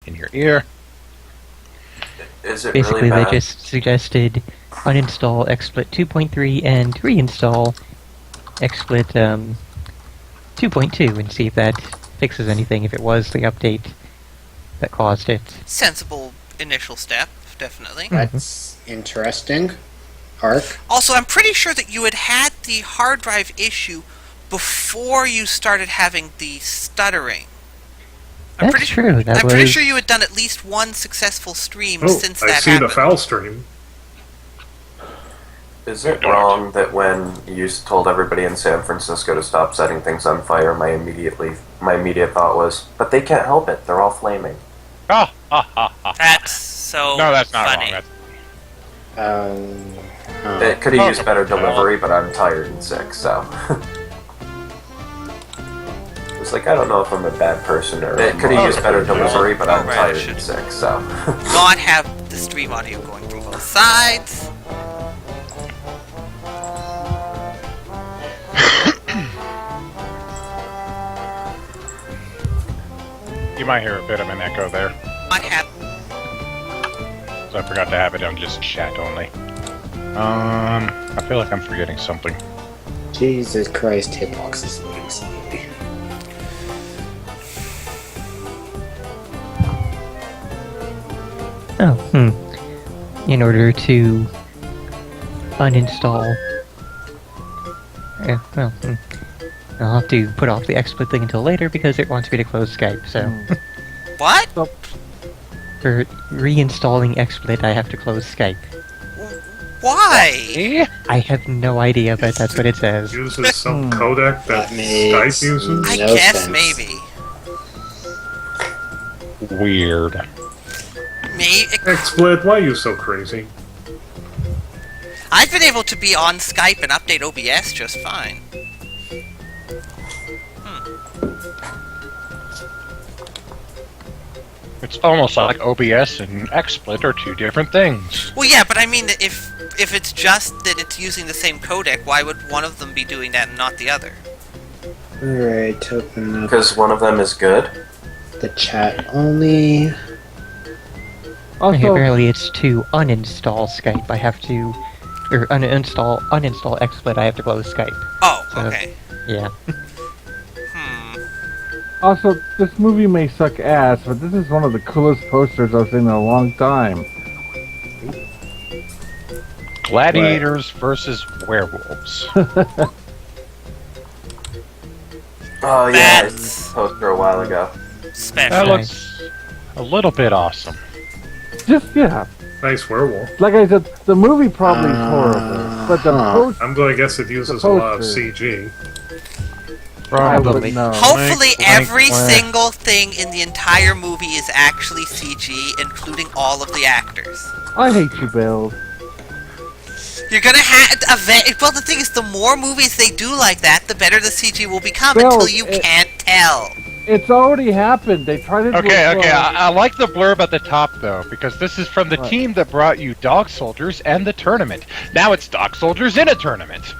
in your ear. Is it Basically, really bad? they just suggested uninstall XSplit 2.3 and reinstall XSplit 2.2 and see if that fixes anything, if it was the update that caused it. Sensible initial step, definitely. That's interesting. Arc. Also, I'm pretty sure that you had the hard drive issue before you started having the stuttering. That's true. I'm pretty sure you had done at least one successful stream since that I see happened. the foul stream. Is it wrong that when you told everybody in San Francisco to stop setting things on fire, my immediate thought was, but they can't help it. They're all flaming. Ha ha ha ha. That's so No, that's not funny. wrong. It could have used better delivery, but I'm tired and sick, so. It's like, I don't know if I'm a bad person or... It could have used better delivery, but I'm tired and sick, so. Not have the stream audio going from both sides. You might hear a bit of an echo there. Not have... So I forgot to have it on just chat only. I feel like I'm forgetting something. Jesus Christ, Hitbox is leaving movie. In order to uninstall... I'll have to put off the XSplit thing until later because it wants me to close Skype, so... What? For reinstalling XSplit, I have to close Skype. Why? I have no idea, but that's what it says. Uses some codec that makes Skype uses? I No guess sense. maybe. Weird. XSplit, why are you so crazy? I've been able to be on Skype and update OBS just fine. It's almost like OBS and XSplit are two different things. Well, yeah, but I mean, that if it's just that it's using the same codec, why would one of them be doing that and not the other? Alright, open up Because one of them is good? the chat only. Apparently it's to uninstall Skype, I have to... Or uninstall XSplit, I have to close Skype. Oh, So- okay. Yeah. Also, this movie may suck ass, but this is one of the coolest posters I've seen in a long time. Gladiators versus werewolves. Oh, yeah, I That's- used the poster a while ago. That Special. looks a little bit awesome. Just, yeah. Nice werewolf. Like I said, the movie probably is horrible, but the poster... I'm going to guess it uses a lot of CG. I wouldn't know. Hopefully every blank. single thing in the entire movie is actually CG, including all of the actors. I hate you, Bill. You're gonna have well, the thing is, the more movies they do like that, the better the CG will become Bill, until you can't tell. It's already happened. They tried to do Okay, it okay. for- I like the blurb at the top though, because this is from the What? team that brought you Dog Soldiers and the tournament. Now it's Dog Soldiers in a tournament.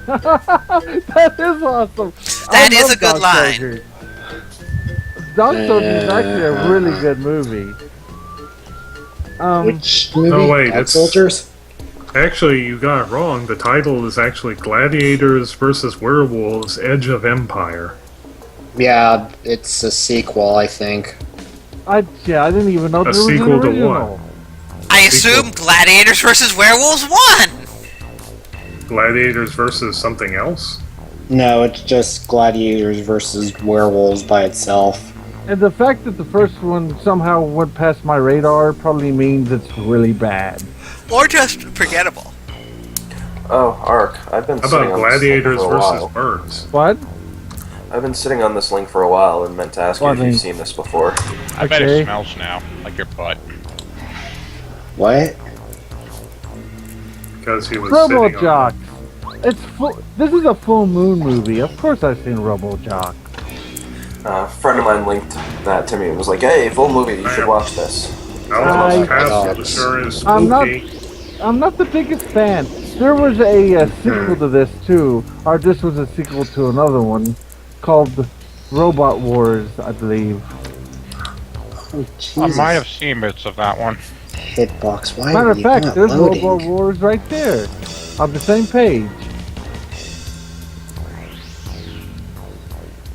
That is awesome. That I is love a good Dog line. Soldiers. Dog Soldiers is actually a really good movie. Which movie? No, wait, Dog it's- Soldiers? Actually, you got it wrong. The title is actually Gladiators versus Werewolves, Edge of Empire. Yeah, it's a sequel, I think. I didn't even know there was an sequel to original. I assume Gladiators versus Werewolves won! Gladiators versus something else? No, it's just Gladiators versus Werewolves by itself. And the fact that the first one somehow went past my radar probably means it's really bad. Or just forgettable. Oh, Ark, I've been How sitting about on this link Gladiators for a versus while. Birds? What? I've been sitting on this link for a while and meant to ask you What if you've link? seen this before. I bet Okay. it smells now, like your butt. What? Because he was sitting on... RoboJock. It's full. This is a full moon movie. Of course, I've seen RoboJock. A friend of mine linked that to me and was like, hey, full movie, you should watch this. Almost I- Castle, sure is spooky. I'm not the biggest fan. There was a sequel to this too, or this was a sequel to another one called Robot Wars, I believe. Oh, I Jesus. might have seen bits of that one. Hitbox, why Matter are of you fact, not there's loading? World War Wars right there, on the same page.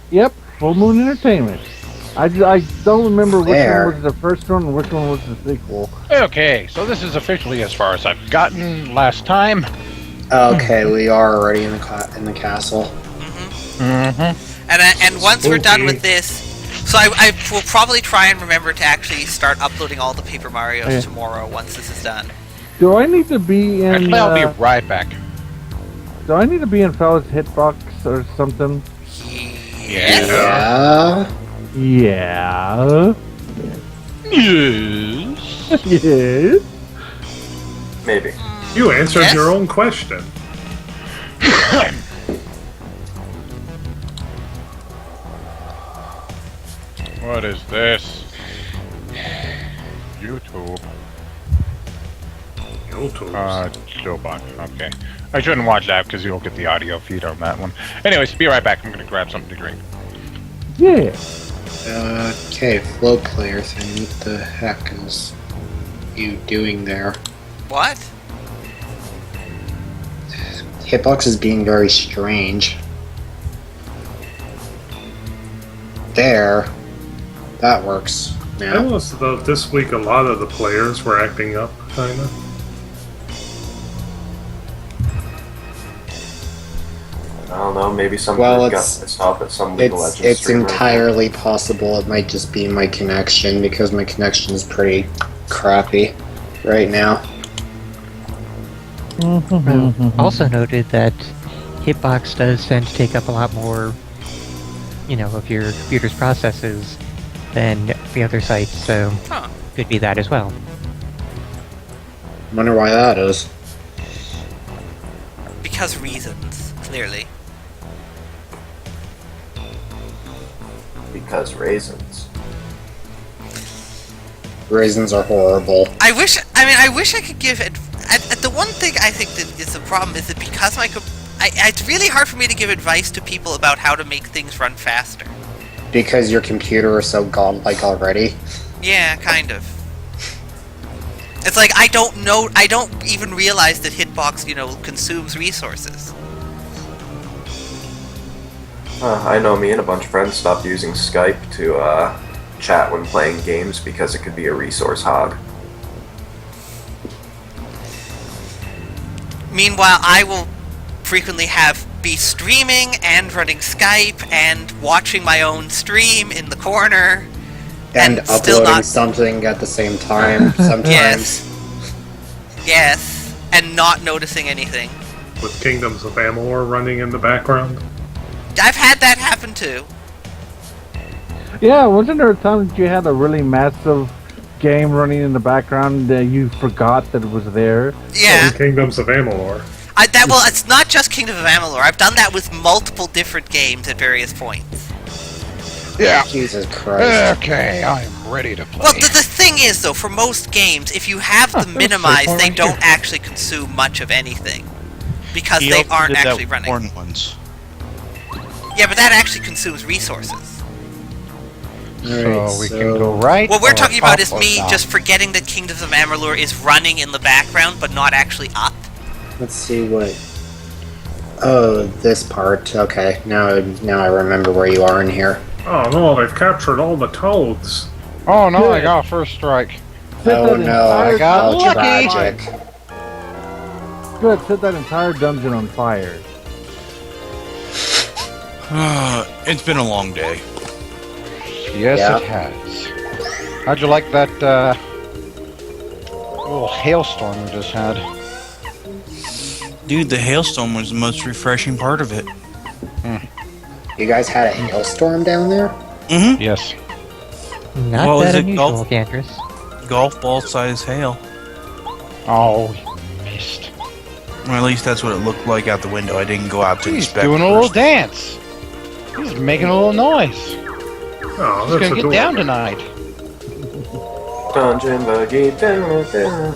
Yep, Full Moon Entertainment. I don't remember which There. one was the first one and which one was the sequel. Okay, so this is officially as far as I've gotten last time. Okay, we are already in the castle. Mm-hmm. And once we're done Spooky. with this, so I will probably try and remember to actually start uploading all the Paper Marios Yeah. tomorrow once this is done. Do I need to be in? Actually, I'll be right back. Do I need to be in Fella's Hitbox or something? Yeah. Yeah. Yeah. Yes. Yes. Maybe. You answered Yes? your own question. What is this? YouTube. YouTube. Showbot. Okay. I shouldn't watch that because you'll get the audio feed on that one. Anyways, be right back. I'm gonna grab something to drink. Yeah. Okay, flow player thing. What the heck is you doing there? What? Hitbox is being very strange. There. That works I now. noticed though this week a lot of the players were acting up, kinda. I don't know. Maybe some Well, got it's- pissed off at some League of It's Legends streamer. entirely possible it might just be my connection because my connection is pretty crappy right now. Also noted that Hitbox does tend to take up a lot more, of your computer's processes than the other sites, so Huh. could be that as well. Wonder why that is. Because reasons, clearly. Because raisins. Raisins are horrible. I wish I could give the one thing I think that is the problem is that because it's really hard for me to give advice to people about how to make things run faster. Because your computer is so godlike already. Yeah, kind of. It's like I don't even realize that Hitbox, consumes resources. I know me and a bunch of friends stopped using Skype to chat when playing games because it could be a resource hog. Meanwhile, I will frequently be streaming and running Skype and watching my own stream in the corner. And still uploading not- something at the same time sometimes. Yes, and not noticing anything. With Kingdoms of Amalur running in the background. I've had that happen too. Yeah, wasn't there a time that you had a really massive game running in the background that you forgot that it was there? Yeah. In Kingdoms of Amalur. Well, it's not just Kingdom of Amalur. I've done that with multiple different games at various points. Yeah. Jesus Christ. Okay, I am ready to play. Well, the thing is, though, for most games, if you have them minimized, they don't actually consume much of anything. Because they aren't actually running. Porn ones. Yeah, but that actually consumes resources. Alright, we can go right. What we're or talking about up is or me down. just forgetting that Kingdoms of Amalur is running in the background, but not actually up. Let's see what. Oh, this part. Okay, now I remember where you are in here. Oh no, they've captured all the toads. Oh no, I Good. got first strike. Set Oh that no, entire got how lucky. tragic. Good, set that entire dungeon on fire. It's been a long day. Yes, Yeah. it has. How'd you like that little hailstorm we just had? Dude, the hailstorm was the most refreshing part of it. You guys had a hailstorm down there? Mm-hmm. Yes. Not What was that it, unusual, golf? Cantress. Golf ball size hail. Oh, you missed. Or at least that's what it looked like out the window. I didn't go out to He's inspect doing a little first. dance. He's making a little noise. Oh, He's that's gonna get adorable. down tonight. Dungeon buggy. Dun, dun.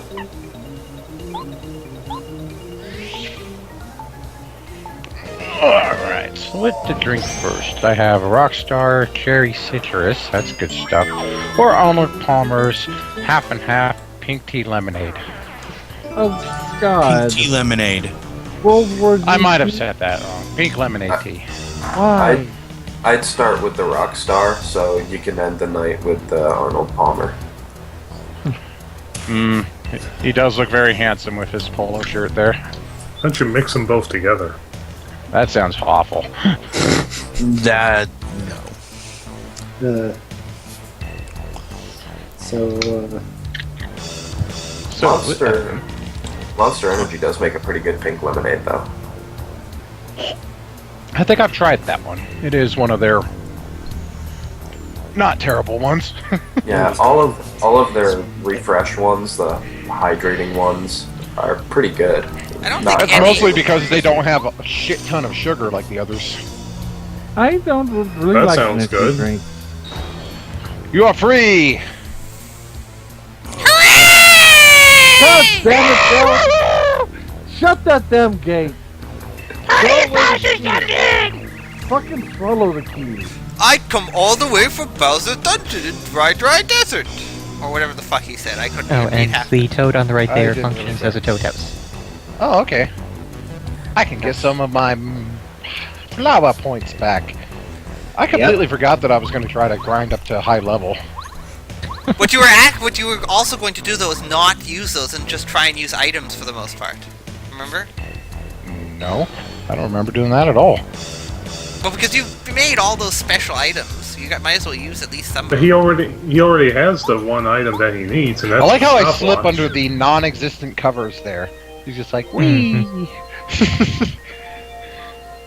Alright, what to drink first? I have Rockstar Cherry Citrus, that's good stuff. Or Arnold Palmer's half and half pink tea lemonade. Oh God! Pink tea lemonade. World War I Z. might have said that wrong. Pink lemonade tea. Why? I'd start with the Rockstar, so you can end the night with Arnold Palmer. He does look very handsome with his polo shirt there. Why don't you mix them both together? That sounds awful. That no. So, Monster Energy does make a pretty good pink lemonade, though. I think I've tried that one. It is one of their not terrible ones. Yeah, all of their refresh ones, the hydrating ones, are pretty good. I don't Not- think That's any- mostly because they don't have a shit ton of sugar like the others. I don't really That like sounds energy good. drink. You are free! God damn it, Bill! Shut that damn gate! Throw away the key. Fucking swallow the key. I'd come all the way from Bowser Dungeon in Dry Desert. Or whatever the fuck he said. I couldn't Oh, read and half. the toad on the right I there didn't functions really as a toad house. Oh, okay. I can get some of my flower points back. I completely forgot that I was going to try to grind up to high level. What you were also going to do though is not use those and just try and use items for the most part. Remember? No, I don't remember doing that at all. Well, because you made all those special items, might as well use at least some. But he already has the one item that he needs, and that's I like how I the slip stopwatch. under the non-existent covers there. He's just like, wee.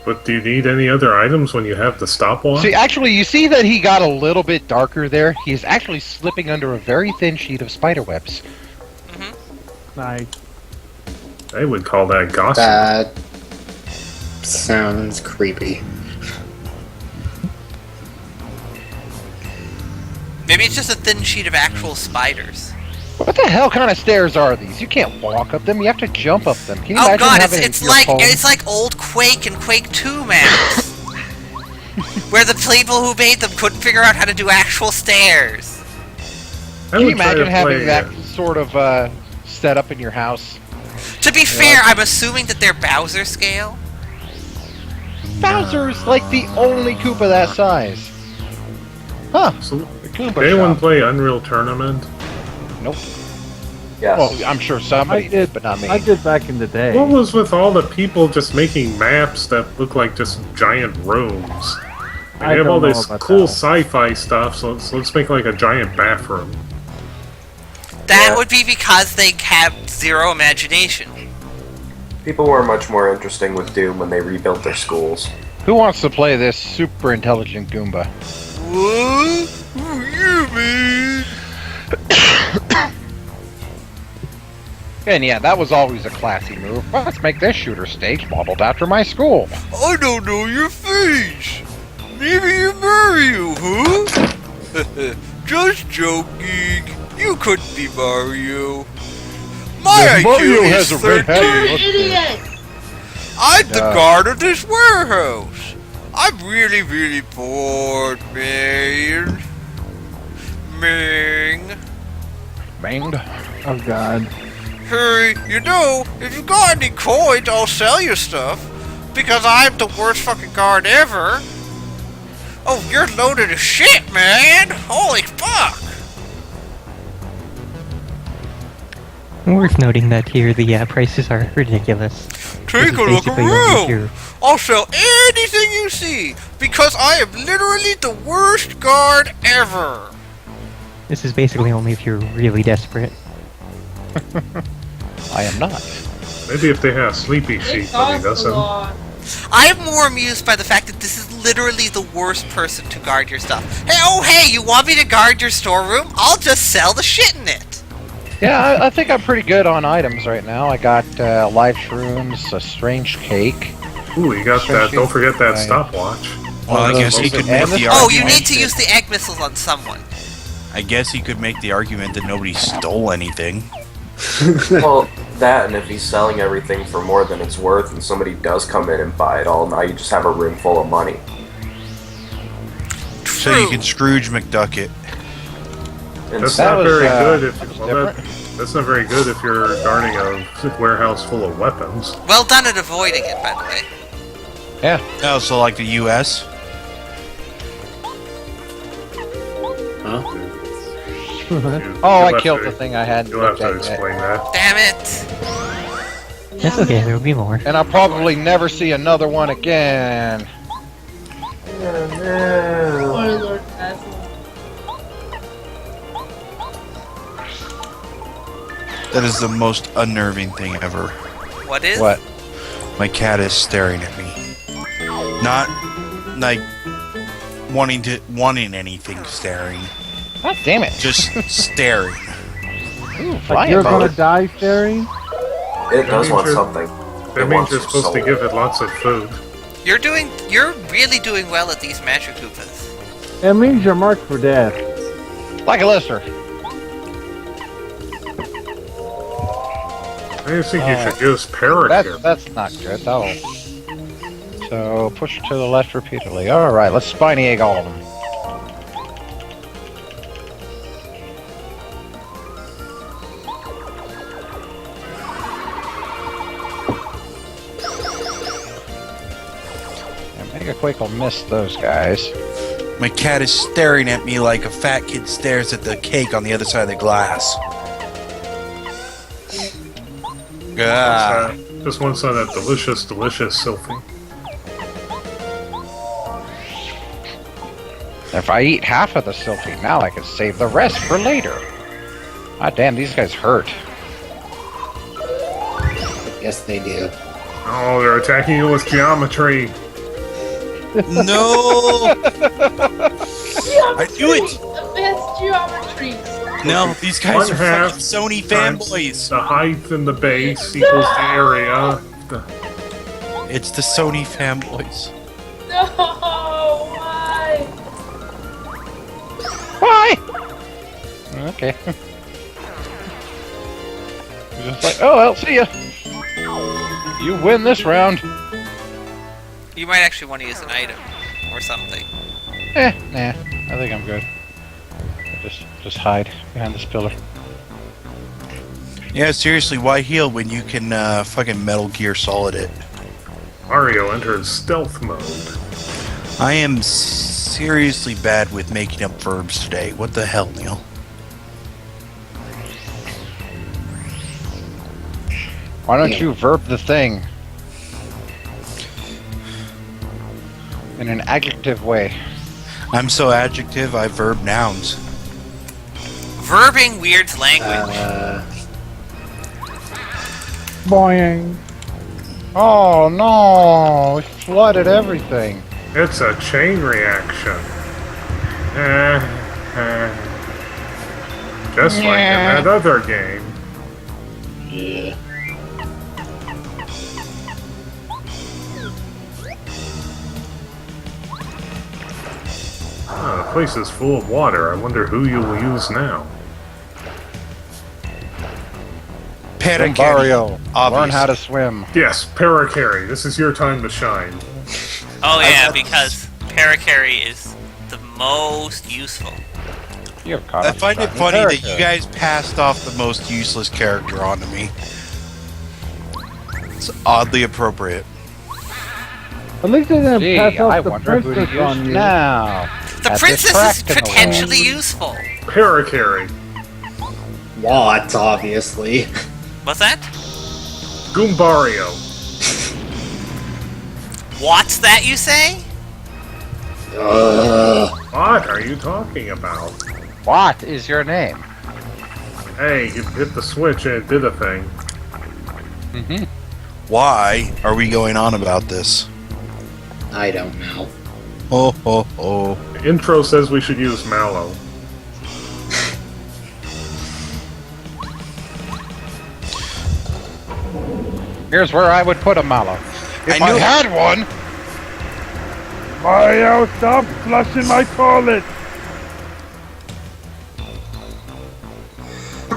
But do you need any other items when you have the stopwatch? See, actually, you see that he got a little bit darker there. He is actually slipping under a very thin sheet of spider webs. Nice. They would call that gossip. that sounds creepy. Maybe it's just a thin sheet of actual spiders. What the hell kind of stairs are these? You can't walk up them. You have to jump up them. Can you Oh imagine god, having it's your like phone- it's like old Quake and Quake 2 maps. Where the people who made them couldn't figure out how to do actual stairs. I Can you would try imagine to having play, that sort of setup in your house? To be fair, I'm assuming that they're Bowser scale. Bowser's like the only Koopa that size. Huh. So, The Koopa did anyone shop. play Unreal Tournament? Nope. Yes. Well, I'm sure somebody I did, did, but not me. I did back in the day. What was with all the people just making maps that look like just giant rooms? I They have all don't know this about cool that. sci-fi stuff, so let's make like a giant bathroom. That Yeah. would be because they have zero imagination. People were much more interesting with Doom when they rebuilt their schools. Who wants to play this super intelligent Goomba? What? Who you mean? And yeah, that was always a classy move. Let's make this shooter stage modeled after my school. I don't know your face. Maybe you're Mario, huh? Just joking. You couldn't be Mario. My Mario IQ has is a red 13. hat. Idiot! I'm the Yeah. guard of this warehouse. I'm really, really bored, man. Ming. Banged. Oh god. Hey, you know, if you got any coins, I'll sell you stuff. Because I'm the worst fucking guard ever. Oh, you're loaded as shit, man. Holy fuck. Worth noting that here the prices are ridiculous. Take This a is look basically only around. your- I'll sell anything you see. Because I am literally the worst guard ever. This is basically only if you're really desperate. I am not. Maybe if they have Sleepy Sheep, It but he costs a doesn't. lot. I'm more amused by the fact that this is literally the worst person to guard your stuff. Hey, you want me to guard your storeroom? I'll just sell the shit in it. Yeah, I think I'm pretty good on items right now. I got live shrooms, a strange cake. Ooh, you got that. Don't forget that Right. stopwatch. Well, I guess he could make And the this- argument. Oh, you need to that- use the egg missiles on someone. I guess he could make the argument that nobody stole anything. Well, That, and if he's selling everything for more than it's worth, and somebody does come in and buy it all, now you just have a room full of money. So you can Scrooge McDuck it. And That's That not was, very good that if was that's not very good if you're guarding a warehouse full of weapons. Well done at avoiding it, by the way. Yeah. Oh, so like the U.S. Huh? Oh, I killed the thing I hadn't You'll have looked to at yet. explain that. Damn it! That's okay, there'll be more. And I'll probably never see another one again. Or Lord Basil. That is the most unnerving thing ever. What is? What? My cat is staring at me. Not like wanting anything staring. God damn it. Just staring. Ooh, Like flying you're boat. gonna die, Fairy? it does means want you're- something. That It means wants you're your supposed to soul. give it lots of food. You're really doing well at these Magic Koopas. It means you're marked for death. Like a lister. I just think you should use Parakeet. That's not good. Oh. So push to the left repeatedly. All right, let's spiny egg all of them. And Mega Quake will miss those guys. My cat is staring at me like a fat kid stares at the cake on the other side of the glass. Ah. Just wants on that delicious, delicious Sylphie. If I eat half of the Sylphie now, I can save the rest for later. Ah, damn, these guys hurt. Yes, they do. Oh, they're attacking you with geometry. No! I knew it! The best geometries. No, these guys One are half fucking Sony times fanboys. The height and the base equals the area. It's the Sony fanboys. No, why? Why? Okay. Just like, oh, well, see ya. You win this round. You might actually want to use an item or something. Nah, I think I'm good. Just hide behind this pillar. Yeah, seriously, why heal when you can fucking Metal Gear Solid it? Mario enters stealth mode. I am seriously bad with making up verbs today. What the hell, Neil? Why don't you verb the thing? In an adjective way. I'm so adjective, I verb nouns. Verbing weirds language. Boing. Oh no! We flooded everything. It's a chain reaction. Just like in Yeah. that other game. Yeah. Oh, the place is full of water. I wonder who you will use now. Mario, obvious. learn how to swim. Yes, Paracarry, this is your time to shine. Oh yeah, because Paracarry is the most useful. You're caught I up find it in funny that character. you guys passed off the most useless character onto me. It's oddly appropriate. At least they didn't Gee, pass off I the wonder who to princess on use you. now. The At princess this is practical potentially useful. Paracarry, Lots, obviously. What's that? Goombario, What's that you say? what are you talking about? What is your name? Hey, you hit the switch and it did a thing. Mm-hmm. Why are we going on about this? I don't know. Oh, ho, ho. The intro says we should use Mallow. Here's where I would put a mallow. If I I knew- had one. Mario, stop flushing my toilet!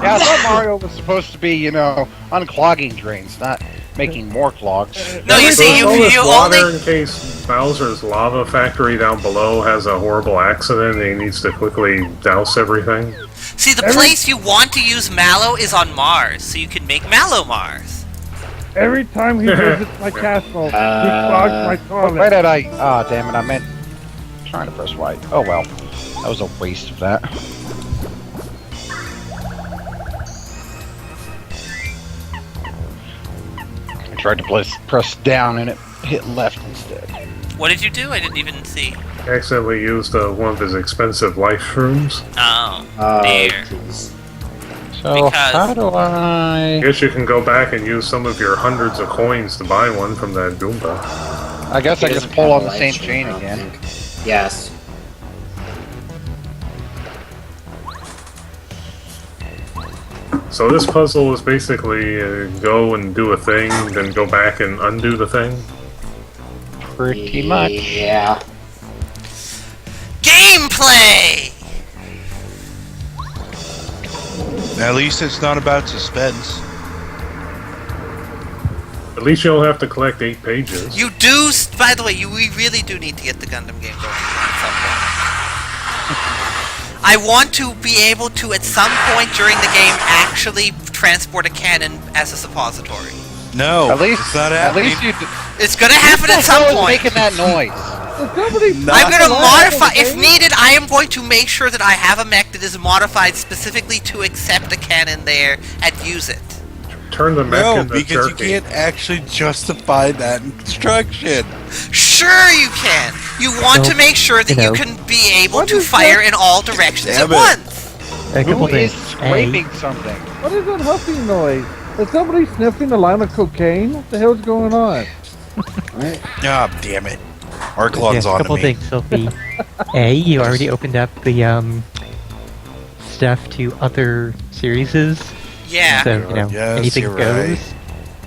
Yeah, I thought Mario was supposed to be, unclogging drains, not making more clogs. No, you see, All this you water only... in case Bowser's lava factory down below has a horrible accident and he needs to quickly douse everything. See, the place you want to use Mallow is on Mars, so you can make Mallow Mars. Every time he visits my castle, he clogs my toilet. Why did I... Ah, damn it, I meant... trying to press Y. Oh well. That was a waste of that. I tried to press down and it hit left instead. What did you do? I didn't even see. Accidentally used one of his expensive life shrooms. Oh, Oh, dear. jeez. So, Because- how do I... I guess you can go back and use some of your hundreds of coins to buy one from that Goomba. I guess He I just doesn't pull have on a the same live stream, chain I don't again. think. Yes. So this puzzle is basically go and do a thing, then go back and undo the thing. Pretty much. Yeah. Gameplay! At least it's not about suspense. At least you don't have to collect 8 pages. You do... By the way, we really do need to get the Gundam game going at some point. I want to be able to, at some point during the game, actually transport a cannon as a suppository. No, At least, it's not at happening. least you... It's gonna happen at some Who's point. making that noise? I'm gonna modify, if needed, I am going to make sure that I have a mech that is modified specifically to accept a cannon there and use it. Turn the mech No, into because jerky. you can't actually justify that in construction. Sure you can! You want to make sure that you know. can be able What to is fire that? in all directions at Damn it. once! A couple Who is things. scraping something? What is that huffing noise? Is somebody sniffing a line of cocaine? What the hell's going on? Ah, damn it. Arklon's A on to couple me. things, Sophie. A, you already opened up the stuff to other series. Yeah. So, you know, Yes, anything you're goes. right.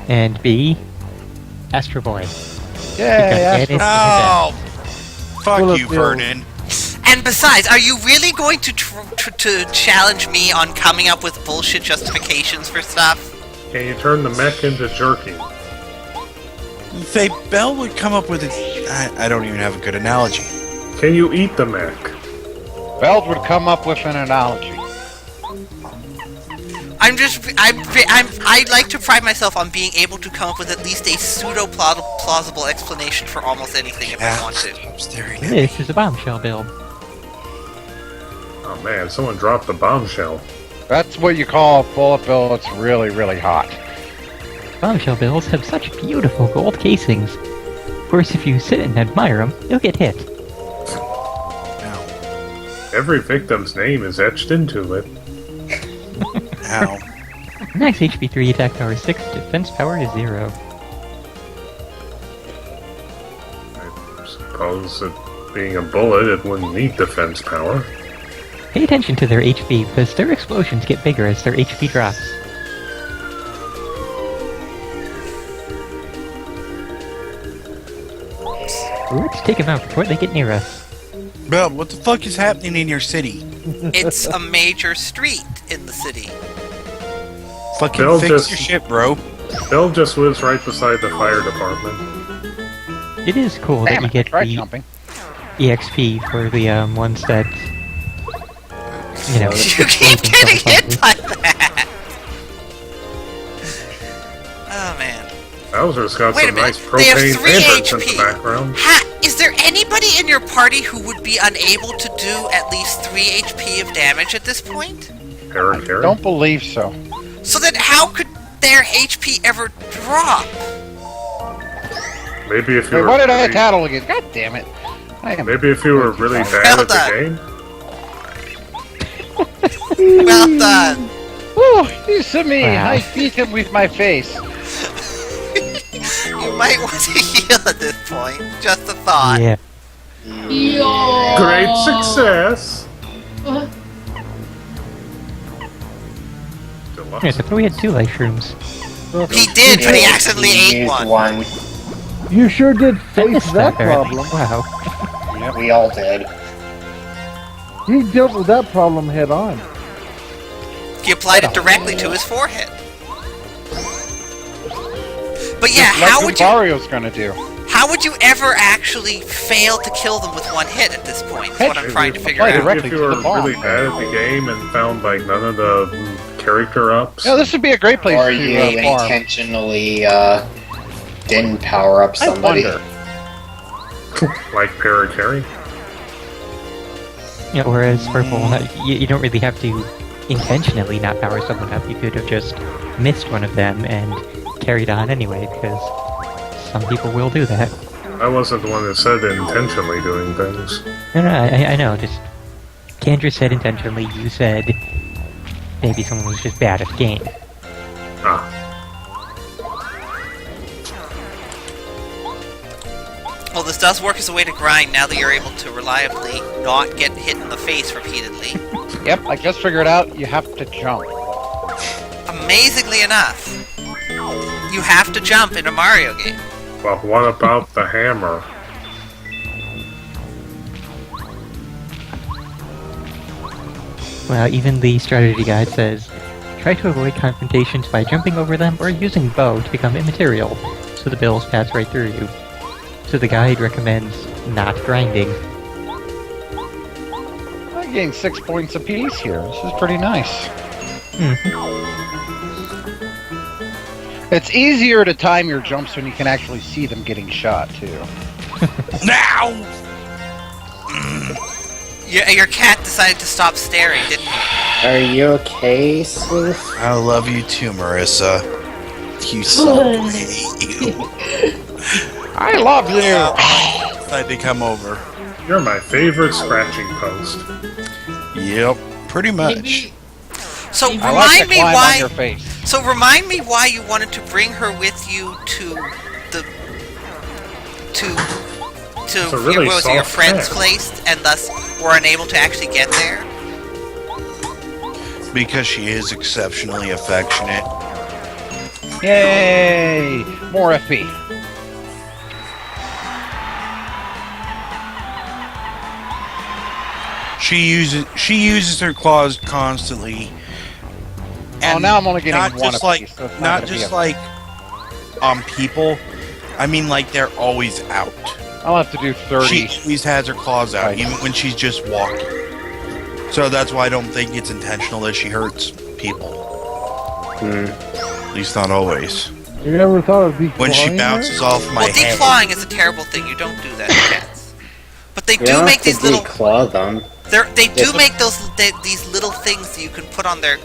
And B, Astro Boy. Yeah, Because Oh! Fuck Full of you, bills. Vernon. And besides, are you really going to to challenge me on coming up with bullshit justifications for stuff? Can you turn the mech into jerky? Say Bell would come up with a... I don't even have a good analogy. Can you eat the mech? Belt would come up with an analogy. I like to pride myself on being able to come up with at least a pseudo-plausible explanation for almost anything if I want to. Stop staring at me. This is a bombshell build. Oh man, someone dropped the bombshell. That's what you call a bullet bill that's really, really hot. Bombshell builds have such beautiful gold casings. Of course, if you sit and admire them, you'll get hit. Ow. Every victim's name is etched into it. Ow. Max HP 3, attack power 6, defense power is 0. I suppose that being a bullet, it wouldn't need defense power. Pay attention to their HP, because their explosions get bigger as their HP drops. Let's take them out before they get near us. Bell, what the fuck is happening in your city? It's a major street in the city. Fucking Bell fix just- your shit, bro. Bill just lives right beside the fire department. It is cool Damn that you it, I get tried the jumping. EXP for the ones that, you know, You keep getting hit by that! Oh man. Bowser's got Wait a some nice minute, they have propane 3 lanterns in HP. the background. Is there anybody in your party who would be unable to do at least 3 HP of damage at this point? Eric, Eric. Don't believe so. So then how could their HP ever drop? Maybe if you Wait, were what did I really, tattle again? God damn it. I am... maybe if you were really bad Well at the done. game. Well done. Whew, listen to me. Wow. I beat him with my face. You might want to heal at this point. Just a thought. yeah. Yo. Great success. Yes, Deluxe. I thought we had 2 life shrooms. He did, but he accidentally ate used one. You sure did I face missed that apparently. problem. Wow. We all did. He dealt with that problem head on. He applied it directly to his forehead. But yeah, Just like how what would you? Mario's gonna do? How would you ever actually fail to kill them with one hit at this point? Is what I'm trying to figure Apply out. directly If you to were the bomb. really bad at the game and found like none of the character ups, Yeah, this would be a great place Or to you farm. intentionally didn't power up I somebody. wonder. like Parakarry. Yeah, whereas Purple, you don't really have to intentionally not power someone up. You could have just missed one of them and carried on anyway, because some people will do that. I wasn't the one that said intentionally doing things. No, I know. Just Kendra said intentionally. You said maybe someone was just bad at the game. Ah, Well, this does work as a way to grind now that you're able to reliably not get hit in the face repeatedly. Yep, I just figured out you have to jump. Amazingly enough, you have to jump in a Mario game. but what about the hammer? Well, even the strategy guide says, try to avoid confrontations by jumping over them or using bow to become immaterial, so the bills pass right through you. So the guide recommends not grinding. I'm getting 6 points apiece here. This is pretty nice. It's easier to time your jumps when you can actually see them getting shot, too. Now! Your cat decided to stop staring, didn't he? Are you okay, Sleuth? I love you too, Marissa. You son of a hate you. I love you! Decided to come over. You're my favorite scratching post. Yep, pretty much. So I like to remind me climb on why. your face. So remind me why you wanted to bring her with you to the It's a really what was it, your soft friend's cat. place, and thus were unable to actually get there. Because she is exceptionally affectionate. Yay! More FP. She uses her claws constantly. Oh, now I'm only getting not one just apiece, so it's not not gonna be just a- like on people. I mean, like they're always out. I'll have to do 30. She always has her claws out, Right. even when she's just walking. So that's why I don't think it's intentional that she hurts people. At least not always. You never thought of declawing When she her? bounces off my Well, head. declawing is a terrible thing. You don't do that to cats. But they You do don't make have to these little. declaw them. They do Yes. make these little things that you can put on their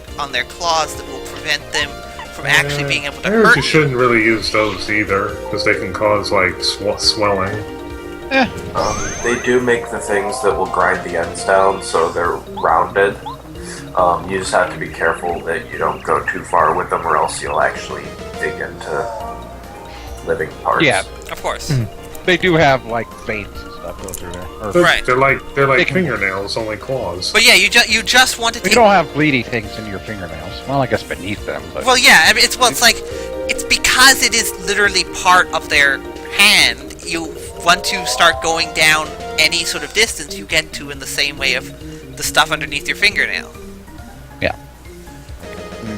claws that will prevent them from actually being able to I heard hurt you you. shouldn't really use those either, because they can cause like swelling. They do make the things that will grind the ends down so they're rounded. You just have to be careful that you don't go too far with them or else you'll actually dig into living parts. Yeah, Of course. they do have, like, veins and stuff go through there. Or, Right. They're like They can- fingernails, only claws. But yeah, you just want to you take. don't have bleedy things in your fingernails. Well, I guess beneath them, but... Well, yeah, I mean, it's because it is literally part of their hand. You once you start going down any sort of distance, you get to in the same way of the stuff underneath your fingernail.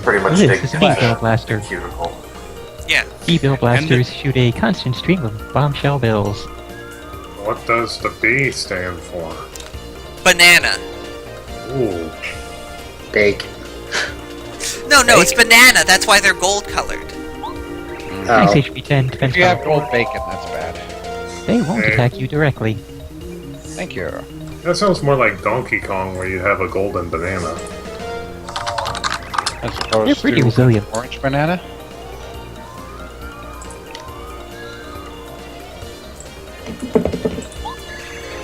Pretty much This dig is into Speedbill the Blaster. cuticle. Yeah. E-bill blasters shoot a constant stream of bombshell bills. What does the B stand for? Banana. Ooh. Bacon. No, it's banana. That's why they're gold colored. Nice Oh. HP 10 If defense you have power. gold bacon, that's bad. They won't Okay. attack you directly. Thank you. That sounds more like Donkey Kong, where you have a golden banana. As opposed They're pretty to resilient. orange banana.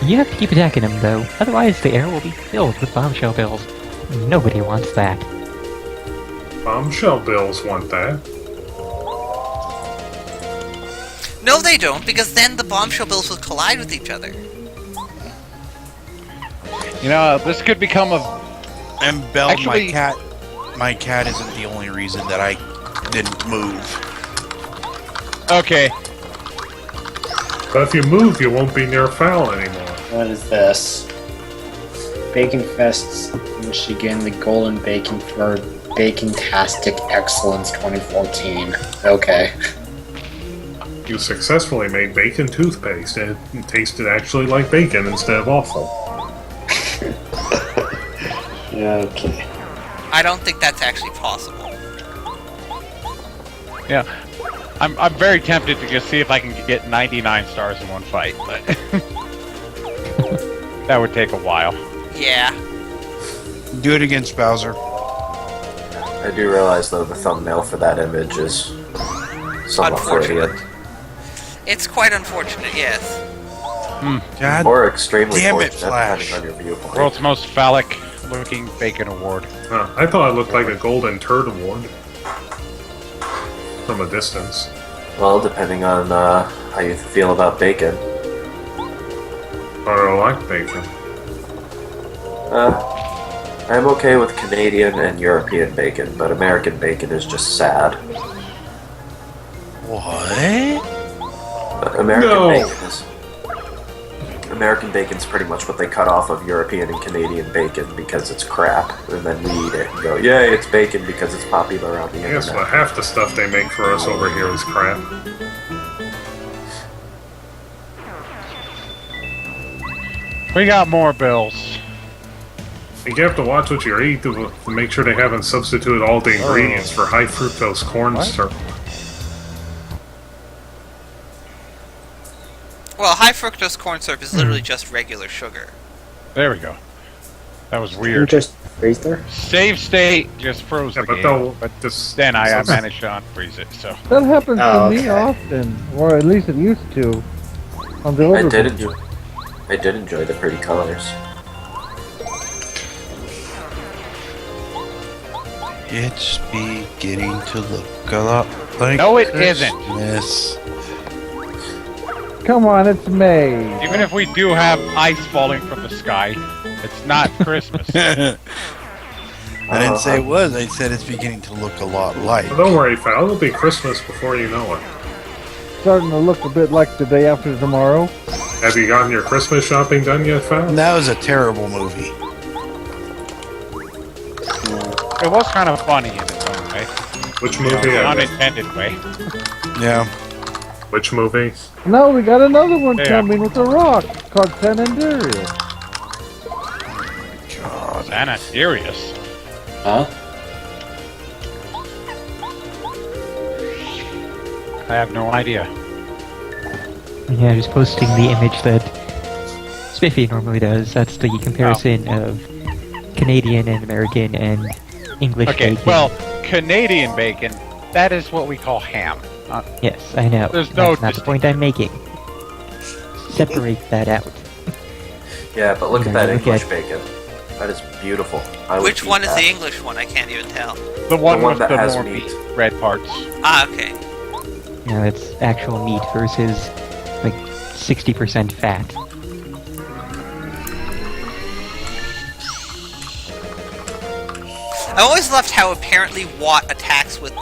You have to keep attacking them, though. Otherwise, the air will be filled with bombshell bills. Nobody wants that. Bombshell bills want that. No, they don't, because then the bombshell bills will collide with each other. You know, this could become a... And Belle, Actually- my cat isn't the only reason that I didn't move. Okay. But if you move, you won't be near foul anymore. What is this? Bacon Fest, Michigan, the Golden Bacon for Bacon-tastic Excellence 2014. Okay. You successfully made bacon toothpaste, and it tasted actually like bacon instead of awful. Okay. I don't think that's actually possible. Yeah. I'm very tempted to just see if I can get 99 stars in one fight, but that would take a while. Yeah. Do it against Bowser. I do realize, though, the thumbnail for that image is somewhat Unfortunate. Freudian. It's quite unfortunate, yes. God Or extremely damn it, fortunate, Flash. depending on your viewpoint. World's most phallic looking bacon award. I thought it looked like a golden turd award. From a distance. Well, depending on how you feel about bacon. I don't like bacon. I'm okay with Canadian and European bacon, but American bacon is just sad. What? American bacon's pretty much what they cut off of European and Canadian bacon because it's crap, and then we eat it and go, yay, it's bacon because it's popular on the I guess internet. half the stuff they make for us over here is crap. We got more bills. You have to watch what you eat to make sure they haven't substituted all the ingredients for high fructose corn syrup. Well, high fructose corn syrup is literally just regular sugar. There we go. That was You weird. just freeze there? Save state just froze Yeah, the but game, they'll but just then I managed to unfreeze it. So That happens Oh, to me okay. often, or at least it used to. On the I older did enjoy the pretty colors. It's beginning to look a lot like No, it isn't. Christmas. Come on, it's May. even if we do have ice falling from the sky, it's not Christmas. I didn't say it was. I said it's beginning to look a lot like. But don't worry, Fal. It'll be Christmas before you know it. Starting to look a bit like the day after tomorrow. Have you gotten your Christmas shopping done yet, Fal? That was a terrible movie. It was kind of funny in its own way. Which You know, movie? in an unintended way. Yeah. Which movie? Now we got another one Yeah. coming with The Rock called San Andreas. San Andreas. Huh? I have no idea. Yeah, just posting the image that Spiffy normally does. That's the comparison of Canadian and American and English Okay, bacon. well, Canadian bacon, that is what we call ham. Yes, I know. There's no That's not the point I'm making. Separate that out. Yeah, but look Yeah, at that look English at- bacon. That is beautiful. I would Which eat one is that. the English one? I can't even tell. The one one with that the has more meat. meat red parts. Ah, okay. You know, it's actual meat versus like 60% fat. I always loved how apparently Watt attacks with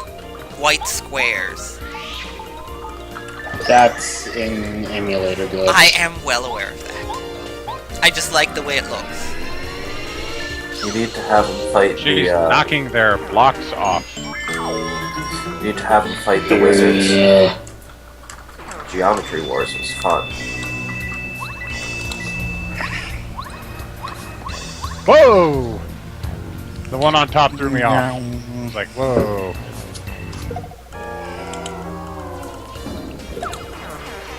white squares. That's in emulator glitch. I am well aware of that. I just like the way it looks. You need to have them fight She's the. knocking their blocks off. You need to have them fight the wizards. Yeah. Geometry Wars was fun. Whoa! The one on top threw me off. I was like, whoa.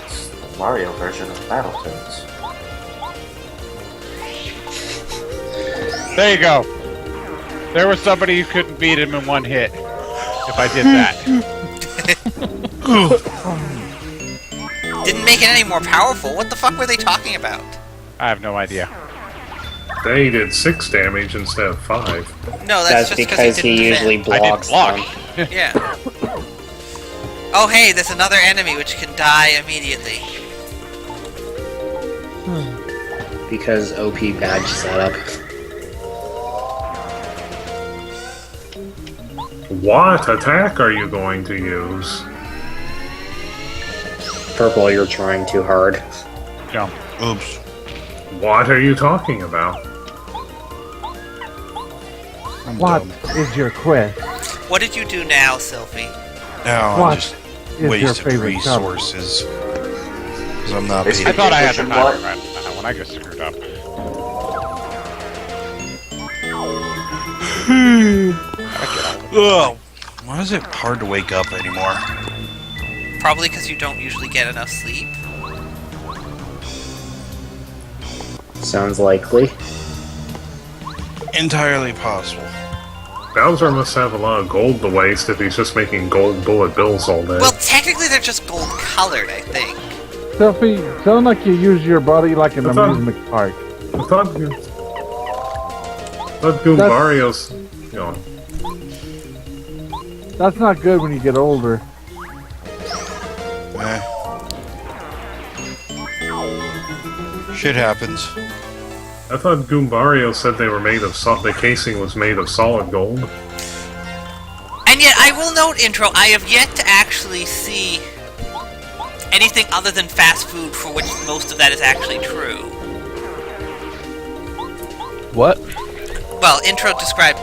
It's the Mario version of Battletoads. There you go. There was somebody who couldn't beat him in one hit. If I did that. Didn't make it any more powerful. What the fuck were they talking about? I have no idea. They did 6 damage instead of 5. No, That's that's just because he didn't usually defend. I didn't blocks block. them. Yeah. Oh hey, there's another enemy which can die immediately. Because OP badge setup. What attack are you going to use? Purple, you're trying too hard. Jump. Oops. What are you talking about? I'm What dumb. is your quest? What did you do now, Sylvie? Now What I just is your wasted favorite color? resources. Because I'm not It's- paid. I thought I had the What? timer right on that one. I just screwed up. Ugh. Why is it hard to wake up anymore? Probably because you don't usually get enough sleep. Sounds likely. Entirely possible. Bowser must have a lot of gold to waste if he's just making gold bullet bills all day. Well, technically they're just gold colored, I think. Sophie, sound like you use your body like an I thought- amusement park. I thought Goombario's... You know, That's not good when you get older. Eh. Shit happens. I thought Goombario said they were made of the casing was made of solid gold. And yet, I will note, Intro, I have yet to actually see anything other than fast food for which most of that is actually true. What? Well, Intro described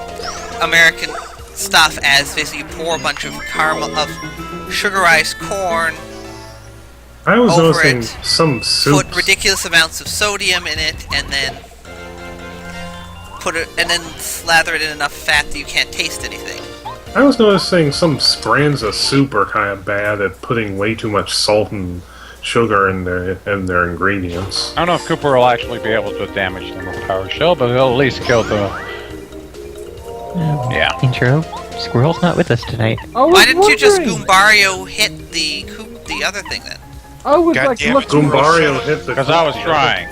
American stuff as basically you pour a bunch of caramel, of sugarized corn, I was Over noticing it, some put soups. ridiculous amounts of sodium in it, and then slather it in enough fat that you can't taste anything. I was noticing some brands of soup are kind of bad at putting way too much salt and sugar in their ingredients. I don't know if Cooper will actually be able to damage them with Power Shell, but he'll at least kill the... Yeah. Intro. Squirrel's not with us tonight. Why didn't you just wondering. Goombario hit the other thing then? I was God like damn it, looking. Goombario hit the... Because I was trying.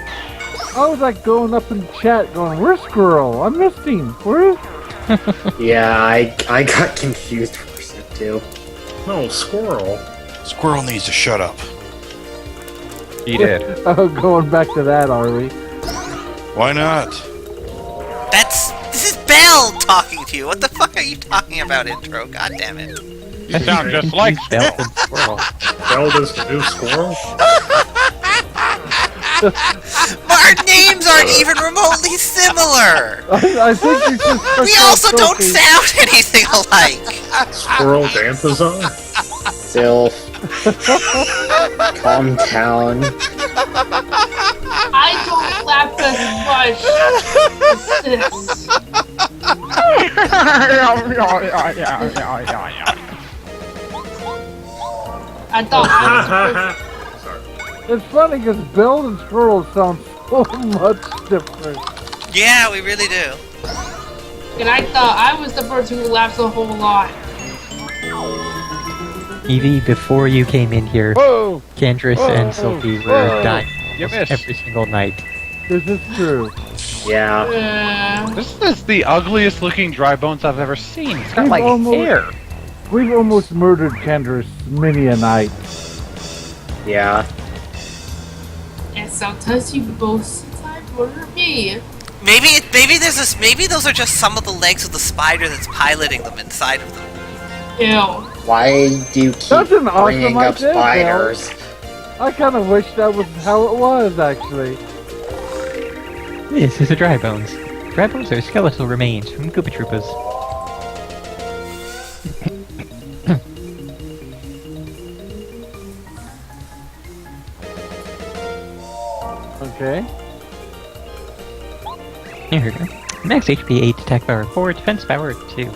I was like going up in chat, going, "Where's Squirrel? I missed him. Where is?" Yeah, I got confused for a sec too. No, squirrel. Squirrel needs to shut up. He did. Oh, going back to that, are we? Why not? This is Belle talking to you. What the fuck are you talking about, Intro? God damn it. You sound just like Belt and Squirrel. Bell does the new squirrel? Our names aren't even remotely similar. I think you just. We also don't sound anything alike. Squirrel Dantazar? Sylph. Calm down. I don't laugh as much as this. I thought It's funny because Bill and Squirrel sound so much different. Yeah, we really do. and I thought I was the person who laughs a whole lot. Evie, before you came in here, Whoa! Candrace Whoa! and Sophie were Whoa! dying You almost missed. every single night. This is true. Yeah. This is the ugliest looking dry bones I've ever seen. It's got We've like almost- hair. We've almost murdered Candrace many a night. Yeah. And sometimes you both sometimes murder me. Maybe those are just some of the legs of the spider that's piloting them inside of them. Ew. Why do you keep That's an awesome bringing up idea, Bill. spiders? I kind of wish that was how it was, actually. This is a dry bones. Dry bones are skeletal remains from Koopa Troopas. Okay. Here we go. Max HP 8, attack power 4, defense power 2.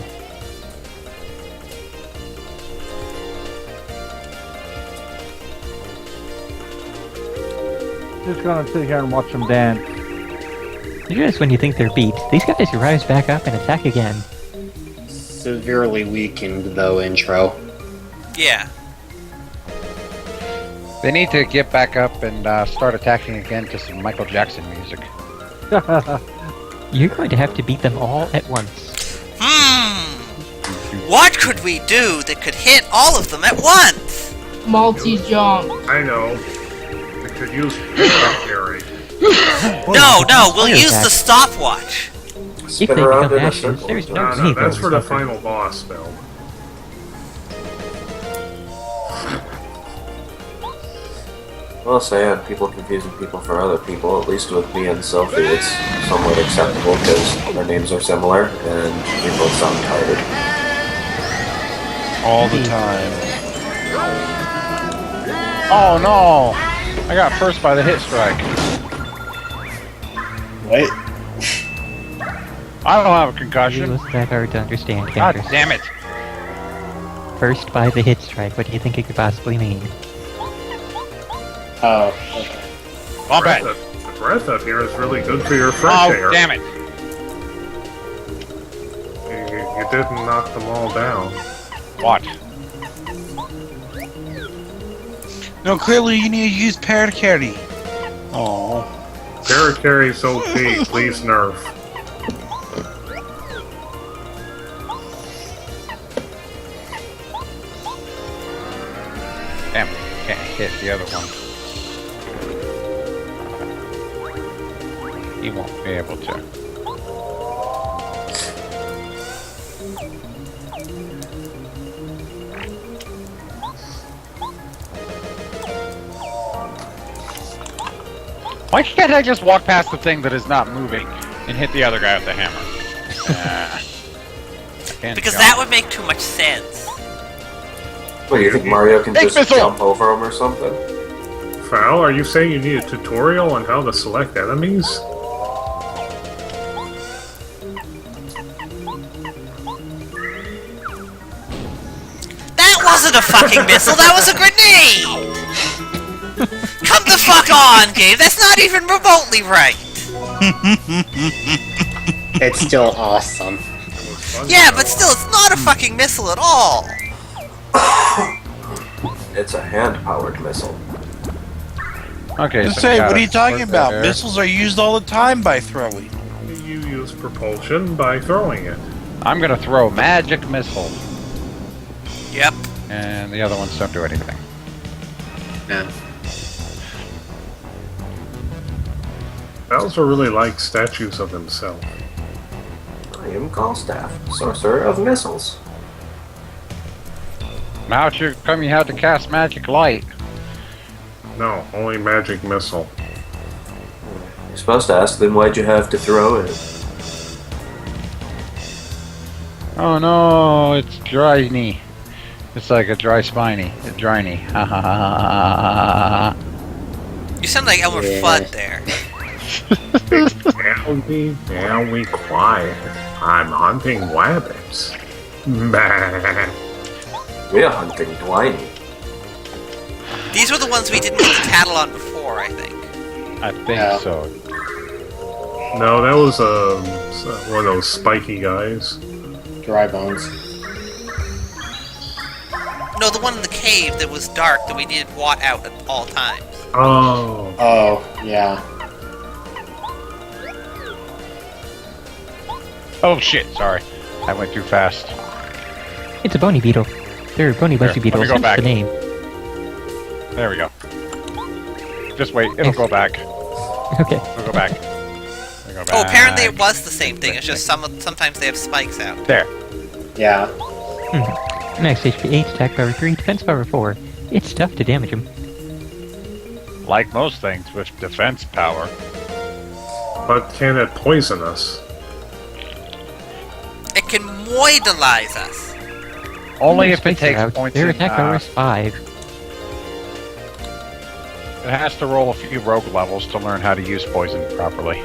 Just gonna sit here and watch them dance. Just when you think they're beat, these guys rise back up and attack again. Severely weakened, though, intro. Yeah. They need to get back up and start attacking again to some Michael Jackson music. You're going to have to beat them all at once. What could we do that could hit all of them at once? Multi-jump. I know. They could use parry. No, we'll Fire use attack. the stopwatch. If Spin they around become in a ashes, circle. there's no No, way that's they'll for the recover. final boss, Bill. Well, saying people confusing people for other people, at least with me and Sophie, it's somewhat acceptable because our names are similar and we both sound tired. All the time. Oh no! I got first by the hit strike. Wait. I don't have a It concussion. wasn't that hard to understand, God Campers. damn it! First by the hit strike, what do you think it could possibly mean? Oh, okay. Wombat! The breath up here is really good for your fresh air. Oh, damn it! You didn't knock them all down. What? No, clearly you need to use Paracarry. Oh. Paracarry's OP, please nerf. Damn, can't hit the other one. He won't be able to. Why can't I just walk past the thing that is not moving and hit the other guy with the hammer? Because that would make too much sense. What, you think Mario can Big just missile! jump over him or something? Foul, are you saying you need a tutorial on how to select enemies? That wasn't a fucking missile, that was a grenade! Come the fuck on, Gabe, that's not even remotely right! It's still awesome. Yeah, but still, it's not a fucking missile at all! It's a hand-powered missile. Okay, Just so say, we got what are a you talking split about? there. Missiles are used all the time by throwing. You use propulsion by throwing it. I'm gonna throw magic missile, Yep. and the other ones don't do anything. Yeah. Bowser really likes statues of himself. I am Gallstaff, sorcerer of missiles. Now it's your come you have to cast magic light. No, only magic missile. You're supposed to ask them why'd you have to throw it. Oh no, it's dryny. It's like a dry spiny. It's dryny. Ha ha ha ha ha ha. You sound like Elmer Yeah. Fudd there. Now we quiet. I'm hunting rabbits. Bah. We're hunting Dwiny. These were the ones we didn't get the cattle on before, I think. I think Yeah. so. No, that was one of those spiky guys. Dry bones. No, the one in the cave that was dark that we needed Watt out at all times. Oh, Oh, yeah. Oh shit, sorry. I went too fast. It's a bony beetle. They're bony bushy Here, let me beetles. go Hence back. the name. There we go. Just wait, it'll go back. Okay. It'll go back. It'll go back. Oh, apparently it was the same thing. It's just sometimes they have spikes out. There. Yeah. Max HP 8, attack power 3, defense power 4. It's tough to damage him. Like most things with defense power. but can it poison us? It can moidalize us. Only Their if it spikes are takes out. points Their in, attack power is 5. It has to roll a few rogue levels to learn how to use poison properly.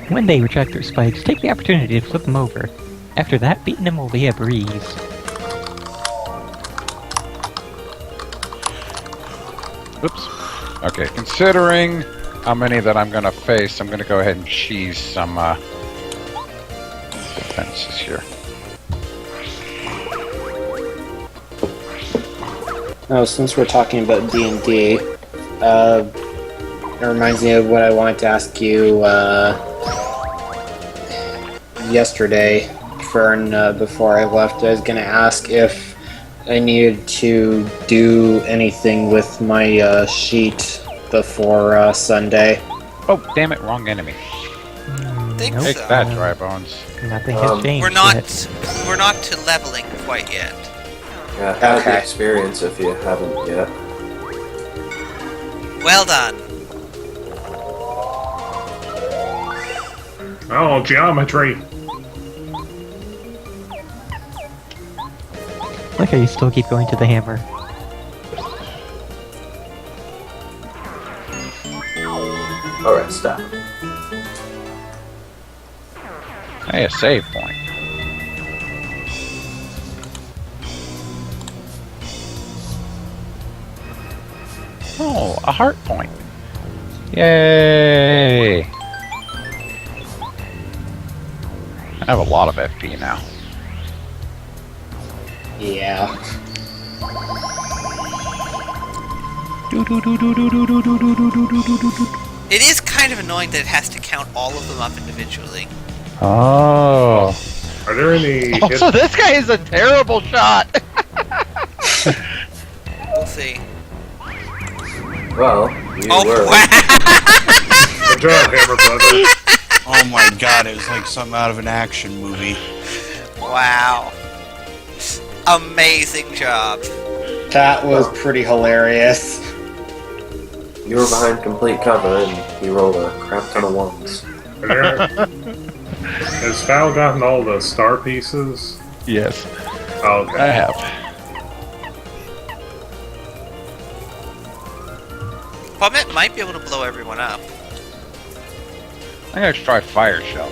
When they retract their spikes, take the opportunity to flip them over. After that, beating them will be a breeze. Oops. Okay, considering how many that I'm gonna face, I'm gonna go ahead and cheese some defenses here. Oh, since we're talking about D&D, it reminds me of what I wanted to ask you yesterday, Fern, before I left. I was going to ask if I needed to do anything with my sheet before Sunday. Oh, damn it, wrong enemy. think Nope. Take so. that, dry bones. Nothing has changed. We're not yet. we're not to leveling quite yet. Yeah, have the Okay. experience if you haven't yet. Well done. Oh, geometry. Like how you still keep going to the hammer. Alright, stop. Hey, a save point. Oh, a heart point. Yay! I have a lot of FP now. Yeah. It is kind of annoying that it has to count all of them up individually. Oh. Are there any? So this guy is a terrible shot. We'll see. Well, you Oh were. wow! Good job, Hammer Brother. Oh my god, it was like something out of an action movie. Wow. Amazing job. That was pretty hilarious. You were behind complete cover and he rolled a crap ton of ones. Has Val gotten all the star pieces? Yes, Oh, okay. I have. Plummet might be able to blow everyone up. I'm gonna try fire shell.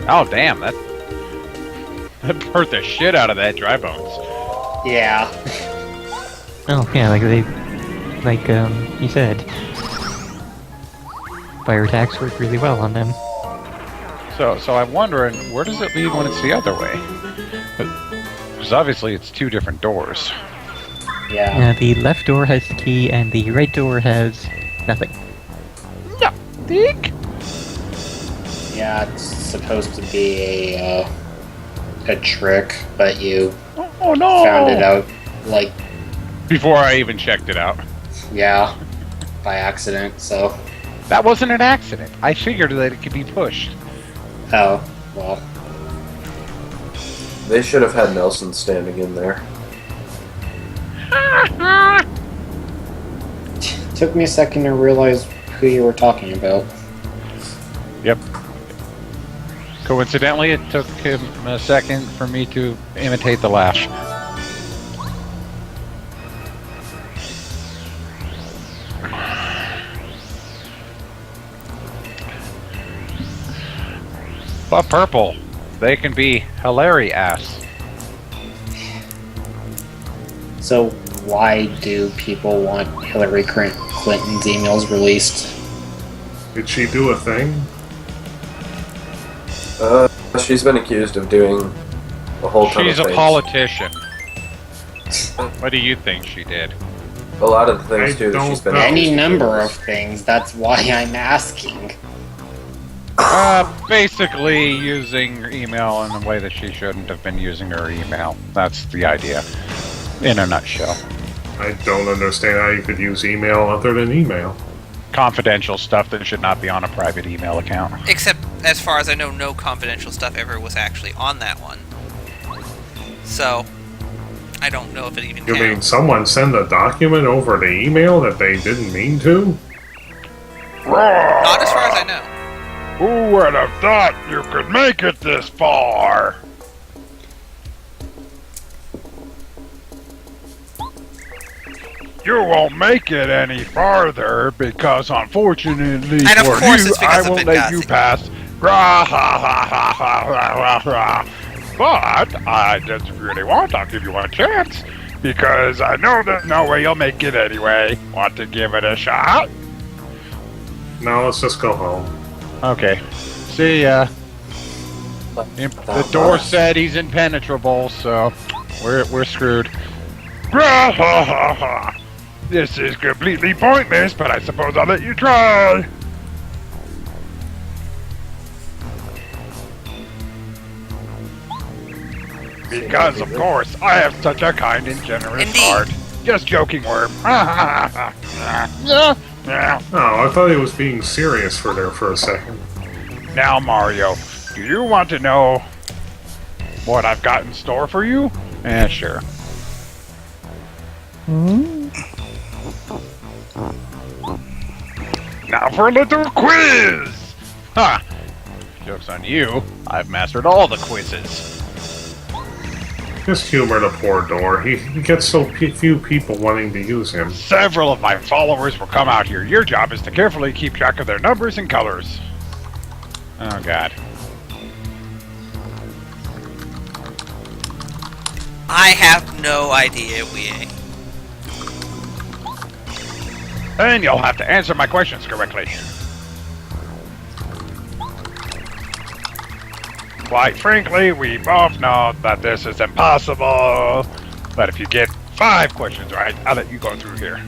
Oh damn, that hurt the shit out of that dry bones. Yeah. Oh yeah, like you said, fire attacks work really well on them. So I'm wondering, where does it lead when it's the other way? Because obviously it's two different doors. Yeah. The left door has the key, and the right door has nothing. Think? Yeah, it's supposed to be a trick, but you Oh no! found it out, like, Before I even checked it out. yeah, by accident, so. That wasn't an accident. I figured that it could be pushed. Oh, well. They should have had Nelson standing in there. Took me a second to realize who you were talking about. Yep. Coincidentally, it took him a second for me to imitate the laugh. But purple, they can be hilarious. So, why do people want Hillary Clinton's emails released? Did she do a thing? She's been accused of doing a whole ton She's of a things. politician. What do you think she did? A lot of the things I too that she's don't been know. accused Any of number doing. of things, that's why I'm asking. Basically using her email in a way that she shouldn't have been using her email. That's the idea, in a nutshell. I don't understand how you could use email other than email. Confidential stuff that should not be on a private email account. Except, as far as I know, no confidential stuff ever was actually on that one. So, I don't know if it even You mean counts. someone send a document over the email that they didn't mean to? Not as far as I know. Who would have thought you could make it this far? You won't make it any farther because, unfortunately And of for course you, it's because I of won't let you Benghazi. pass. Rah, ha, ha, ha, ha, ha, ha, ha. But I just really want to give you a chance because I know there's no way you'll make it anyway. Want to give it a shot? No, let's just go home. Okay. See ya. The door said he's impenetrable, so we're screwed. This is completely pointless, but I suppose I'll let you try. Because, of course, I have such a kind and generous Indeed. heart. Just joking, worm. Yeah. Oh, I thought he was being serious for a second. Now, Mario, do you want to know what I've got in store for you? Yeah, sure. Now for a little quiz! Ha! Joke's on you. I've mastered all the quizzes. Just humor the poor door. He gets so few people wanting to use him. Several of my followers will come out here. Your job is to carefully keep track of their numbers and colors. Oh, God. I have no idea, Wee. And you'll have to answer my questions correctly. Quite frankly, we both know that this is impossible. But if you get 5 questions right, I'll let you go through here.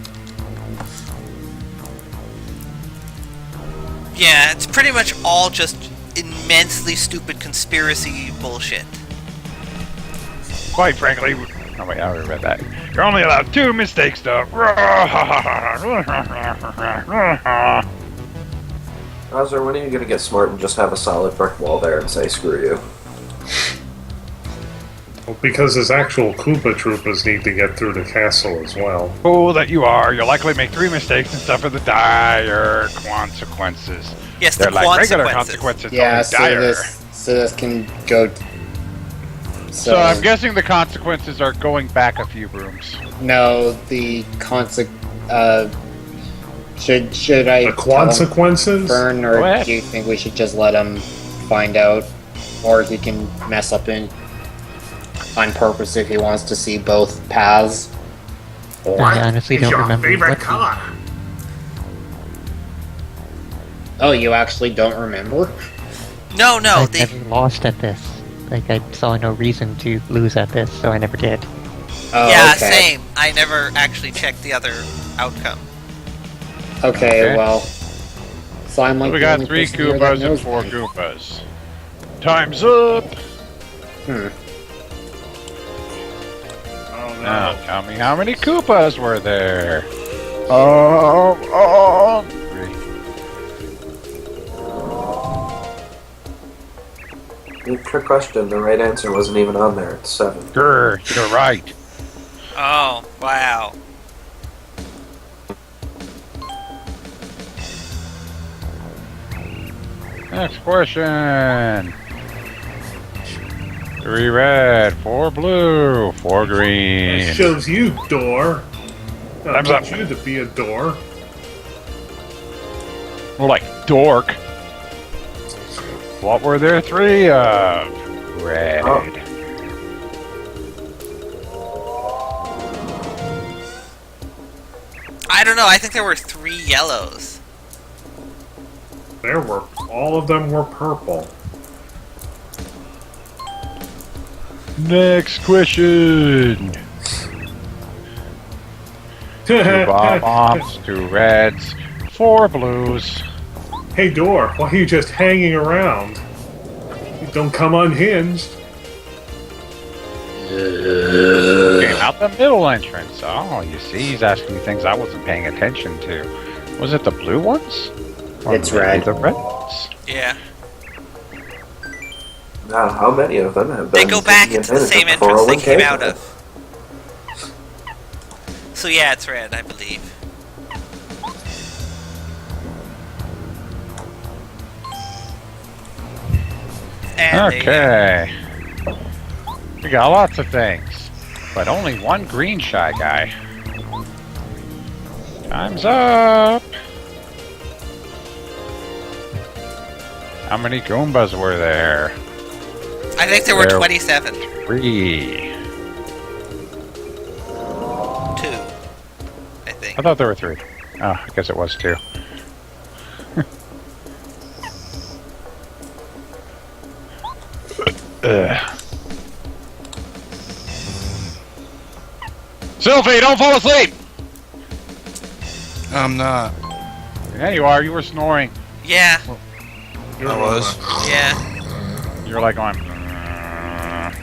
Yeah, it's pretty much all just immensely stupid conspiracy bullshit. Quite frankly, oh wait, I already read that. You're only allowed 2 mistakes though. Bowser, when are you gonna get smart and just have a solid brick wall there and say screw you? Well, because his actual Koopa Troopas need to get through the castle as well. Fool that you are, you'll likely make 3 mistakes and suffer the dire consequences. Yes, They're the like regular consequences. consequences, Yeah, only dire. so this can go. So I'm guessing the consequences are going back a few rooms. No, the should I The tell him, consequences? Fern, or Go ahead. do you think we should just let him find out, or he can mess up on purpose if he wants to see both paths? I honestly don't remember what the- Oh, you actually don't remember? No, I they... never lost at this. Like, I saw no reason to lose at this, so I never did. Oh, Yeah, okay. same. I never actually checked the other outcome. Okay, Okay. well, so I'm like We the got only 3 person here that Koopas and knows 4 that. Goopas. Time's up! Oh, Now, no. tell me how many Koopas were there? 3. Good trick question. The right answer wasn't even on there. It's 7. Grr, you're right. Oh, wow. Next question. 3 red, 4 blue, 4 green. That shows you, door. I Time's want up. you to be a door. More like dork. What were there 3 of? Red. Oh. I don't know, I think there were 3 yellows. All of them were purple. Next question. 2 bombs, 2 reds, 4 blues. Hey, door, why are you just hanging around? Don't come unhinged. Came out the middle entrance. Oh, you see, he's asking me things I wasn't paying attention to. Was it the blue ones? Or It's maybe red. The red ones. Yeah. Now, how many of them have They been go back taking into the same advantage entrance they 401k came out with? of. So yeah, it's red, I believe. And Okay. We got lots of things, but only 1 green shy guy. Time's up. How many Goombas were there? I think there were There- 27. 3. 2. I think. I thought there were 3. Oh, I guess it was 2. Sylphie, don't fall asleep! I'm not. Yeah, you are. You were snoring. Yeah, I was. yeah. You were like going.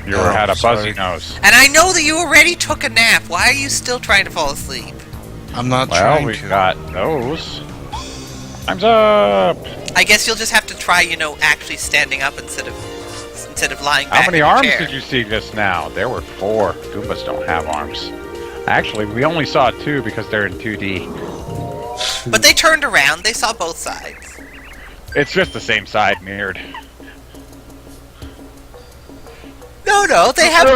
You had a sorry. fuzzy nose. And I know that you already took a nap. Why are you still trying to fall asleep? I'm not Well, trying we've to. got those. Time's up! I guess you'll just have to try, actually standing up instead of lying back How many in your arms chair. did you see just now? There were 4. Goombas don't have arms. Actually, we only saw 2 because they're in 2D. But they turned around. They saw both sides. It's just the same side mirrored. No, they have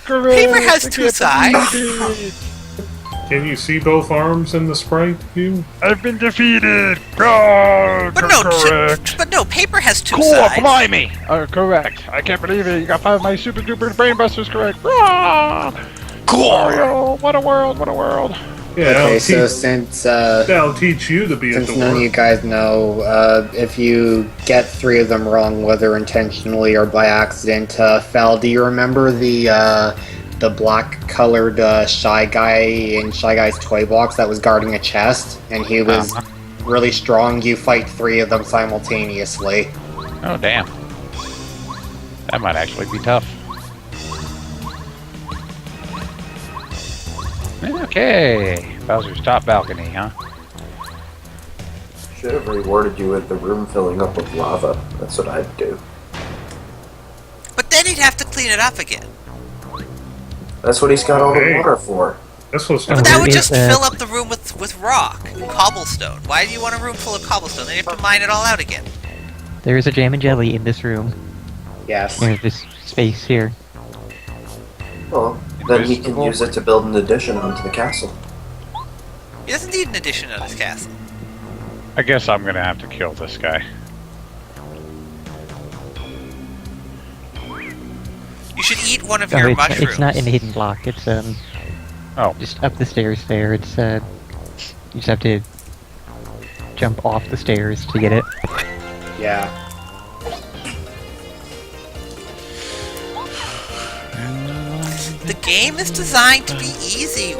Paper has 2 sides. Can you see both arms in the sprite view? I've been defeated! God, But no, Paper has 2 Cool, sides. blimey! Correct. I can't believe it. You got 5 of my super duper brainbusters correct. Ah! Cool. Mario, what a world, what a world. Yeah, Okay, so since that'll teach you to be a since none of you dork. guys know, if you get 3 of them wrong, whether intentionally or by accident, Fel, do you remember the black-colored Shy Guy in Shy Guy's toy box that was guarding a chest, and he was really strong? You fight 3 of them simultaneously. Oh, damn. That might actually be tough. Okay. Bowser's top balcony, huh? Should have rewarded you with the room filling up with lava. That's what I'd do. But then he'd have to clean it up again. That's what he's got all the Hey. water for. That's what's But that would Is just that- fill up the room with rock and cobblestone. Why do you want a room full of cobblestone? Then you have to mine it all out again. There is a jam and jelly in this room. Yes. There's this space here. Well, then he can Invisible. use it to build an addition onto the castle. He doesn't need an addition on his castle. I guess I'm gonna have to kill this guy. You should eat one of Oh, your mushrooms. it's not in the hidden block. It's Oh. just up the stairs there. It's you just have to jump off the stairs to get it. Yeah. The game is designed to be easy,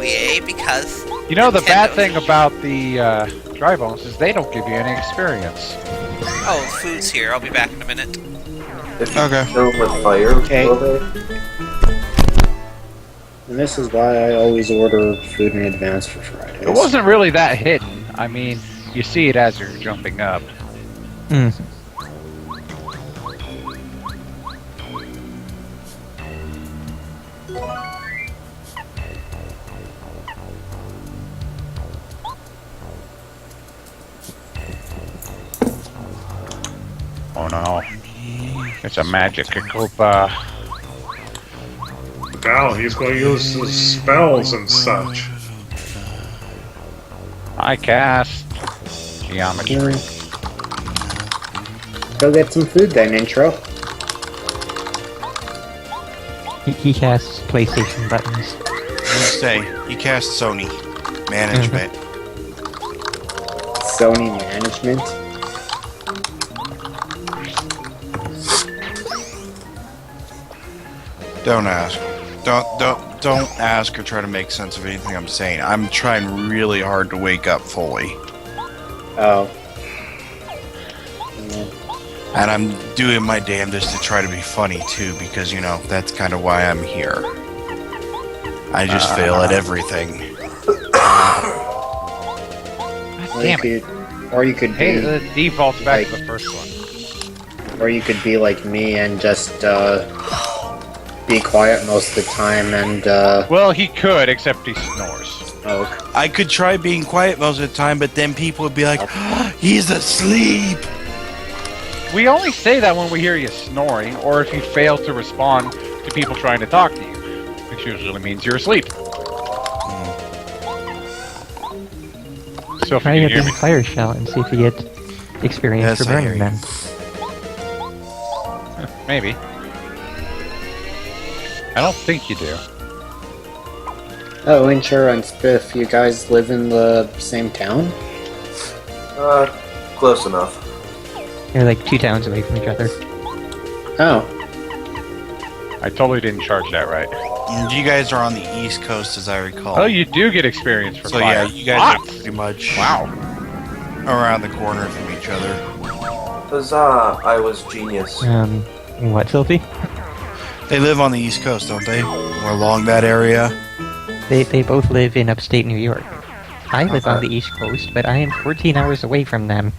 because... You know, the bad Nintendo. thing about the dry bones is they don't give you any experience. Oh, food's here. I'll be back in a minute. If you Okay. kill him with fire, Okay. will they? And this is why I always order food in advance for Fridays. It wasn't really that hidden. I mean, you see it as you're jumping up. Mm. Oh no. It's a magic Koopa. Now he's going to use his spells and such. I cast geometry. Go get some food then, intro. He casts PlayStation buttons. Say, he cast Sony management. Sony management. Don't ask. Don't ask or try to make sense of anything I'm saying. I'm trying really hard to wake up fully. Oh. And I'm doing my damnedest to try to be funny too, because that's kind of why I'm here. I just fail at everything. Or you could Hey, be, the default's back to like- the first one. or you could be like me and just be quiet most of the time and Well, he could, except he snores. oh, I could try being quiet most of the time, but then people would be like, he's asleep! We only say that when we hear you snoring, or if you fail to respond to people trying to talk to you, which usually means you're asleep. So if Try you to can get hear the me, fire shout and see if you get experience Yes, for I hear burning you. them. maybe. I don't think you do. oh, intro and Spiff, you guys live in the same town? Close enough. They're like 2 towns away from each other. Oh, I totally didn't charge that right. And you guys are on the East Coast, as I recall. Oh, you do get experience for so fire. yeah, you guys are What? pretty much Wow. around the corner from each other. Huzzah, I was genius. What, Sylvie? They live on the East Coast, don't they? Or along that area. They both live in upstate New York. I live on the East Coast, but I am 14 hours away from them.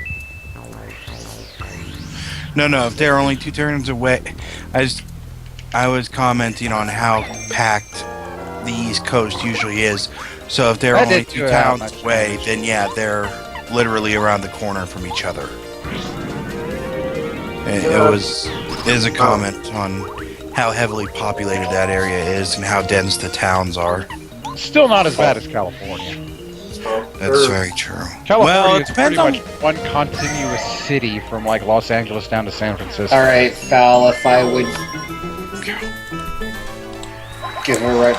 No, if they're only 2 turns away, I was commenting on how packed the East Coast usually is. So if they're only 2 towns away, then yeah, they're literally around the corner from each other. It is a comment on how heavily populated that area is and how dense the towns are. Still not as bad as California. That's very true. California Well, it is pretty depends much one continuous city from like Los Angeles down to San Francisco. Alright, Fal, if I would give a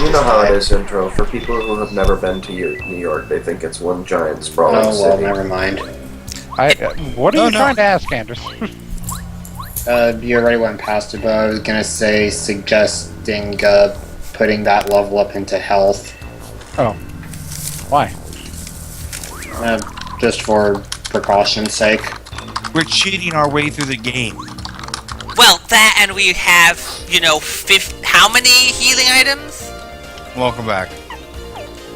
You know how it is, Intro. For people who have never been to New York, they think it's one giant sprawling Oh, well, city. never mind. What are you trying to ask, Anders? You already went past it, but I was gonna say suggesting putting that level up into health. Oh. Why? Just for precaution's sake. We're cheating our way through the game. Well, that and we have, how many healing items? Welcome back.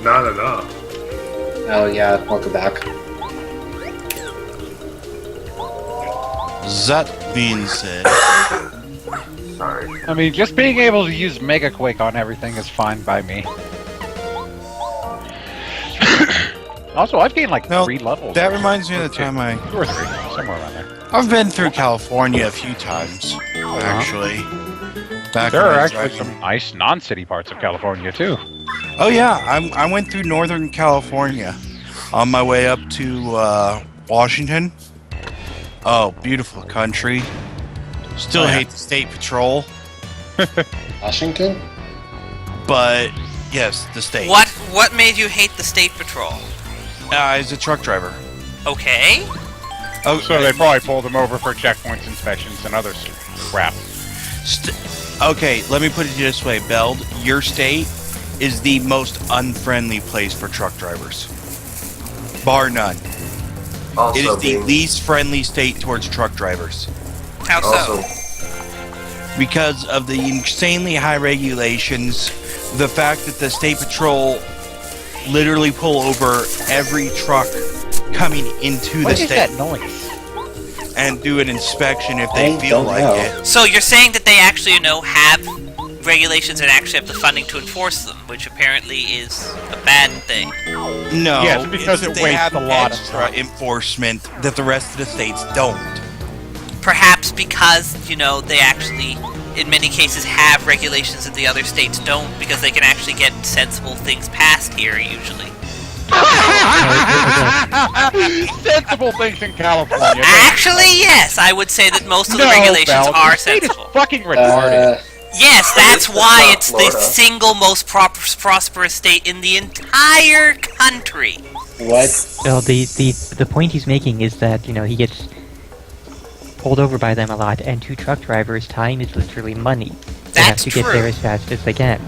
Not enough. Oh yeah, welcome back. That being said, Sorry. I mean, just being able to use Mega Quake on everything is fine by me. Also, I've gained like 3 levels. that reminds me of the time 2 or 3, somewhere around there. I've been through California a few times, actually. Back There when are I was actually driving- some nice non-city parts of California too. Oh yeah, I went through Northern California on my way up to Washington. Oh, beautiful country. Still hate the state patrol, Washington? but yes, the state. What made you hate the state patrol? As a truck driver. Okay. Oh, So they probably pulled them over for checkpoints, inspections, and other crap. Okay, let me put it this way, Beld. Your state is the most unfriendly place for truck drivers. Bar none. Also, It is the being- least friendly state towards truck drivers. How so? Also, Because of the insanely high regulations, the fact that the state patrol literally pull over every truck coming into What the is state that noise? and do an inspection if they I feel don't like know. it. So you're saying that they actually, have regulations and actually have the funding to enforce them, which apparently is a bad thing. No, Yes, because it's it that they wastes have a lot of extra time. enforcement that the rest of the states don't. Perhaps because, they actually, in many cases, have regulations that the other states don't, because they can actually get sensible things passed here, usually. Sensible things in California. Actually, yes, I would say that most of the No, regulations Val, are the state is sensible. fucking retarded. Yes, that's why it's the Florida. single most prosperous state in the entire country. What? Well, the point he's making is that, he gets pulled over by them a lot, and to truck drivers, time is literally money. They have That's to get true. there as fast as they can.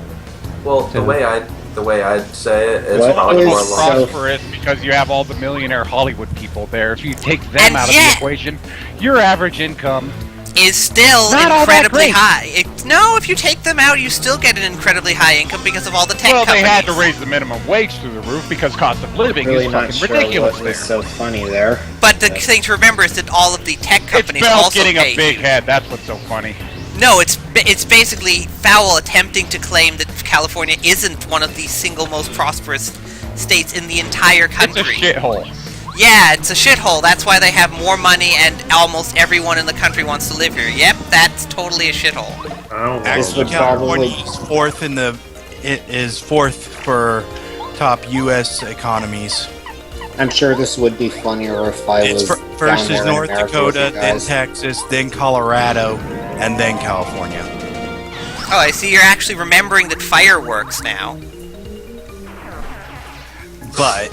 well, the So- way I'd say it is What probably is more so- along. Prosperous because you have all the millionaire Hollywood people there. If you take them And out of yet- the equation, your average income. Is still Not all that incredibly great. high. No, if you take them out, you still get an incredibly high income because of all the tech Well, they companies. had to raise the minimum wage through the roof because cost of living Really is not fucking sure ridiculous what there. was so funny there. But the thing to remember is that all of the tech It's companies Bell also getting pay a big you. head. That's what's so funny. No, it's basically Fowl attempting to claim that California isn't one of the single most prosperous states in the entire It's a country. shithole. Yeah, it's a shithole. That's why they have more money and almost everyone in the country wants to live here. Yep, that's totally a shithole. I don't know. Actually, would California probably- is fourth for top U.S. economies. I'm sure this would be funnier if I It's was first down is there in North America with Dakota, you then guys. Texas, then Colorado, and then California. Oh, I see you're actually remembering that fireworks now. But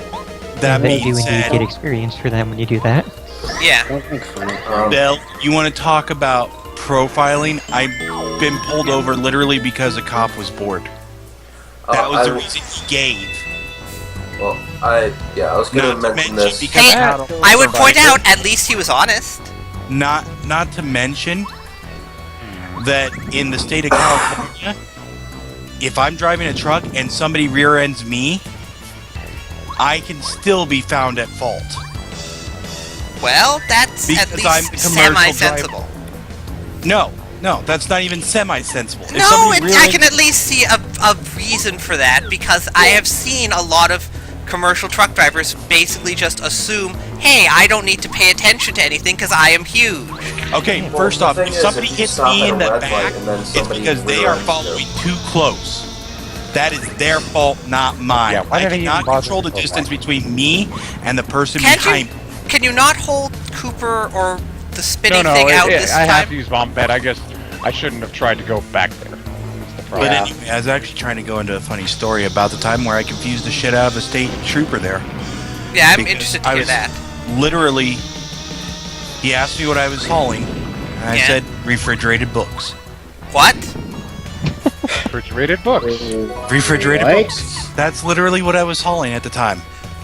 that They being do indeed said, get experience for them when you do that. Yeah. Don't make fun of Bill, you want to talk about profiling? I've been pulled over literally because a cop was bored. That was the reason he gave. Well, I was gonna Not to mention mention this. because Hey, I would point Survivor. out, at least he was honest. not to mention that in the state of California, if I'm driving a truck and somebody rear ends me, I can still be found at fault. Well, that's at Because I'm least the commercial semi-sensible. No, that's not even semi-sensible. If No, somebody rear I ends- can at least see a reason for that, because I have seen a lot of commercial truck drivers basically just assume, hey, I don't need to pay attention to anything because I am huge. Okay, Well, first the off, thing if is, somebody if you hits stop me at in a the red back, light and then it's somebody because they rear are ends following you. too close. That is their fault, not mine. Yeah, why I did he even cannot bother control to the go distance back? between me and the person Can't behind you? me. Can you not hold Cooper or the spinning No, thing out this I time? have to use bomb bed. I guess I shouldn't have tried to go back there. That's the But problem. anyway, I was actually trying to go into a funny story about the time where I confused the shit out of a state trooper there. Yeah, I'm Because interested to I hear was- that. Literally, he asked me what I was hauling, and I Yeah. said refrigerated books. What? Refrigerated books. Refrigerated What? books. That's literally what I was hauling at the time.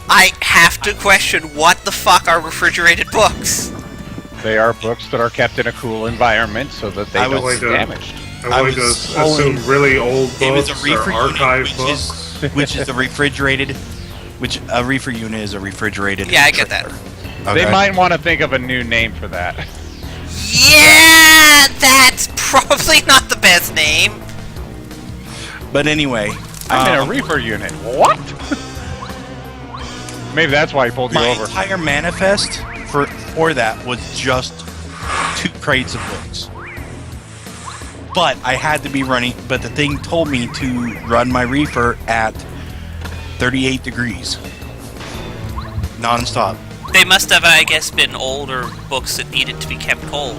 I have to question what the fuck are refrigerated books? They are books that are kept in a cool environment so that they I don't would get like damaged. I I would was assume really old It was books a reefer or archive unit, books. which is a refrigerated. Which a reefer unit is a refrigerated. Yeah, I get that. trailer. They Okay. might want to think of a new name for that. Yeah, that's probably not the best name. But anyway, I'm in a reefer unit. What? Maybe that's why he pulled you my over. entire manifest for that was just 2 crates of books. But I had to be running. But the thing told me to run my reefer at 38 degrees, non-stop. They must have, I guess, been older books that needed to be kept cold.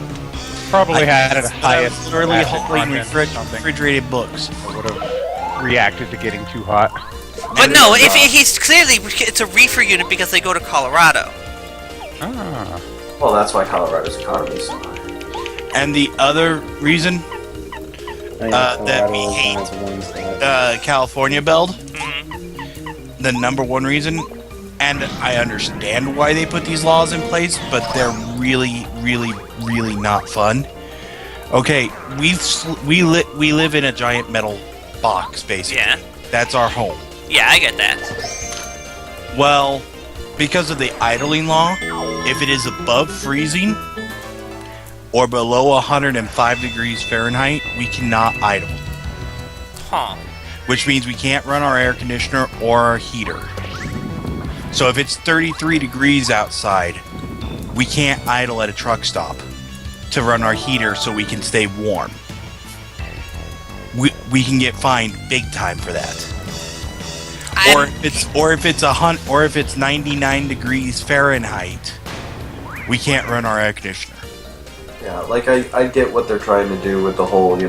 Probably had That's a what I highest was literally acid hauling content or something. refrigerated books. That would have reacted to getting too hot. But no, if he's clearly, it's a reefer unit because they go to Colorado. Ah. Well, that's why Colorado's economy is so high. And the other reason that we hate California Beld, the number one reason, and I understand why they put these laws in place, but they're really, really, really not fun. Okay, we live in a giant metal box, basically. Yeah. That's our home. Yeah, I get that. Well, because of the idling law, if it is above freezing or below 105 degrees Fahrenheit, we cannot idle. Huh. Which means we can't run our air conditioner or our heater. So if it's 33 degrees outside, we can't idle at a truck stop to run our heater so we can stay warm. We can get fined big time for that. Or if it's 99 degrees Fahrenheit, we can't run our air conditioner. Yeah, like I get what they're trying to do with the whole, not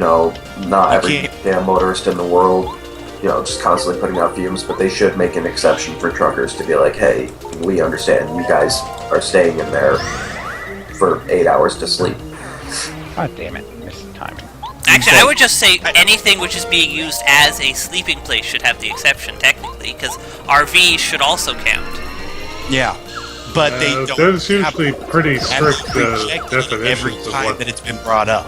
You every can't- damn motorist in the world, just constantly putting out fumes, but they should make an exception for truckers to be like, hey, we understand you guys are staying in there for 8 hours to sleep. God damn it. Missed the timing. Actually, I would just say anything which is being used as a sleeping place should have the exception, technically, because RVs should also count. Yeah, but they don't. There's usually have- pretty and strict reject it every definitions of time what. that it's been brought up.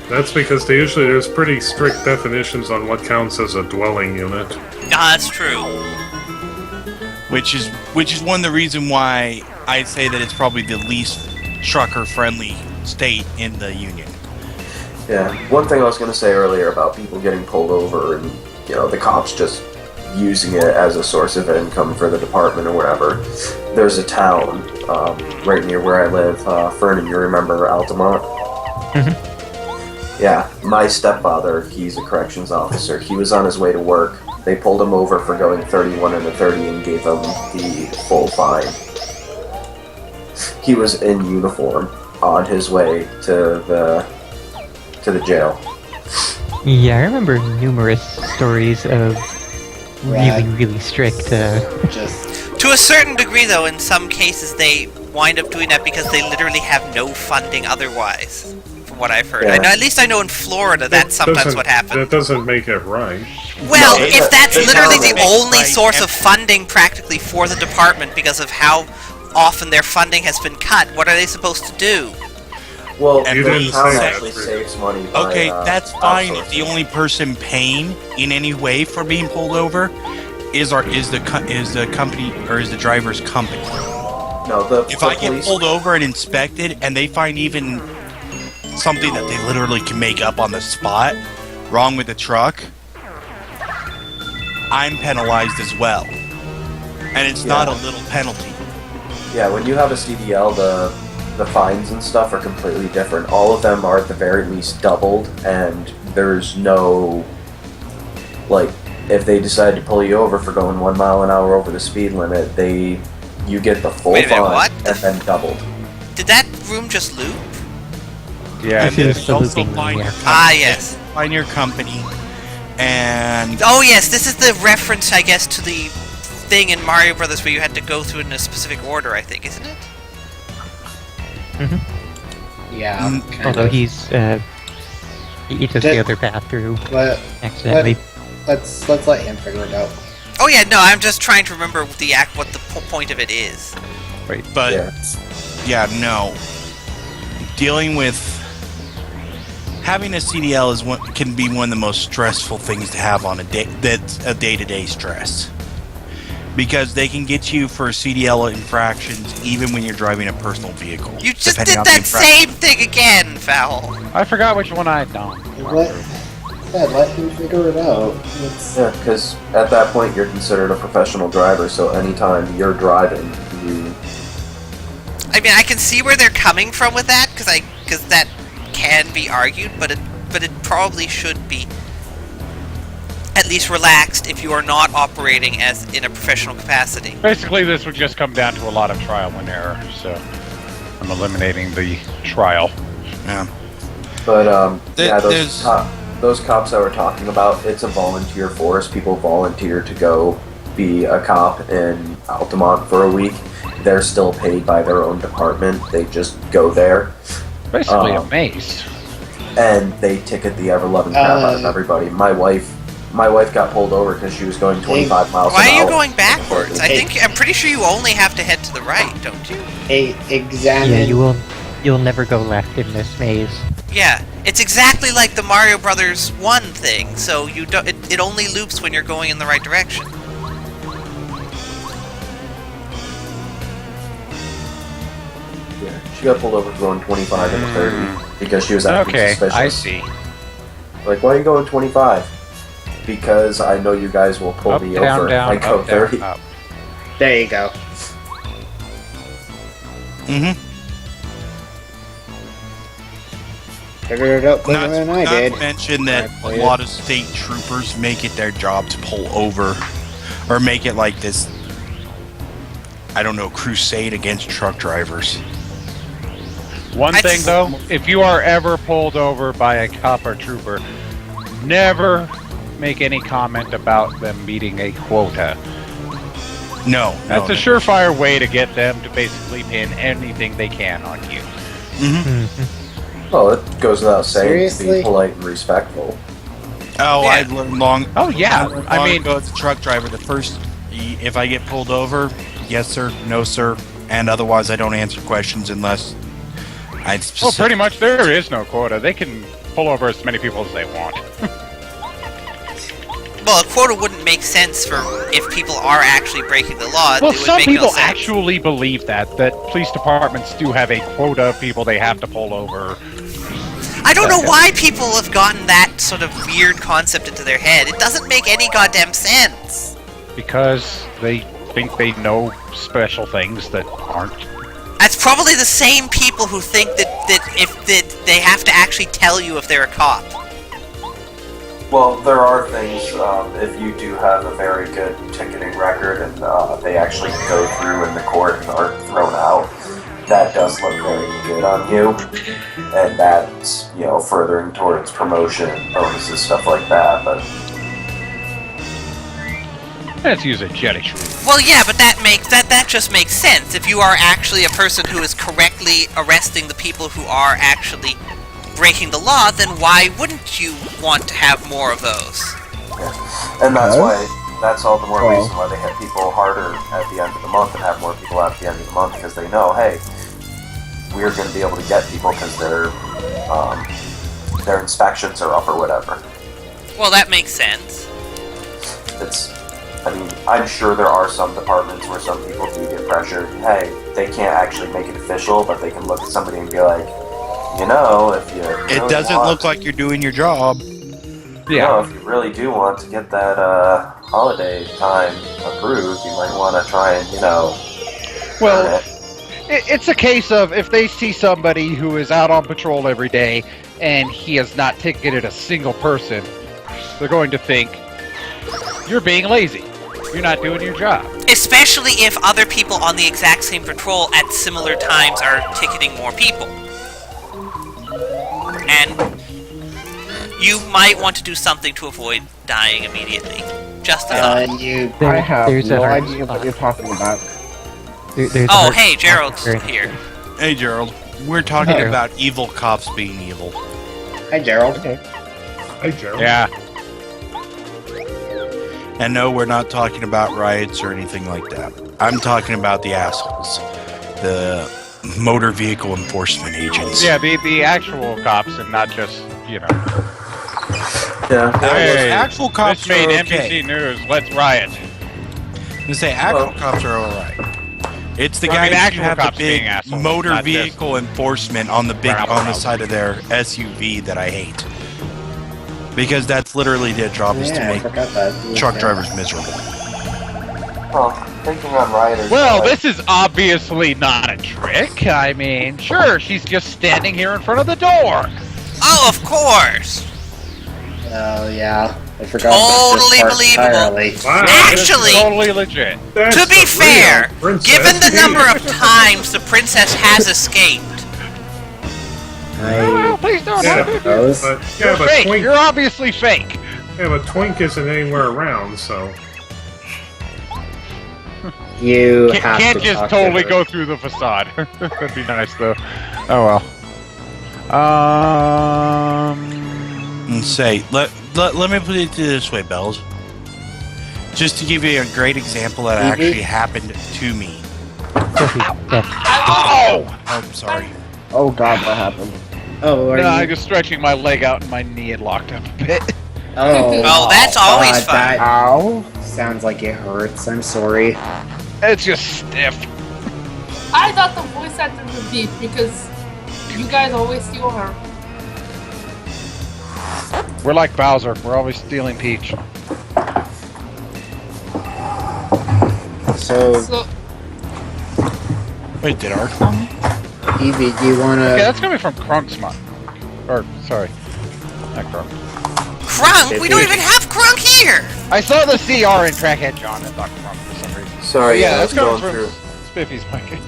That's because there's pretty strict definitions on what counts as a dwelling unit. That's true. Which is one of the reason why I say that it's probably the least trucker-friendly state in the union. Yeah, one thing I was going to say earlier about people getting pulled over and, the cops just using it as a source of income for the department or whatever. There's a town right near where I live. Fernan, you remember Altamont? Yeah, my stepfather, he's a corrections officer. He was on his way to work. They pulled him over for going 31 and a 30 and gave him the full fine. He was in uniform on his way to the jail. Yeah, I remember numerous stories of Right. really strict. Just To a certain degree, though, in some cases they wind up doing that because they literally have no funding otherwise, from what I've heard. Yeah. At least I know in Florida that's sometimes doesn't- what happens. That doesn't make it right. Well, No, if that's it's literally not the right. only source of funding practically for the department because of how often their funding has been cut, what are they supposed to do? Well, And You the didn't town say that, actually Chris. saves money. Okay, by, that's fine if the outsourcing. only person paying in any way for being pulled over is the company or is the driver's company. No, the If the I get police. pulled over and inspected and they find even something that they literally can make up on the spot wrong with the truck, I'm penalized as well. And it's not a Yeah. little penalty. Yeah, when you have a CDL, the fines and stuff are completely different. All of them are at the very least doubled, and there's no, like, if they decide to pull you over for going 1 mile an hour over the speed limit, you get the full Wait a minute, fine what? and then doubled. Did that room just loop? Yeah, This is It's the also looping fine room, your yeah. Ah, yes. Find your company, and Oh, yes, this is the reference, I guess, to the thing in Mario Brothers where you had to go through it in a specific order, I think, isn't it? Yeah. Mm, kind Although of. he took Did- the other path through Let, accidentally. let's let him figure it out. Oh, yeah, no, I'm just trying to remember what the point of it is. but Yeah. no. Dealing with having a CDL can be one of the most stressful things to have on a day. That's a day-to-day stress because they can get you for CDL infractions even when you're driving a personal vehicle. You just depending did on the that infraction. same thing again, Fowl. I forgot which one I don't. Let him figure it out. It's, Yeah, because at that point you're considered a professional driver, so anytime you're driving, you. I mean, I can see where they're coming from with that, because that can be argued, but it probably should be at least relaxed if you are not operating as in a professional capacity. Basically, this would just come down to a lot of trial and error, so I'm eliminating the trial. Yeah. But There- yeah, there's- those cops that we're talking about, it's a volunteer force. People volunteer to go be a cop in Altamont for a week. They're still paid by their own department. They just go there Basically, a Um, mace. and they ticket the ever-loving crap out of everybody. My wife got pulled over because she was going 25 miles an hour. Why are you going backwards? Hey. I'm pretty sure you only have to head to the right, don't you? examine. Yeah, you'll never go left in this maze. Yeah, it's exactly like the Mario Brothers 1 thing, so you don't, it only loops when you're going in the right direction. Yeah, she got pulled over for going 25 and 30 because she was acting Okay, suspicious. I see. Like, why are you going 25? Because I know you guys will pull Up, me down, over. down, I go up, down, 30. up. There you go. Mm-hmm. Figured it out quicker Not, than I not did. to mention that I a played lot of state troopers make it their job to pull over, or make it like this. I don't know, crusade against truck drivers. One I thing just- though, if you are ever pulled over by a cop or trooper, never make any comment about them meeting a quota. No, That's a surefire way to get them to basically pin anything they can on you. Mm-hmm. Well, it goes without saying to Seriously? be polite and respectful. Oh, Yeah. I learned long. Oh yeah, learned I long mean, ago as a truck driver, the first, if I get pulled over, yes sir, no sir, and otherwise I don't answer questions unless I. well, pretty much there is no quota. They can pull over as many people as they want. Well, a quota wouldn't make sense for if people are actually breaking the law. Well, it would some make people no sense. actually believe that police departments do have a quota of people they have to pull over. I don't know why people have gotten that sort of weird concept into their head. It doesn't make any goddamn sense. Because they think they know special things that aren't. That's probably the same people who think that they have to actually tell you if they're a cop. Well, there are things, if you do have a very good ticketing record and they actually go through in the court and aren't thrown out, that does look very good on you. And that's, furthering towards promotion, bonuses, stuff like that. But Let's use a jetty shrew. Well, yeah, but that just makes sense. If you are actually a person who is correctly arresting the people who are actually breaking the law, then why wouldn't you want to have more of those? And that's why, that's all the more reason why they hit people harder at the end of the month and have more people at the end of the month, because they know, hey, we're going to be able to get people because their inspections are up or whatever. Well, that makes sense. I'm sure there are some departments where some people do get pressured. Hey, they can't actually make it official, but they can look at somebody and be like, if you It doesn't look like you're doing your job. if you really do want to get that holiday time approved, you might want to try and, Well, earn it. it's a case of if they see somebody who is out on patrol every day and he has not ticketed a single person, they're going to think, you're being lazy. You're not doing your job. Especially if other people on the exact same patrol at similar times are ticketing more people. And you might want to do something to avoid dying immediately. Just a thought. There- I have there's a no hard idea what spot. you're talking about. There's a Oh, hard hey, spot Gerald's there. here. Hey, Gerald. We're talking Hello. about evil cops being evil. Hi, Gerald. Hey, Gerald. Yeah. And no, we're not talking about riots or anything like that. I'm talking about the assholes. The motor vehicle enforcement agents. Yeah, the actual cops and not just, Yeah. Hey, actual cops this made are NBC okay. News, let's riot. You say actual cops are alright. It's the Well, I guys mean, who actual have the cops being big assholes, motor not just vehicle enforcement on the round on the round. side of their SUV that I hate. Because that's literally their job is to Yeah, I make forgot that. truck Yeah. drivers miserable. Well, thinking on rioters. Well, this is obviously not a trick. I mean, sure, she's just standing here in front of the door. Oh, of course! Oh, yeah. I forgot Totally about this part believable. entirely. Wow, Actually, Totally legit. that's to be the fair, real princess. given the number of times the princess has escaped, Oh, I please don't. Yeah, suppose. but You're fake. Twink, You're obviously fake. Twink isn't anywhere around, so You have Can't to just talk totally to her. go through the facade. That'd be nice, though. Oh well. And say, let me put it this way, Bells. Just to give you a great example that actually happened to me. Sophie, Beth, Oh! Oh, I'm sorry. Oh god, what happened? Oh, are No, you? I'm just stretching my leg out and my knee had locked up a bit. Oh, Oh, that's always God, fun. That Ow. sounds like it hurts. I'm sorry. It's just stiff. I thought the voice actor would be because you guys always steal her. We're like Bowser. We're always stealing Peach. So, So Wait, did our Evie, do you want Okay, to? that's coming from Krunksmont. Or, sorry. Not Krunk. Crunk? We don't even have Crunk here! I saw the CR in Crackhead John and Dr. Krunk for some reason. Sorry, yeah, I was that's coming going from through. Spiffy's mic.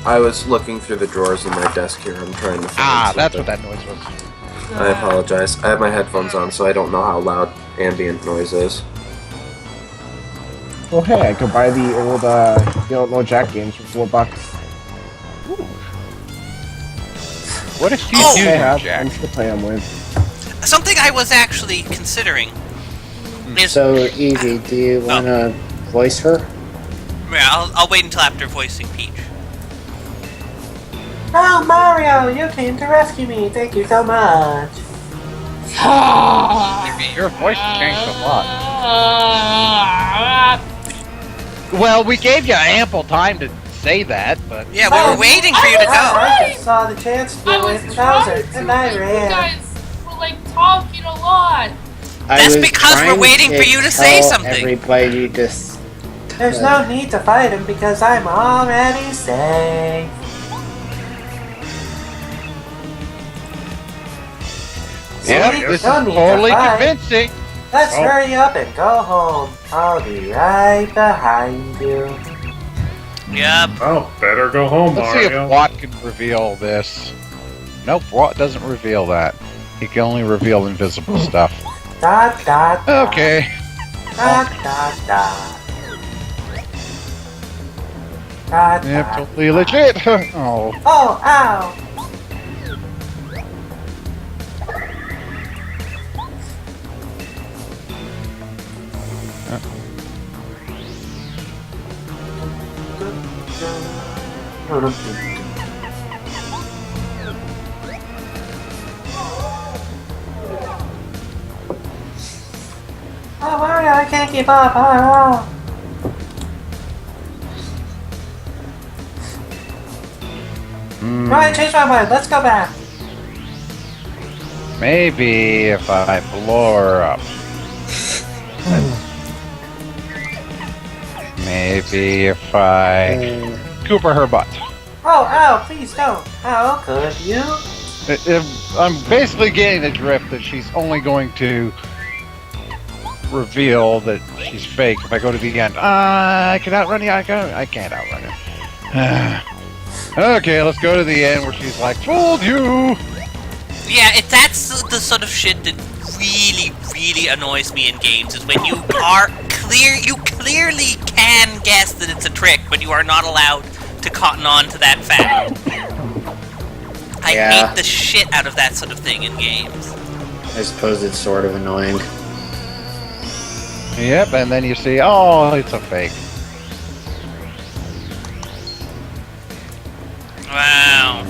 I was looking through the drawers in my desk here. I'm trying to find Ah, that's what something. that noise was. I apologize. I have my headphones on, so I don't know how loud ambient noise is. Well, hey, I could buy the old You Don't Know Jack games for $4. What if you Oh! do I have Jack? friends to play them with. Something I was actually considering is... So, Evie, do you want to voice her? Yeah, I'll wait until after voicing Peach. Oh, Mario, you came to rescue me. Thank you so much. Your voice changed a lot. Well, we gave you ample time to say that, but... Yeah, we were waiting for you to go. I just saw the chance to I do was it with trying Bowser, to, and I but you ran. guys were like talking a lot. That's I was because we're trying waiting for you to say tell something. Everybody just. There's no need to fight him because I'm already safe. Yeah, See? this is No need to totally fight. convincing. Let's Oh. hurry up and go home. I'll be right behind you. Yep. well, better go home, Let's see Mario. if Watt can reveal this. Nope, Watt doesn't reveal that. He can only reveal invisible stuff. Dot dot dot. Okay. Dot dot dot. Dot Yep, dot. totally legit. Oh. Oh, ow. can't keep up. Oh. No, I changed my mind. Let's go back. Maybe if I blow her up. Maybe if I Cooper her butt. Oh, ow, please don't. How could you? I'm basically getting the drift that she's only going to reveal that she's fake if I go to the end. I can outrun you. I can't outrun her. Okay, let's go to the end where she's like, "Fooled you." Yeah, that's the sort of shit that really, really annoys me in games. Is when you clearly can guess that it's a trick, but you are not allowed to cotton on to that fact. I hate the shit out of that sort of thing in games. I suppose it's sort of annoying. Yep, and then you see, oh, it's a fake. Wow.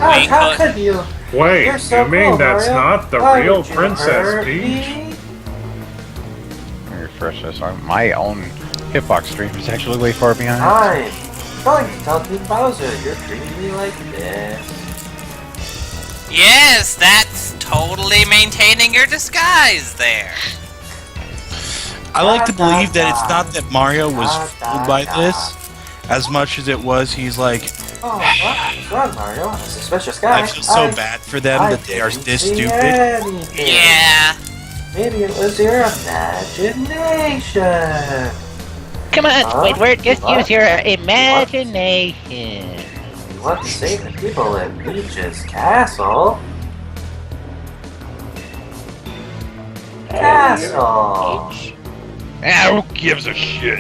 Oh, how could you? Wait, You're so you mean cool, that's Mario. not the Why real would you Princess hurt Peach? me? Let me refresh this. My own hitbox stream is actually way far behind. I'm going to tell King Bowser you're treating me like this. Yes, that's totally maintaining your disguise there. I like to believe that it's not that Mario was fooled by this, as much as it was he's like, Oh, what's wrong, Mario? I'm a suspicious guy. I feel so bad for them that they are didn't this see stupid. anything. Yeah. Maybe it was your imagination. Come on, Squidward, just What? use your imagination. You want to save the people in Peach's castle? Castle. Ah, who gives a shit?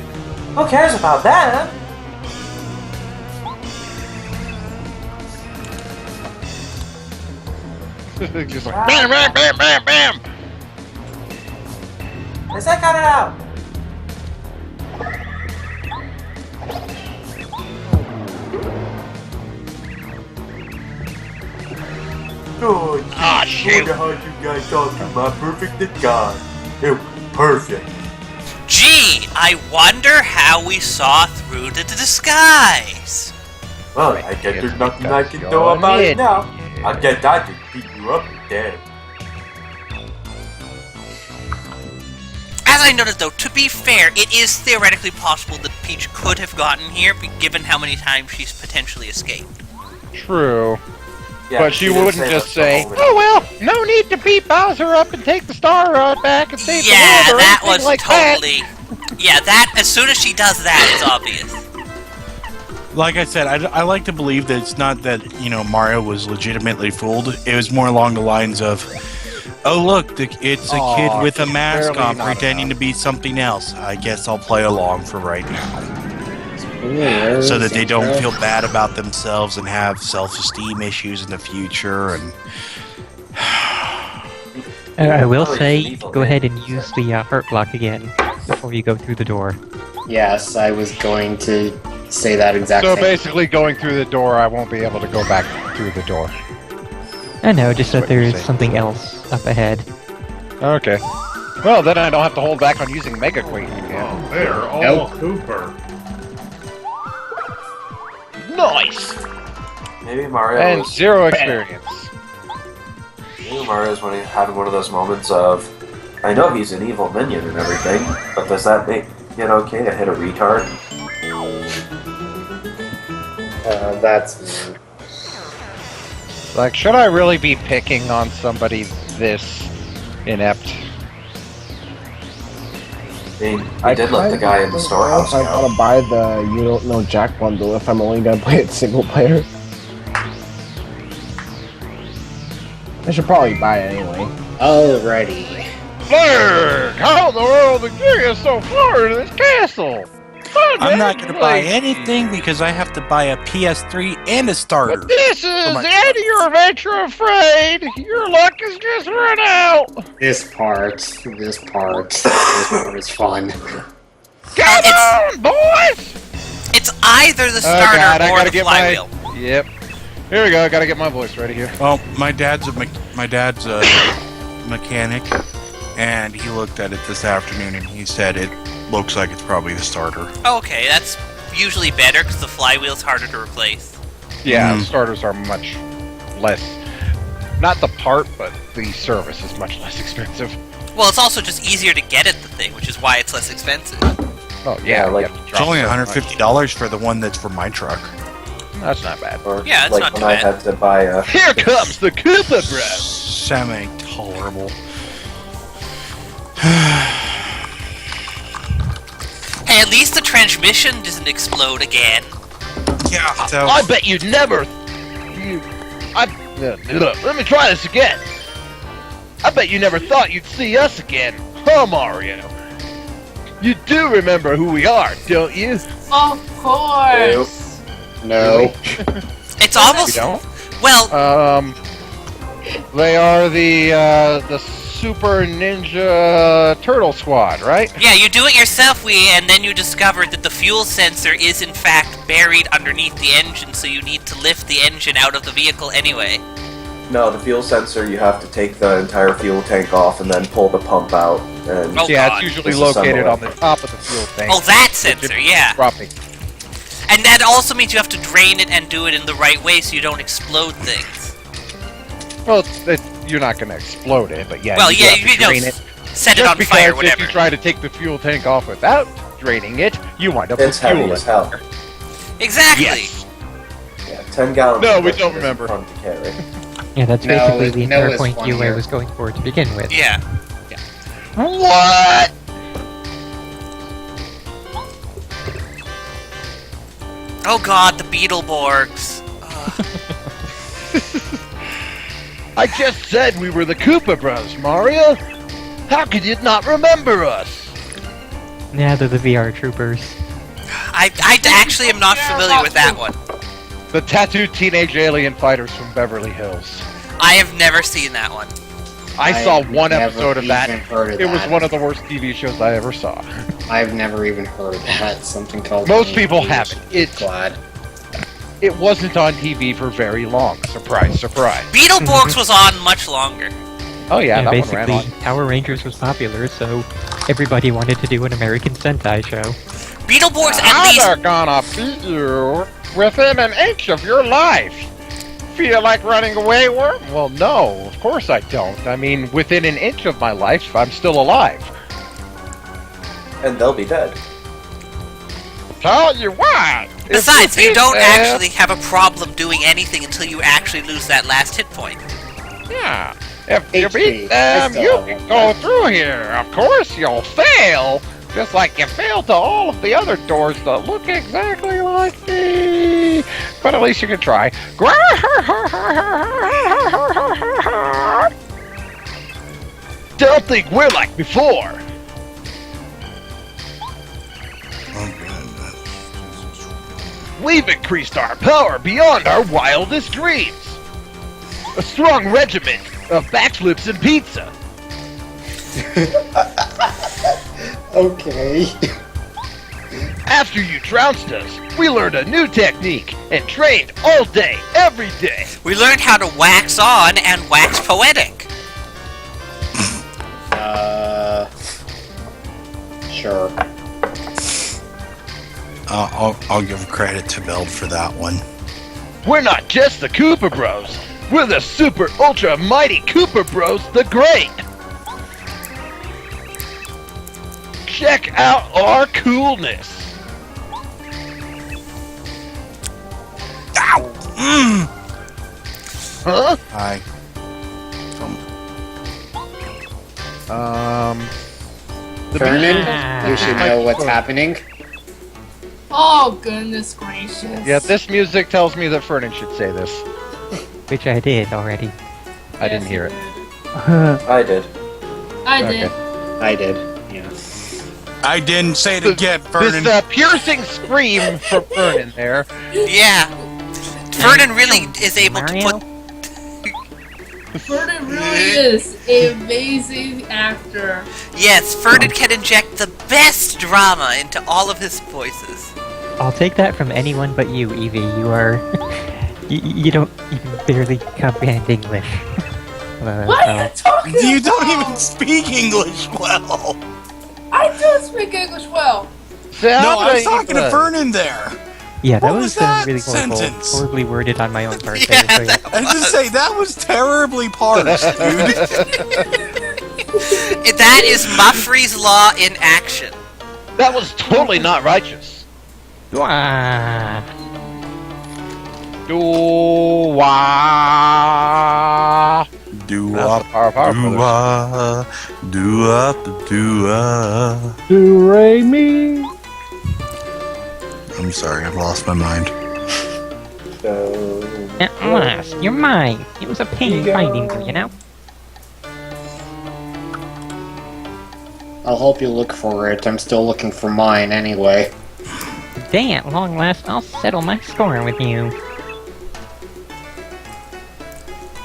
Who cares about that? Just like bam, bam, bam, bam, bam. Is that cut it out? Oh, Ah, shit. how you guys talk to my perfect guy. It was perfect. Gee, I wonder how we saw through the disguise. Well, I guess there's nothing I can do about it now. I guess I just beat you up dead. As I noted though, to be fair, it is theoretically possible that Peach could have gotten here, given how many times she's potentially escaped. True. Yeah, But she didn't wouldn't just that's say, the whole "Oh well, no need to beat Bowser up and take the Star Rod back and save Yeah, the world," or that anything was like totally... Yeah, that, as soon as she does that, it's obvious. Like I said, I like to believe that it's not that, Mario was legitimately fooled. It was more along the lines of, oh look, it's a kid with a mask on pretending to be something else. I guess I'll play along for right now. So that they don't feel bad about themselves and have self-esteem issues in the future. And I will say, go ahead and use the heart block again before you go through the door. Yes, I was going to say that exact So thing. basically, going through the door, I won't be able to go back through the door. I know, just that What you're there's saying. something else up ahead. Okay. Well, then I don't have to hold back on using Mega Queen again. Oh, they're all Cooper. Nice! Maybe Mario And was, zero experience. maybe Mario's having one of those moments of, I know he's an evil minion and everything, but does that make it okay to hit a retard? That's Like, should I really be picking on somebody this inept? I mean, I did let the guy in the storehouse I go. want to buy the You Don't Know Jack bundle if I'm only gonna play it single player. I should probably buy it anyway. alrighty. Flerg! How in the world did you get so far into this castle? I'm not going to buy anything because I have to buy a PS3 and a starter. But this is Oh the my end of your adventure, I'm afraid. Your luck has just run out. This part is fun. Come on, boys! It's either the Oh starter God, I or gotta the get flywheel. my. Yep. Here we go. I gotta get my voice ready here. Well, my dad's a mechanic. and he looked at it this afternoon and he said it looks like it's probably the starter. Okay, that's usually better because the flywheel's harder to replace. Yeah, starters are much less. Not the part, but the service is much less expensive. Well, it's also just easier to get at the thing, which is why it's less expensive. Oh yeah, like it's only $150 for the one that's for my truck. That's not bad. Or Yeah, it's like not when too I bad. had to buy a. Here comes the Koopa Bros. Semi-tolerable. Hey, at least the transmission doesn't explode again. Yeah, so I bet you'd never. Let me try this again. I bet you never thought you'd see us again, huh, Mario? You do remember who we are, don't you? Of course. No. It's almost. You don't? Well, They are the Super Ninja Turtle Squad, right? yeah, you do it yourself, and then you discovered that the fuel sensor is in fact buried underneath the engine, so you need to lift the engine out of the vehicle anyway. No, the fuel sensor, you have to take the entire fuel tank off and then pull the pump out. And Oh, Yeah, God. it's usually Disassemble located it. on the top of the fuel tank. Oh, that sensor, yeah. Dropping. And that also means you have to drain it and do it in the right way so you don't explode things. Well, you're not going to explode it, but yeah, Well, you do yeah, have to you know, drain it. set it Just on because fire, if whatever. you try to take the fuel tank off without draining it, you wind up It's with fuel heavy in as hell. there. Exactly. Yes. Yeah, 10 gallons. No, of we this don't is remember. Fun to carry. Yeah, that's No, basically the no entire is point funnier. UA was going for to begin with. Yeah. What? Oh god, the Beetleborgs. I just said we were the Koopa Bros, Mario. How could you not remember us? Yeah, they're the VR troopers. I actually am not familiar with that one. The tattooed teenage alien fighters from Beverly Hills. I have never seen that one. I saw one never episode of that. even heard of It was that. one of the worst TV shows I ever saw. I've never even heard of that. Something called. Most people haven't. Glad. It wasn't on TV for very long. Surprise, surprise. Beetleborgs was on much longer. Oh yeah, that one basically, ran on. Power Rangers was popular, so everybody wanted to do an American Sentai show. Beetleborgs at Now least. they're gonna beat you within an inch of your life. Feel like running away, Worm? Well, no, of course I don't. I mean, within an inch of my life, I'm still alive. And they'll be dead. Tell you what! Besides, if you don't beat actually have a problem doing anything until you actually lose that last hit point. them, yeah. If you HP, beat I them, still you have can one. go through here. Of course, you'll fail. Just like you failed to all of the other doors that look exactly like me. But at least you can try. Don't think we're like before. We've increased our power beyond our wildest dreams. A strong regiment of backflips and pizza. Okay. After you trounced us, we learned a new technique and trained all day, every day. We learned how to wax on and wax poetic. Sure. I'll give credit to Beld for that one. We're not just the Koopa Bros. We're the super ultra mighty Koopa Bros the Great. Check out our coolness. Ow! Huh? Hi. Vernon, you should know what's happening. Oh, goodness gracious. Yeah, this music tells me that Fernan should say this. Which I did already. I didn't hear it. I did. I did. I did. Yeah. I didn't say it again, Vernon. This piercing scream from Fernan there. Yeah. Vernon really is able to Mario? put. Vernon really is an amazing actor. Yes, Vernon can inject the best drama into all of his voices. I'll take that from anyone but you, Evie. You are... you don't even barely comprehend English. What are you talking You about? don't even speak English well. I do speak English well. No, I was talking to Vernon there. Yeah, that What was was that really horrible, sentence? horribly worded on my own part. Yeah, there, so yeah. I was just say that was terribly parsed, dude. That is Muffrey's Law in action. That was totally not righteous. Wah. Do-wah. Do-wop, Do-wah. do-wop, do-wop. Do re mi. I'm sorry, I've lost my mind. At last, you're mine. It was a pain finding you, you know? I'll help you look for it. I'm still looking for mine anyway. Today, at long last, I'll settle my score with you.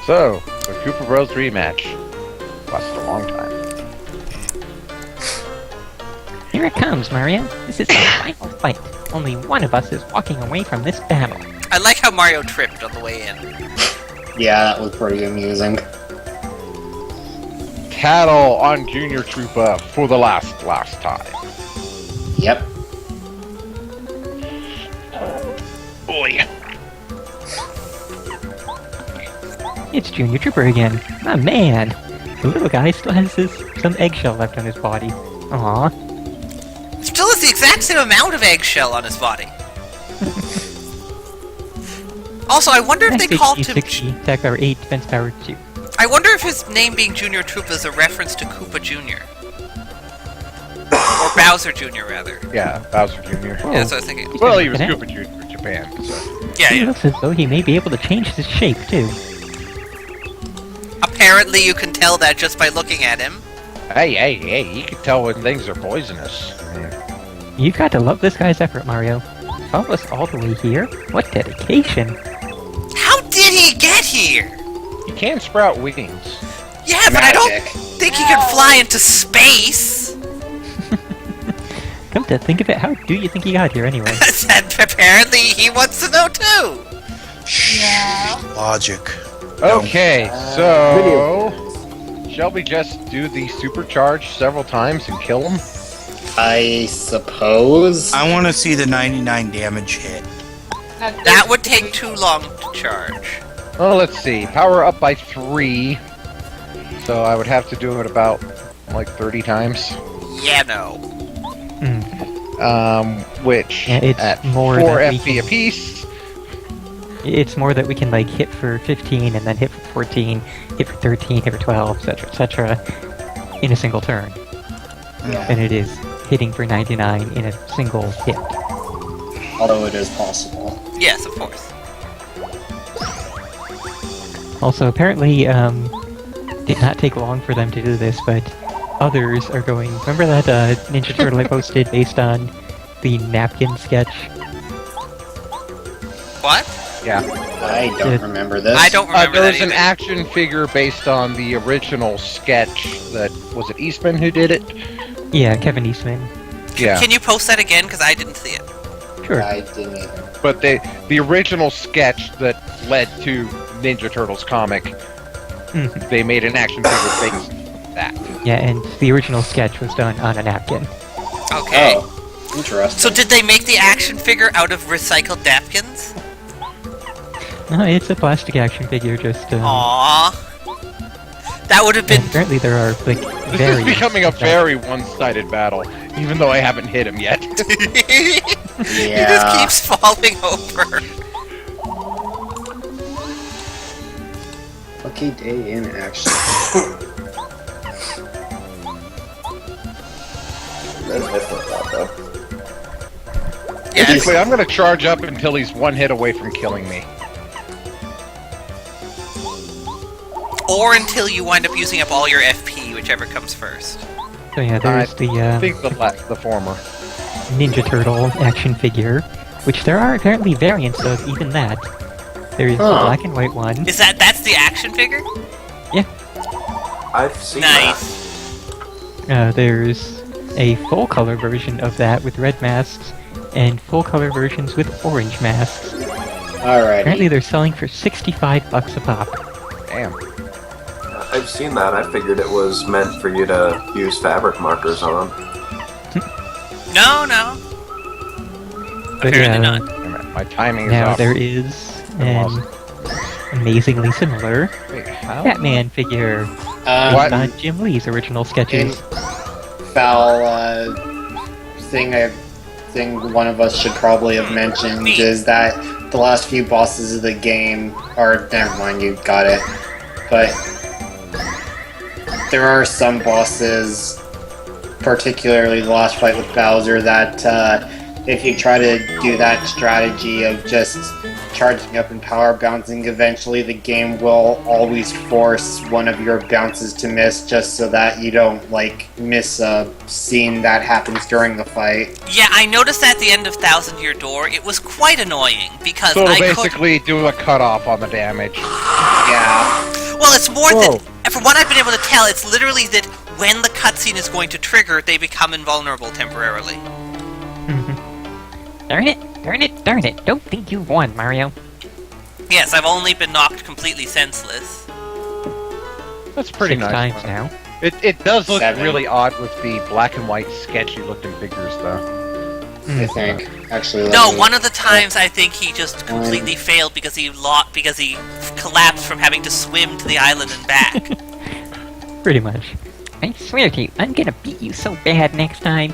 So, the Cooper Bros rematch. Lasted a long time. Here it comes, Mario. This is the final fight. Only one of us is walking away from this battle. I like how Mario tripped on the way in. Yeah, that was pretty amusing. Cattle on Junior Trooper for the last time. Yep. Boy. It's Junior Trooper again. My man. The little guy still has some eggshell left on his body. Aww. Still has the exact same amount of eggshell on his body. Also, I wonder if they called him... 60, attack power 8, defense power 2. I wonder if his name being Junior Trooper is a reference to Koopa Jr. Or Bowser Jr., rather. Yeah, Bowser Jr. Yeah, that's what I was thinking. Well, he was Koopa Jr. in Japan, so... Yeah, He yeah. looks as though he may be able to change his shape, too. Apparently you can tell that just by looking at him. Hey, you can tell when things are poisonous. You've got to love this guy's effort, Mario. Follow us all the way here? What dedication! How did he get here? He can sprout wings. Yeah, but I don't think he can fly into space. Come to think of it, how do you think he got here anyway? And apparently he wants to know too. Yeah. Logic. Okay, so... Shall we just do the supercharge several times and kill him? I suppose. I want to see the 99 damage hit. That would take too long to charge. Well, let's see. Power up by 3. So I would have to do it about, like, 30 times. Yeah, no. Which, Yeah, it's at more 4 than we FP can- apiece... It's more that we can, like, hit for 15, and then hit for 14, hit for 13, hit for 12, etc., in a single turn. Yeah. Than it is hitting for 99 in a single hit. Although it is possible. Yes, of course. Also, apparently, did not take long for them to do this, but others are going... Remember that Ninja Turtle I posted based on the napkin sketch? What? Yeah. I don't remember this. I don't remember There that was an either. action figure based on the original sketch that... Was it Eastman who did it? Yeah, Kevin Eastman. Yeah. Can you post that again? Because I didn't see it. Sure. I didn't either. But the original sketch that led to Ninja Turtles comic, Mhm. they made an action figure based on that. Yeah, and the original sketch was done on a napkin. Okay. Oh, interesting. So did they make the action figure out of recycled napkins? No, it's a plastic action figure, just... Aww. That would have been... And apparently there are, like, This is variants becoming a of that. very one-sided battle, even though I haven't hit him yet. He Yeah. just keeps falling over. Lucky day in action. Basically, I'm gonna charge up until he's one hit away from killing me. Or until you wind up using up all your FP, whichever comes first. So yeah, there's I think the former. Ninja Turtle action figure, which there are apparently variants of even that. There's the Huh. black and white one. Is that's the action figure? Yeah. I've seen Nice. There's a full color version of that with red masks, and full color versions with orange masks. Alright. Apparently they're selling for $65 a pop. Damn. I've seen that. I figured it was meant for you to use fabric markers on. No. But Apparently yeah, not. My timing is now off. there is an amazingly similar Wait, how? Batman figure What? on Jim Lee's original sketches. Foul thing one of us should probably have mentioned is that the last few bosses of the game are never mind, you got it. But there are some bosses, particularly the last fight with Bowser, that if you try to do that strategy of just charging up and power bouncing, eventually the game will always force one of your bounces to miss, just so that you don't miss a scene that happens during the fight. Yeah, I noticed at the end of Thousand Year Door, it was quite annoying because So I basically, do a cutoff on the damage. Yeah. Well, it's more than... From what I've been able to tell, it's literally that when the cutscene is going to trigger, they become invulnerable temporarily. Darn it. Don't think you won, Mario. Yes, I've only been knocked completely senseless. That's pretty 6 nice. times now. It does look 7. really odd with the black and white sketchy looking figures, though. I think. Actually, No, one of the times I think he just completely failed because he collapsed from having to swim to the island and back. Pretty much. I swear to you, I'm gonna beat you so bad next time.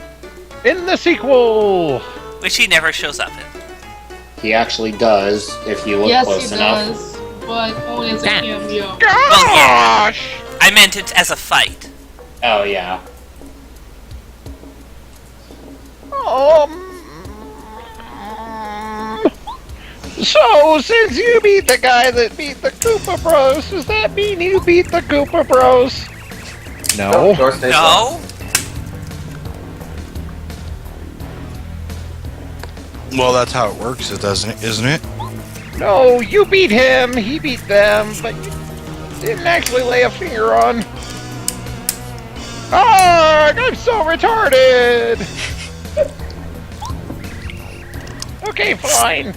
In the sequel! Which he never shows up in. He actually does, if you look Yes, close he enough. does, but only as a cameo. Well, yeah. I meant it as a fight. Oh, yeah. So, since you beat the guy that beat the Koopa Bros, does that mean you beat the Koopa Bros? No. No? Well, that's how it works, isn't it? No, you beat him, he beat them, but you didn't actually lay a finger on. Arrgh, I'm so retarded! Okay, fine.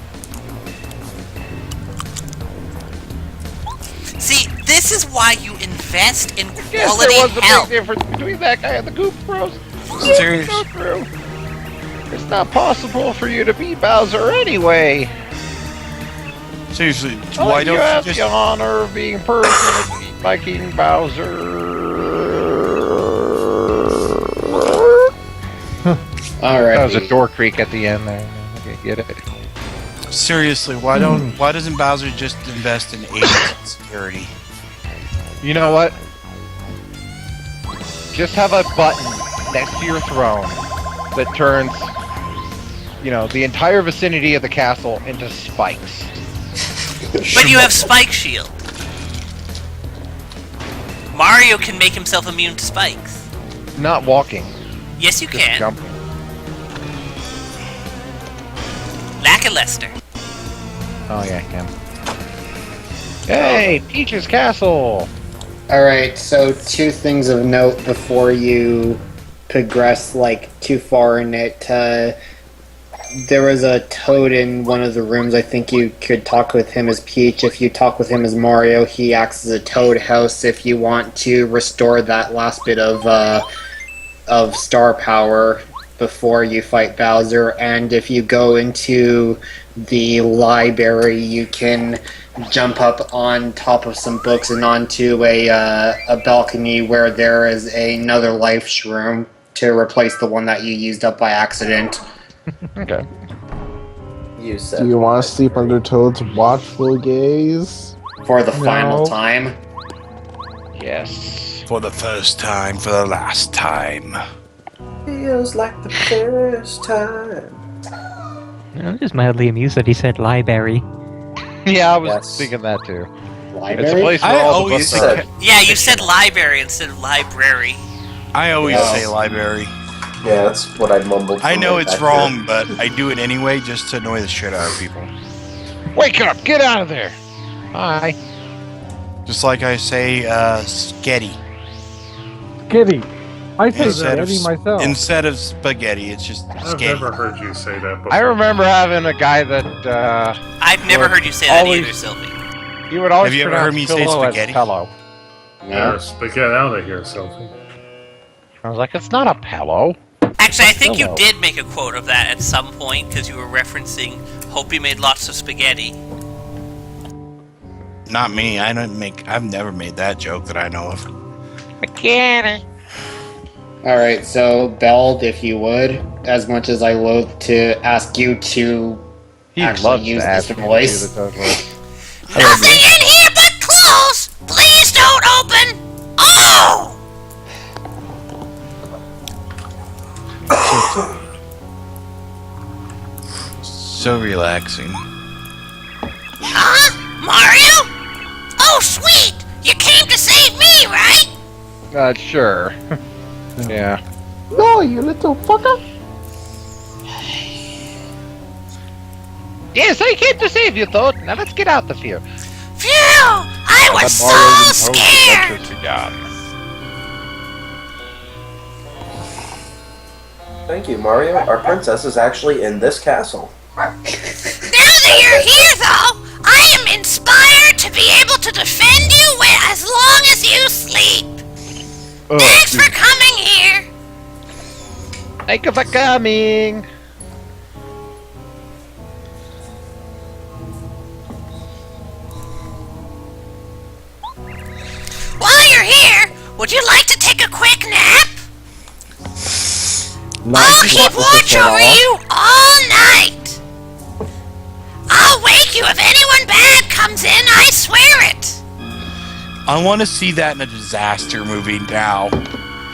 See, this is why you invest in Yes, there quality was a help. big difference between that guy and the Koopa Bros. Serious. So true. It's not possible for you to beat Bowser anyway. Seriously, Why why you don't have you the just... honor of being personally beat by King Bowser? Alright. That was a door creak at the end there. Okay, get it. Seriously, why doesn't Bowser just invest in agents and security? You know what? Just have a button next to your throne that turns, the entire vicinity of the castle into spikes. But you have Spike Shield. Mario can make himself immune to spikes. Not walking. Yes, you Just can. jumping. Lackluster. Oh yeah, I can. Hey, Peach's Castle! Alright, so 2 things of note before you progress too far in it. There was a Toad in one of the rooms. I think you could talk with him as Peach. If you talk with him as Mario, he acts as a Toad house if you want to restore that last bit of star power before you fight Bowser. And if you go into the library, you can jump up on top of some books and onto a balcony where there is another life shroom to replace the one that you used up by accident. Okay. You said. Do you want to sleep under Toad's watchful gaze? For the final No. time? Yes. For the first time, for the last time. Feels like the first time. I'm just mildly amused that he said library. Yeah, I was Yes. thinking that too. Library? It's a place where I all the always books are. said, Yeah, you said library instead of library. I always Yes. say library. Yeah, that's what I mumbled. I from know right it's back wrong, but I do it anyway just to annoy the shit out of people. Wake up! Get out of there! Hi. Just like I say, sketty. Kitty. I say Instead of, Kitty myself. instead of spaghetti, it's just I've sketty. never heard you say that before. I remember having a guy that, I've never Well, heard you say that always- either, Sylvie. he would always Have you ever pronounce heard me say pillow as spaghetti? pillow. Better get out of here, Sophie. I was like, it's not a pillow. Actually, I think you Pillow. did make a quote of that at some point because you were referencing "Hope you made lots of spaghetti." Not me. I've never made that joke that I know of. Spaghetti. Alright, so Beld, if you would, as much as I loathe to ask you to He actually loves use to ask this me to voice. do the voice. Nothing in here but clothes. Please don't open. Oh! So relaxing. Huh? Mario? Oh, sweet! You came to save me, right? Sure. Yeah. No, you little fucker! Yes, I came to save you, Toad. Now let's get out of here. Phew! I was so scared! Thank you, Mario. Our princess is actually in this castle. Now that you're here, though, I am inspired to be able to defend you as long as you sleep. Thanks for coming here. Thank you for coming. While you're here, would you like to take a quick nap? I'll keep watch over you all night. I'll wake you if anyone bad comes in, I swear it. I want to see that in a disaster movie now.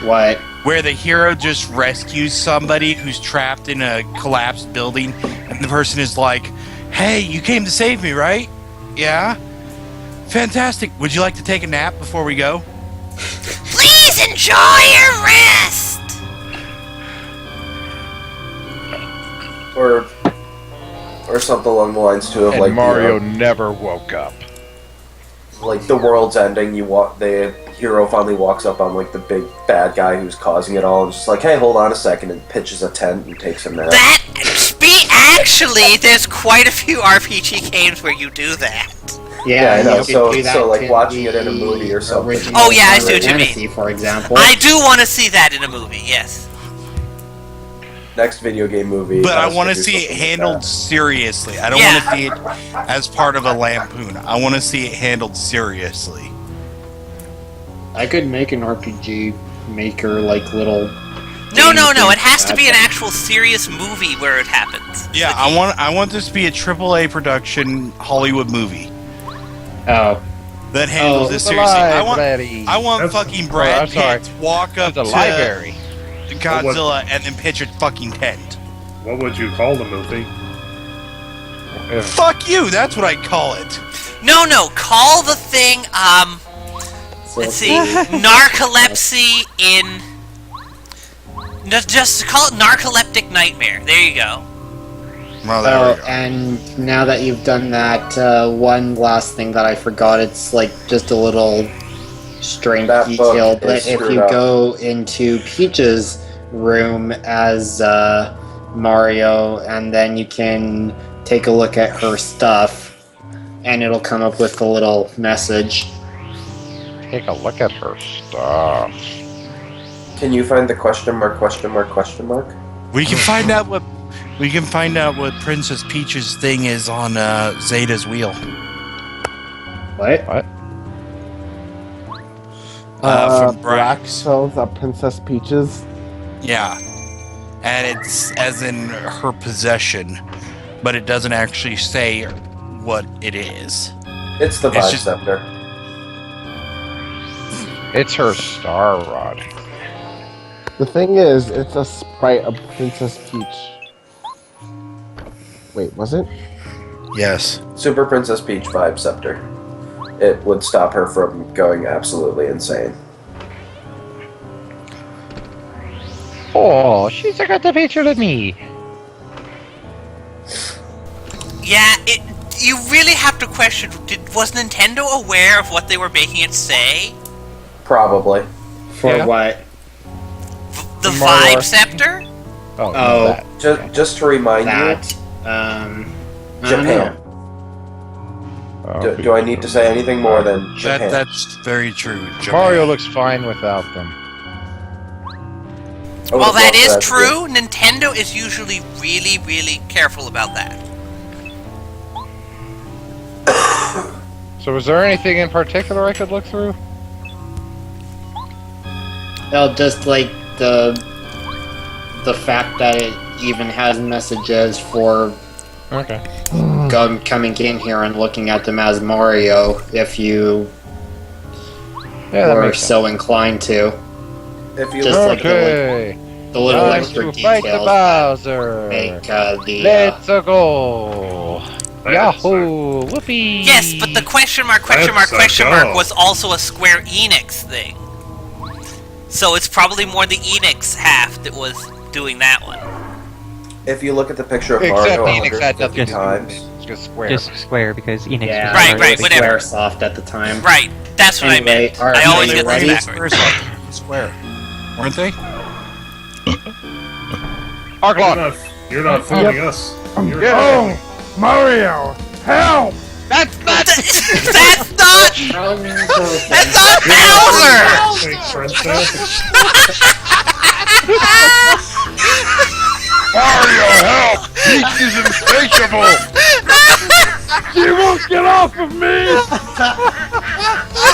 What? Where the hero just rescues somebody who's trapped in a collapsed building, and the person is like, "Hey, you came to save me, right? Yeah? Fantastic. Would you like to take a nap before we go?" Please enjoy your rest. Or something along the lines too of And like Mario never woke up. Like the world's ending. The hero finally walks up on like the big bad guy who's causing it all, and just like, "Hey, hold on a second," and pitches a tent and takes a nap. Actually, there's quite a few RPG games where you do that. Yeah, I know. you could do that So like in watching it the in a movie or something. original Oh, yeah, I see Final what you mean. Fantasy, for example. I do want to see that in a movie, yes. Next video game movie. But I has want to do see it something like handled that. seriously. I don't want to see it as part of a lampoon. I want to see it handled seriously. I could make an RPG maker like little. No, game it has to that. be an actual serious movie where it happens. Yeah, I want this to be a AAA production Hollywood movie Oh. that handles Oh. this seriously. I want That's- fucking Brad I'm sorry. Pitt walk up The to library. Godzilla and then pitch a fucking tent. What would you call the movie? Fuck you, that's what I call it. No, call the thing, let's see, narcolepsy in... Just call it Narcoleptic Nightmare. There you go. Well, there we go. And now that you've done that, one last thing that I forgot, it's like just a little strange That detail, book but is if screwed you up. go into Peach's room as Mario, and then you can take a look at her stuff, and it'll come up with a little message. Take a look at her stuff. Can you find the question mark? We can find out what Princess Peach's thing is on Zeta's wheel. What? From Black Brax. Pills of Princess Peaches. Yeah. And it's as in her possession, but it doesn't actually say what it is. It's the It's Vibe just- Scepter. It's her Star Rod. The thing is, it's a sprite of Princess Peach. Wait, was it? Yes. Super Princess Peach Vibe Scepter. It would stop her from going absolutely insane. Oh, she's got the picture of me. Yeah, you really have to question, was Nintendo aware of what they were making it say? Probably. For what? The Mario- Vibe Scepter? Oh, Oh. that. Just to remind That. you, I don't Japan. know. Do I need to say anything more than Japan? That's very true. Japan. Mario looks fine without them. Well, that is true. Nintendo is usually really, really careful about that. So is there anything in particular I could look through? No, just like the fact that it even has messages for coming in here and looking at them as Mario if you were so inclined to. If you just like the little Time extra to fight the details Bowser. make the Let's go. Yahoo! Whoopee! Yes, but the question mark was also a Square Enix thing. So it's probably more the Enix half that was doing that one. If you look at the picture of Except Mario Enix had nothing 150 times, just Square. Just Square, because Enix was right, whatever. Squaresoft at the time. Right, that's what I meant. I always get this backwards. Square, weren't they? Arclon! You're not fooling us. Oh, Mario, help! That's not Bowser! Mario, help! Peach is insatiable! She won't get off of me!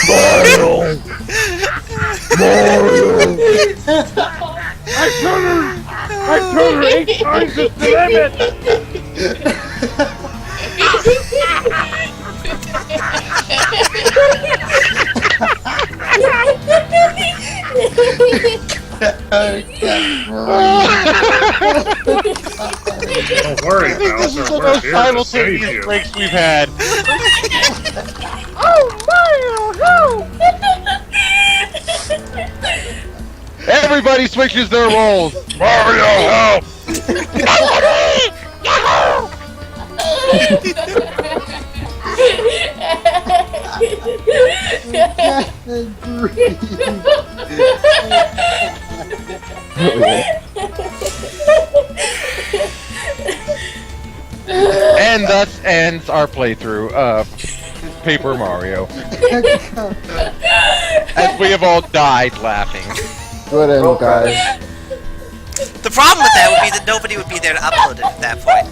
Mario! I told her 8 times is the limit! Don't worry, This is Bowser. the We're most here to save simultaneous you. breaks we've had. Oh, Mario, Everybody switches their roles. Mario, help! And thus ends our playthrough of Paper Mario. As we have all died laughing. Good end, guys. The problem with that would be that nobody would be there to upload it at that point.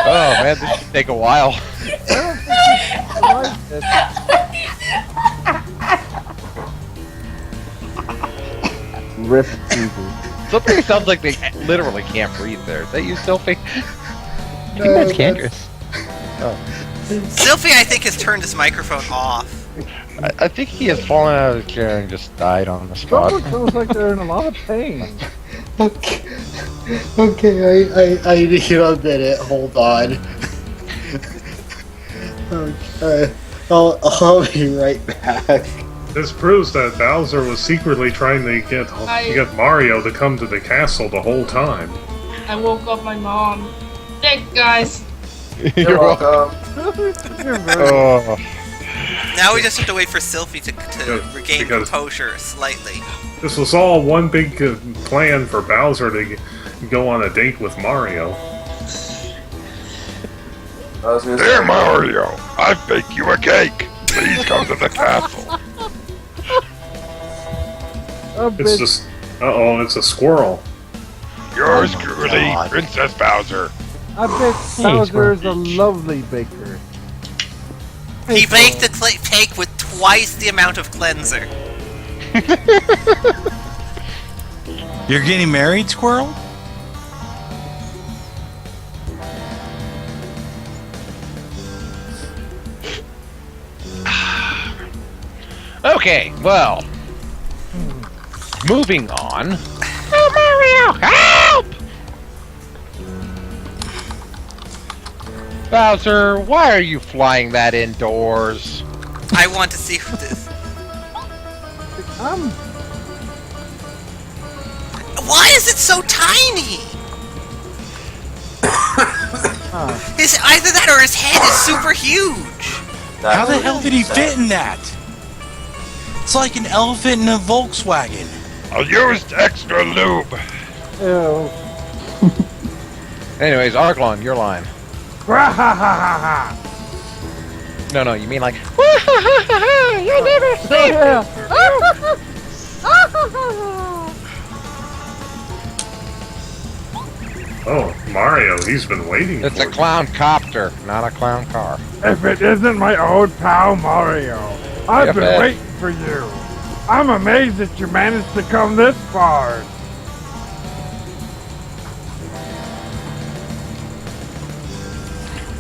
Oh man, this should take a while. Rip TV. Somebody sounds like they literally can't breathe there. Is that you, Sophie? I think that's Candrace. Sylphie, I think, has turned his microphone off. I think he has fallen out of the chair and just died on the spot. someone sounds like they're in a lot of pain. Okay, I need a minute. Hold on. Okay, I'll be right back. This proves that Bowser was secretly trying to get Mario to come to the castle the whole time. I woke up my mom. Thanks, guys. You're welcome. Oh. Now we just have to wait for Sylphie to regain because- composure slightly. This was all one big plan for Bowser to go on a date with Mario. Dear Mario, I baked you a cake. Please come to the castle. It's just... Uh-oh, it's a squirrel. Yours truly, Princess Bowser. I bet Bowser is a lovely baker. He baked the cake with twice the amount of cleanser. You're getting married, Squirrel? Okay, well. Moving on. Oh, Mario, help! Bowser, why are you flying that indoors? I want to see what this. Why is it so tiny? It's either that or his head is super huge. How the hell did he fit in that? It's like an elephant in a Volkswagen. I used extra lube. Ew. Anyways, Arklon, your line. Wahahaha! No, you mean like, you'll never see Yeah. Oh, Mario, he's been waiting It's for a clown copter, not a clown car. If it isn't my old pal Mario, I've Yep, been Ed. waiting for you. I'm amazed that you managed to come this far.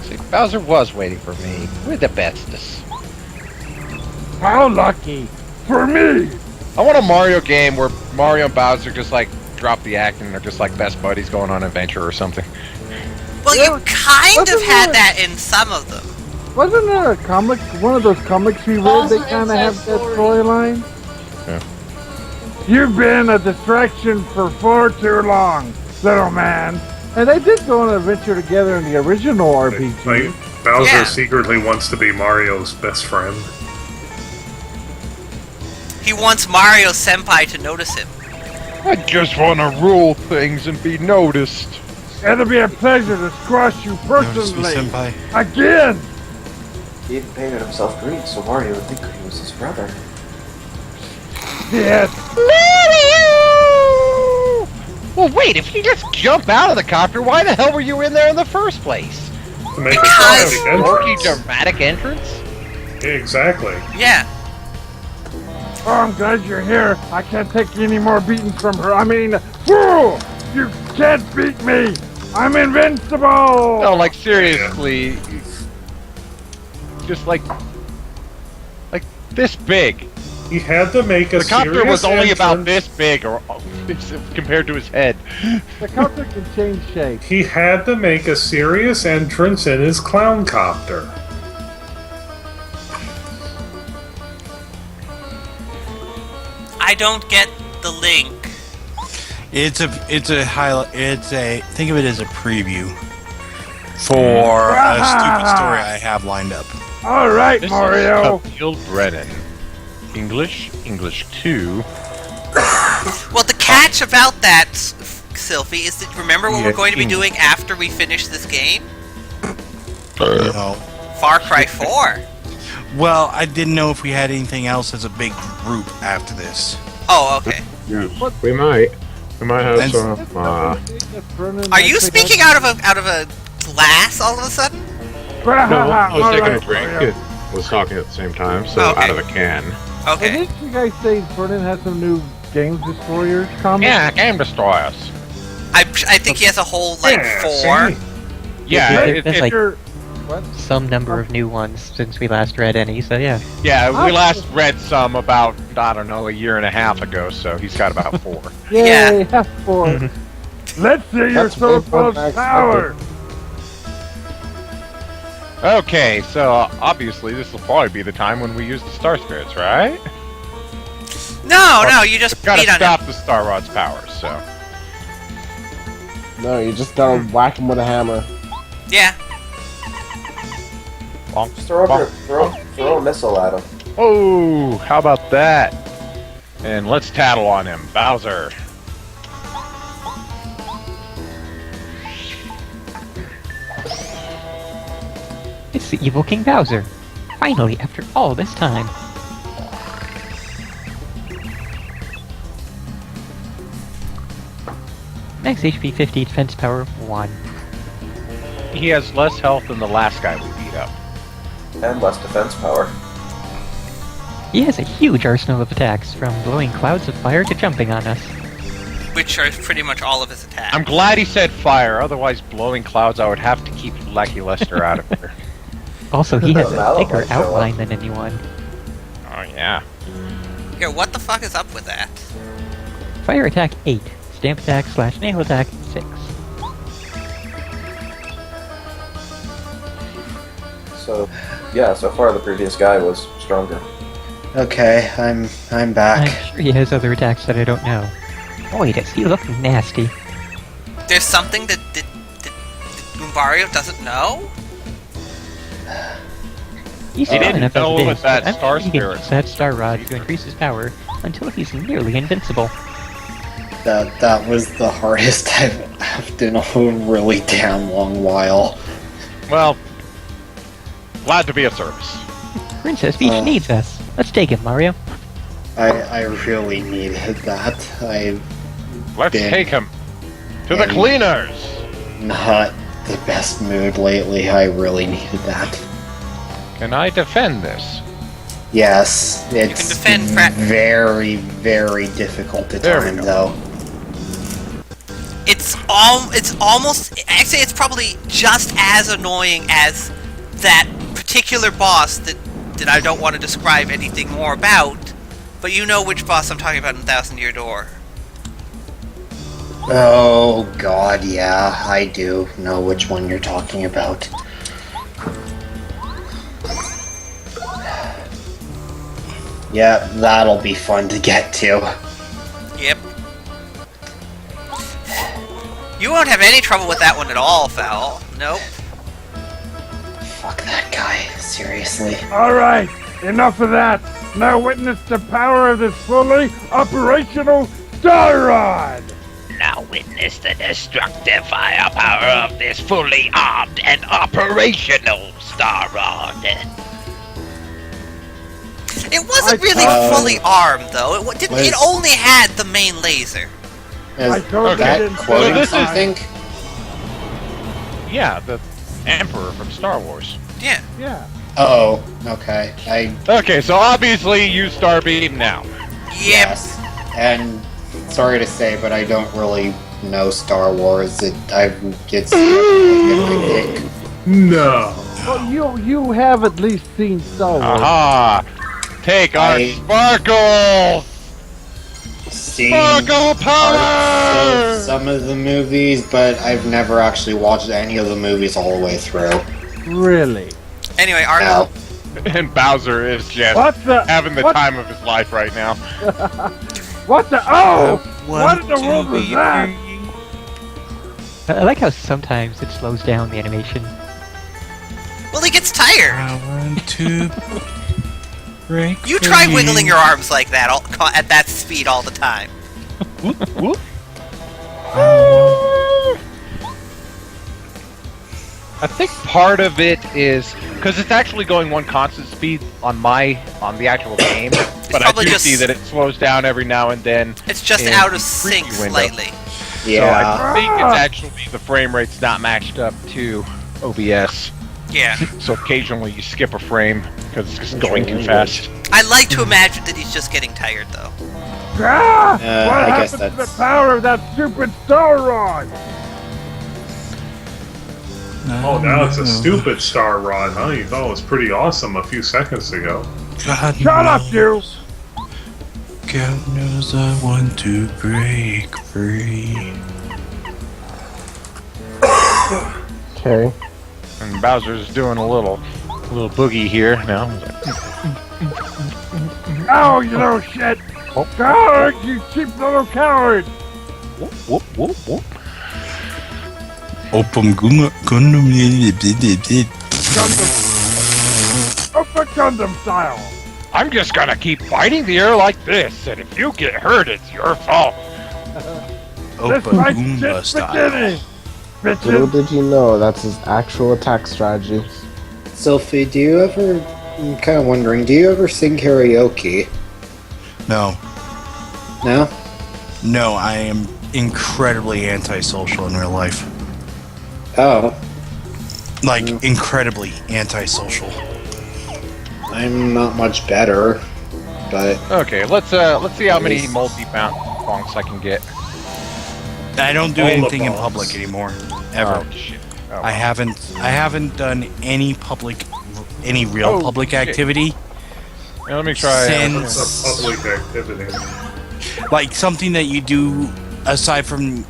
See, Bowser was waiting for me. We're the bestest. How lucky for me! I want a Mario game where Mario and Bowser just like drop the act and they're just like best buddies going on an adventure or something. Well, Yeah, you kind of wasn't had there- that in some of them. Wasn't there a comic, one of those comics we read Also that kind of Inside have that Story. storyline? Yeah. You've been a distraction for far too long, little man. And they did go on an adventure together in the original RPG. Like, Bowser Yeah. secretly wants to be Mario's best friend. He wants Mario Senpai to notice him. I just want to rule things and be noticed. It'll be a pleasure to squash you Notice me, personally. senpai. Again! He even painted himself green so Mario would think he was his brother. Yes. Mario! Well, wait, if you just jump out of the copter, why the hell were you in there in the first place? To make a Because- dramatic Quirky entrance. dramatic entrance? Exactly. Yeah. Oh, I'm glad you're here. I can't take any more beatings from her. I mean, fool! You can't beat me! I'm invincible! No, like seriously, just like this big. He had to make a The copter serious was only about entrance. this big, or compared to his head. The copter can change shape. He had to make a serious entrance in his clown copter. I don't get the link. It's a highlight. Think of it as a preview for a stupid story I have lined up. All right, This Mario. is Camille Brennan. English 2. Well, the catch about that, Sylphie, is that remember what Yeah, we're going to be English. doing after we finish this game? You know. Far Cry 4. Well, I didn't know if we had anything else as a big group after this. Oh, okay. Yeah, we might. We might have And- some. Are you speaking out of a glass all of a sudden? No, I was All taking right, a drink Mario. and was talking at the same time, so Okay. out of a can. Okay. Didn't you guys say Vernon has some new Game Destroyers comics? Yeah, Game Destroyers. I think he has a whole like Yeah, 4. see? Yeah, There's like You're- What? some number of new ones since we last read any, so yeah. yeah. We last read some about I don't know a year and a half ago, so he's got about 4. Yay, half four. Let's see your That's way so-called more than I power. Okay, so obviously this will probably be the time when we use the Star Spirits, right? No, you just Gotta beat on stop him. the Star Rod's powers. So No, you just gotta whack him with a hammer. Yeah. Just throw a missile at him. oh, how about that? And let's tattle on him, Bowser. It's the evil King Bowser. Finally, after all this time. Max HP 50, defense power 1. He has less health than the last guy we beat up. And less defense power. He has a huge arsenal of attacks, from blowing clouds of fire to jumping on us. Which are pretty much all of his attacks. I'm glad he said fire, otherwise blowing clouds I would have to keep Lucky Lester out of here. Also, he has a Mallow thicker might show up. outline than anyone. Oh yeah. Here, what the fuck is up with that? Fire attack 8, stamp attack / nail attack 6. So, yeah, so far the previous guy was stronger. Okay, I'm back. I'm sure he has other attacks that I don't know. Boy, does he look nasty. There's something that Goombario doesn't know? He's He strong didn't enough know as it with is, that but I'm Star sure he can Spirit. use that Star Rod to increase his power until he's nearly invincible. That was the hardest in a really damn long while. Well, glad to be of service. Princess Peach needs us. Let's take it, Mario. I really needed that. Let's take him to the cleaners. Not the best mood lately. I really needed that. Can I defend this? Yes, it's can defend very, very difficult to time, though. It's almost, actually it's probably just as annoying as that particular boss that I don't want to describe anything more about, but you know which boss I'm talking about in Thousand Year Door. Oh god, yeah, I do know which one you're talking about. Yeah, that'll be fun to get to. Yep. You won't have any trouble with that one at all, Fowl. Nope. Fuck that guy, seriously. Alright, enough of that. Now witness the power of this fully operational Star Rod! Now witness the destructive firepower of this fully armed and operational Star Rod. It wasn't really fully armed, though. It only had the main laser. Is that quoting something? Yeah, the Emperor from Star Wars. Yeah. Yeah. Oh, okay. Okay, so obviously you Starbeam now. Yes. And sorry to say, but I don't really know Star Wars. It's No. Well, you have at least seen Star Wars. Aha! Take our sparkles! Sparkle power! Some of the movies, but I've never actually watched any of the movies all the way through. Really? Anyway, Arno. And Bowser is just having the time of his life right now. What the? Oh! What in the world was that? I like how sometimes it slows down the animation. Well, he gets tired. I want to break You try wiggling your arms like that at that speed all the time. Whoop, whoop. I think part of it is because it's actually going one constant speed on the actual game, but I do see that it slows down every now and then. It's just out of sync slightly. Yeah. So I think it's actually the frame rate's not matched up to OBS. Yeah. So occasionally you skip a frame because it's just going too fast. I like to imagine that he's just getting tired, though. Ah! What I guess happened to the power of that stupid Star Rod? Oh, now it's a stupid Star Rod, huh? You thought it was pretty awesome a few seconds ago. Shut up, you! God knows I want to break free. Okay. And Bowser's doing a little boogie here now. Oh, you little shit! Coward, you cheap little coward! Whoop, whoop, whoop, whoop. Open Gundam style! I'm just gonna keep fighting the air like this, and if you get hurt, it's your fault. This fight's just beginning! Little did you know, that's his actual attack strategy. Sophie, I'm kind of wondering, do you ever sing karaoke? No. No? No, I am incredibly antisocial in real life. Oh. Like, incredibly antisocial. I'm not much better, but... Okay, let's see how many multi-bonks I can get. I don't do anything in public anymore. Ever. Oh, shit. Oh, I haven't done any real public activity. Yeah, let me try. Since It's a public activity. like something that you do aside from,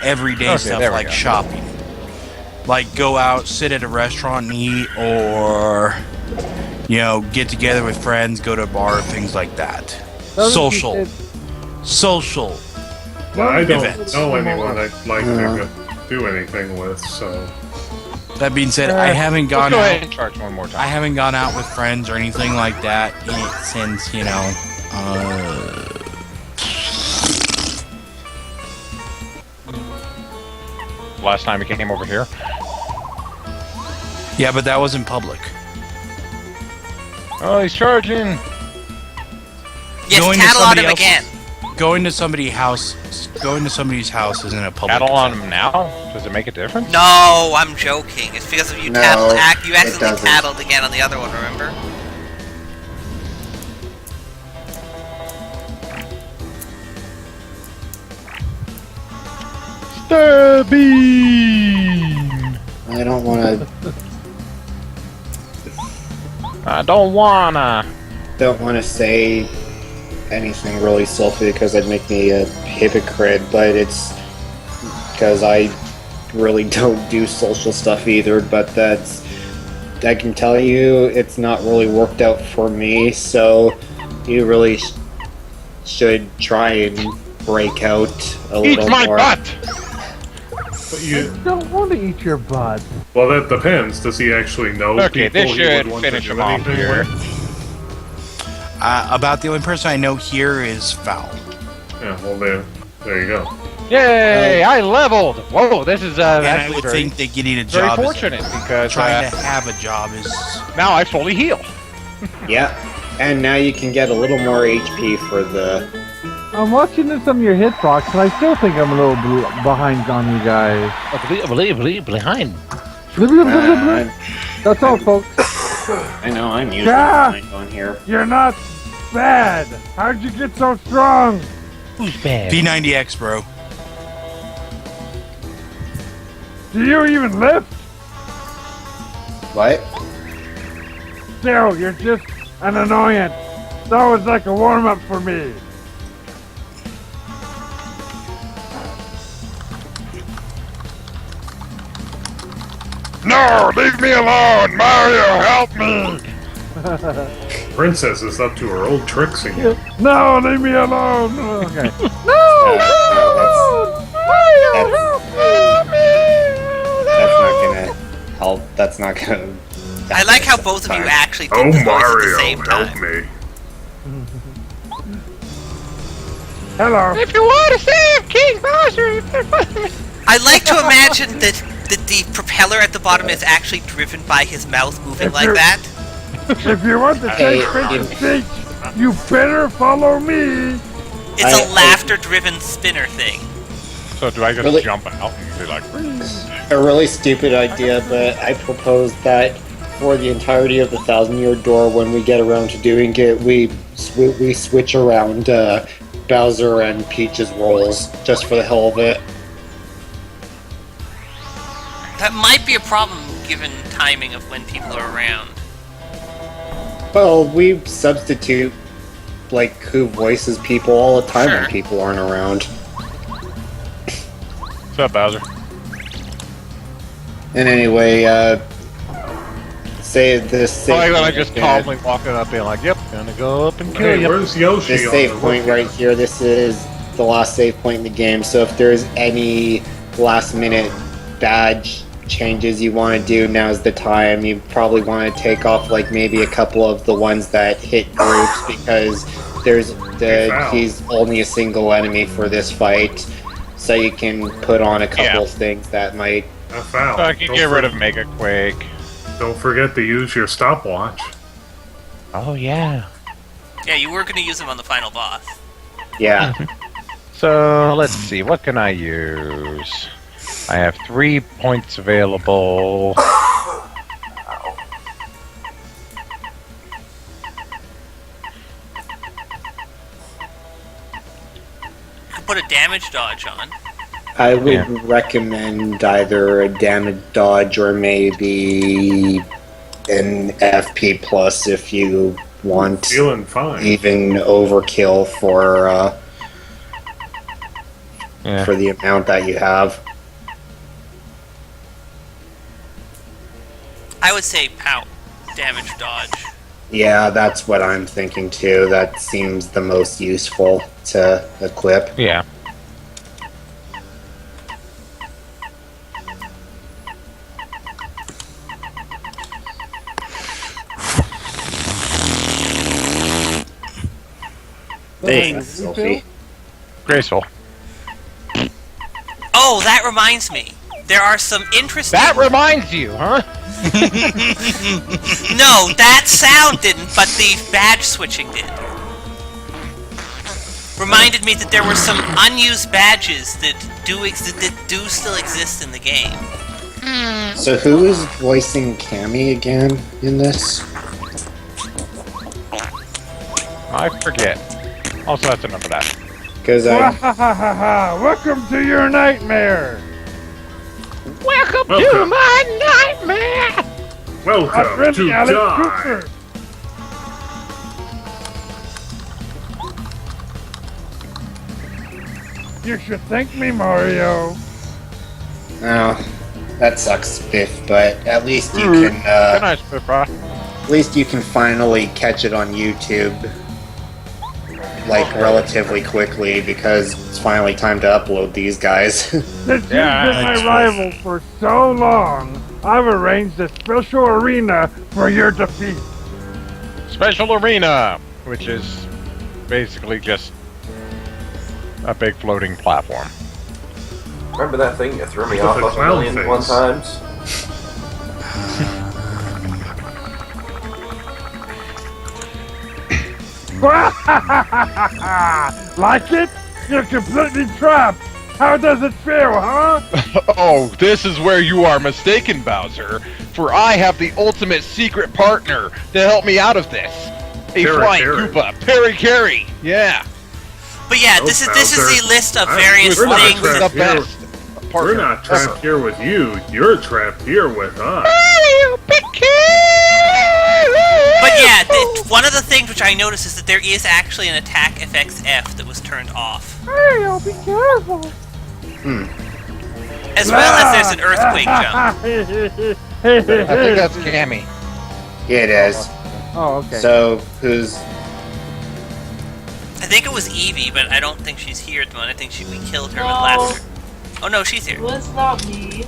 everyday stuff there we like go. shopping. Like go out, sit at a restaurant and eat, or get together with friends, go to a bar, things like that. Social. Well, I don't events. know anyone I'd like to do anything with, so... That being said, I haven't gone go out. ahead and charge one more time. I haven't gone out with friends or anything like that since last time he came over here. Yeah, but that wasn't public. Oh, he's charging. Yes, Going to tattle on somebody him else- again. Going to somebody's house isn't a public. Tattle on him now? Does it make a difference? No, I'm joking. It's because of you No, you it accidentally doesn't. tattled again on the other one, remember? Beam. I don't want to. I don't wanna. Don't want to say anything really sulfy because I'd make me a hypocrite, but it's because I really don't do social stuff either. But that's, I can tell you, it's not really worked out for me. So you really should try and break out a Eat little my more. butt! But you, I don't want to eat your butt. well, that depends. Does he actually know Okay, people this he would should want finish to do him off anything here. with? About the only person I know here is Foul. Yeah, well, there you go. Yay! I leveled! Whoa, this is And I actually would very, think that getting a very job is fortunate because trying to have a job is. now I fully heal. Yeah, and now you can get a little more HP for the. I'm watching some of your hitbox, and I still think I'm a little behind on you guys. Behind. That's all, folks. I know, I'm usually Yeah. behind on here. You're not bad. How'd you get so strong? Who's bad? P90X, bro. Do you even lift? What? Still, you're just an annoyance. That was like a warm-up for me. No, leave me alone! Mario, help me! Princess is up to her old tricks again. No, leave me alone. Okay. That's not gonna help. That's not gonna. I like how both of you actually did Oh, the voice at the Mario, same time. help me. Hello. If you want to save King Bowser, I like to imagine that the propeller at the bottom is actually driven by his mouth moving like that. If you want to Hey, take Prince's speech, you better follow me. It's a laughter-driven spinner thing. So do I just Really? jump out and be like, A really stupid idea, but I propose that for the entirety of the 1,000-Year Door, when we get around to doing it, we switch around Bowser and Peach's roles just for the hell of it. That might be a problem given timing of when people are around. Well, we substitute like who voices people all the time when Sure. people aren't around. what's up, Bowser? And anyway, save this. I like that I point just again. calmly walking up being like, yep, gonna go up and kill Hey, you. where's Yoshi? This on save the point roof? right here, this is the last save point in the game, so if there's any last minute badge changes you want to do, now's the time. You probably want to take off like maybe a couple of the ones that hit groups because he's only a single enemy for this fight, so you can put on a couple of things that might. A foul. So I can get rid of Mega Quake. Don't forget to use your stopwatch. Oh yeah. Yeah, you were going to use him on the final boss. Yeah. So let's see, what can I use? I have 3 points available. You could put a damage dodge on. I would Yeah. recommend either a damage dodge or maybe an FP plus if you want Feeling fine. even overkill for Yeah. for the amount that you have. I would say pout. Damage dodge. Yeah, that's what I'm thinking too. That seems the most useful to equip. Yeah. Thanks, Sophie. Graceful. Oh, that reminds me. there are some interesting... That reminds you, huh? No, that sound didn't, but the badge switching did. Reminded me that there were some unused badges that do still exist in the game. So who is voicing Cammy again in this? I forget. Also have to remember that. Because Welcome to your nightmare. Welcome to my nightmare. Welcome to Alex die. Cooper. You should thank me, Mario. Oh, that sucks, Biff. But at least you can. Good night, Spitfire. At least you can finally catch it on YouTube, like relatively quickly, because it's finally time to upload these guys. Since you've been my rival for so long, I've arranged a special arena for your defeat. Special arena, which is basically just a big floating platform. Remember that thing you threw me With off a of clown 1,000,001 face. times? Like it? You're completely trapped. How does it feel, huh? Oh, this is where you are mistaken, Bowser. For I have the ultimate secret partner to help me out of this. A flying Koopa, Perry Carey. Yeah. But yeah, this is the list of various We're not things. trapped here. We're not trapped here with you. You're trapped here with us. But yeah, one of the things which I noticed is that there is actually an attack FX F that was turned off. Mario, be careful. As well as there's an earthquake jump. I think that's Cammy. Yeah, it is. Oh, okay. So who's? I think it was Eevee, but I don't think she's here at the moment. I think we killed her with No. last. Oh no, she's here. It was not me.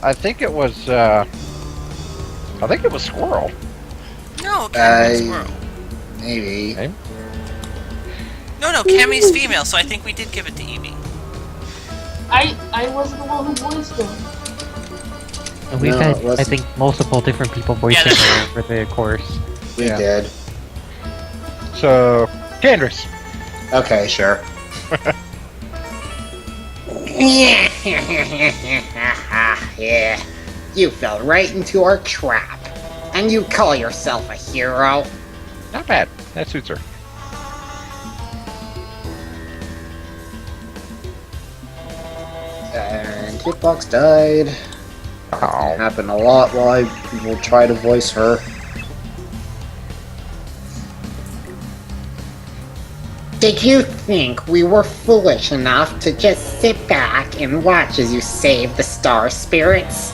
I think it was. Squirrel. No, Cammy's squirrel. Maybe. No, Cammy's female, so I think we did give it to Eevee. I wasn't the one who voiced him. And we've No, had, it wasn't. I think, multiple different people voicing her over the course. We did. So, Candace. Okay, sure. Yeah, you fell right into our trap. And you call yourself a hero? Not bad. That suits her. And Hitbox died. Oh. It happened a lot while I will try to voice her. Did you think we were foolish enough to just sit back and watch as you save the star spirits?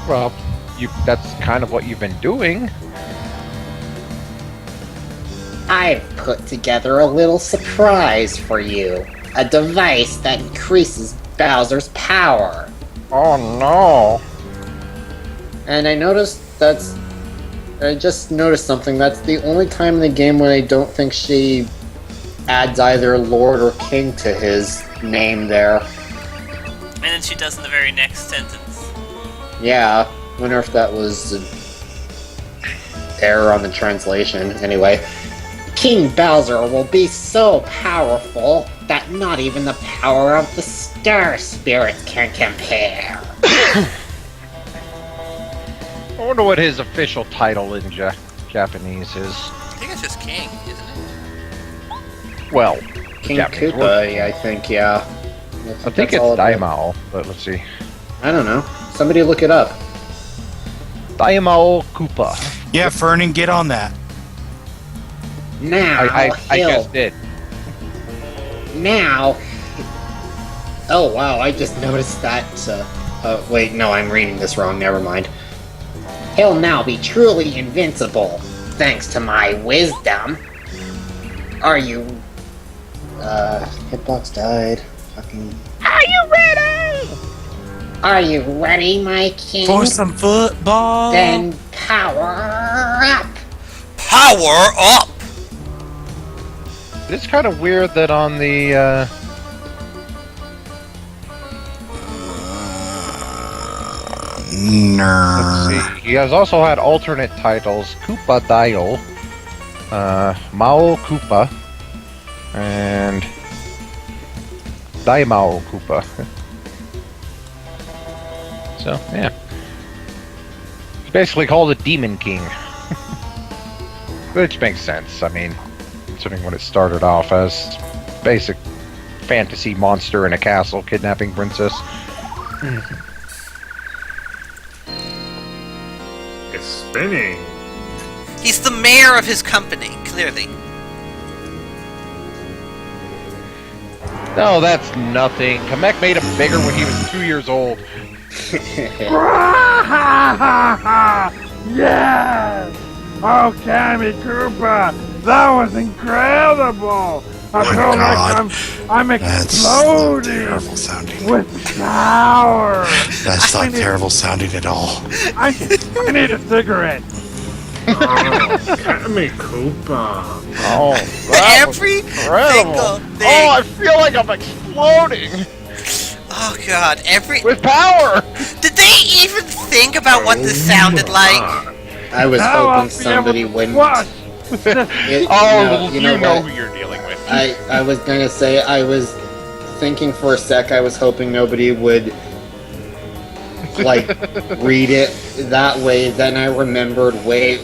Well, that's kind of what you've been doing. I've put together a little surprise for you. A device that increases Bowser's power. Oh no. And I just noticed something. That's the only time in the game when I don't think she adds either Lord or King to his name there. And then she does in the very next sentence. Yeah, wonder if that was an error on the translation. Anyway. King Bowser will be so powerful that not even the power of the star spirits can compare. I wonder what his official title in Japanese is. I think it's just King, isn't it? Well, King Japanese Koopa, word. I think, yeah. I think it's Daimao, but let's see. I don't know. Somebody look it up. Daimao Koopa. Yeah, Fernan, get on that. Now, I he'll... just did. Now, Oh wow, I just noticed that. Wait, no, I'm reading this wrong. Never mind. he'll now be truly invincible, thanks to my wisdom. Are you... Hitbox died. Fucking... Are you ready? Are you ready, my king? For some football? Then power up! Power up! It's kind of weird that on the Nerd. Let's see. He has also had alternate titles: Koopa Dial, Mao Koopa, and Daimao Koopa. So yeah, he's basically called a Demon King, which makes sense. I mean, considering what it started off as, basic fantasy monster in a castle kidnapping princess. It's spinning. He's the mayor of his company, clearly. No, that's nothing. Kamek made him bigger when he was 2 years old. Yes! Oh, Cammy Koopa, that was incredible! I feel like I'm exploding Terrible sounding. with power. That's not terrible sounding at all. I need a cigarette. Cammy Koopa. Oh, that Every was incredible. single thing. Oh, I feel like I'm exploding Oh god, with power. Did they even think about what this sounded like? I was Now I'll hoping be somebody able to wouldn't. squash. You know what? who you're dealing with. I was gonna say, I was thinking for a sec, I was hoping nobody would, like, read it that way. Then I remembered, wait,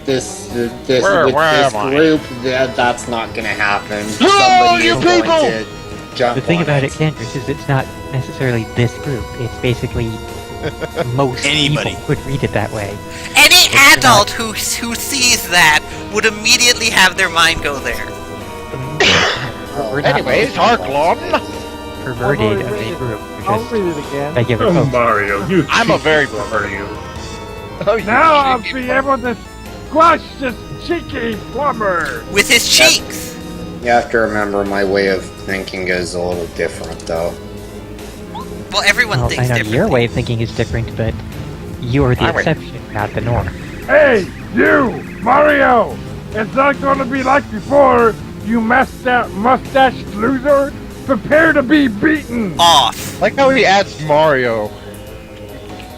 this Where this am I? group, that's not gonna happen. No, Somebody you is going people! to jump The thing on about it, Cantress, is it's not necessarily this group. It's basically most Anybody. people would read it that way. Any adult who sees that would immediately have their mind go there. We're not Anyways, most Harklon. perverted of a group. We're I'll just read it again. regular Oh, folks. Mario, you I'm a cheeky very plumber, perverted. you. Oh, you Now I'll cheeky be able to squash this cheeky plumber. With his cheeks. You have to remember my way of thinking is a little different, though. Well, everyone Well, I thinks know differently. your way of thinking is different, but you're the I would- exception, not the norm. Hey, you, Mario! It's not gonna be like before, you mustached loser. Prepare to be beaten. Off. Like how he adds Mario.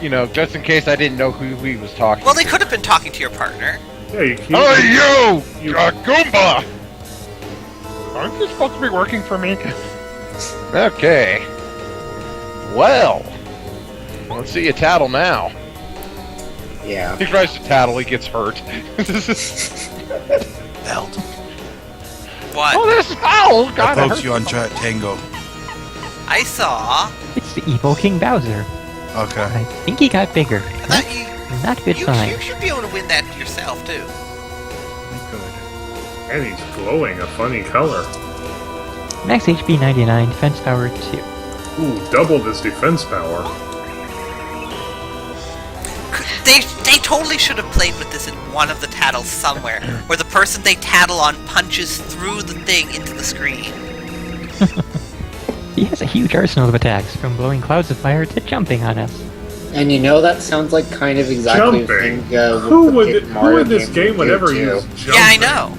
You know, just in case I didn't know who he was talking. Well, they could have been talking to your partner. Yeah, you keep. Hey, you! You- Goomba! Aren't you supposed to be working for me? Okay. Well, let's see you tattle now. Yeah. He tries to tattle, he gets hurt. Belt. What? Oh, this foul! That God, pokes you on Tango. I saw. It's the evil King Bowser. Okay. I think he got bigger. That That's not a good you sign. should be able to win that yourself too. And he's glowing a funny color. Max HP 99, defense power 2. Ooh, doubled his defense power. They totally should have played with this in one of the tattles somewhere, where the person they tattle on punches through the thing into the screen. He has a huge arsenal of attacks, from blowing clouds of fire to jumping on us. And you know that sounds like kind of exactly the Jumping. thing Who the would Mario in this game would do, ever too. use jumping? Yeah, I know.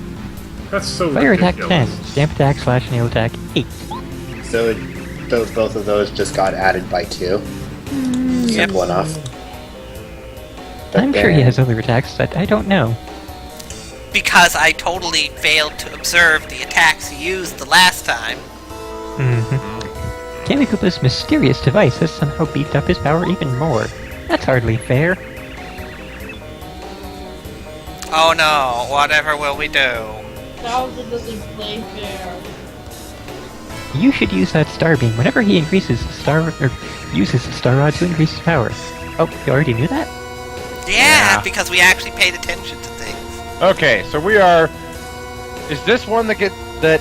That's so Fire attack ridiculous. 10, stamp attack / nail attack 8. So both of those just got added by 2. Simple enough. But I'm sure he then- has other attacks that I don't know. Because I totally failed to observe the attacks he used the last time. Mm-hmm. Kamikopa's mysterious device has somehow beefed up his power even more. That's hardly fair. Oh no, whatever will we do? Bowser doesn't play fair. You should use that star beam whenever he increases the star or uses the star rod to increase his power. Oh, you already knew that? Yeah, because we actually paid attention to things. Okay, so we are. Is this one that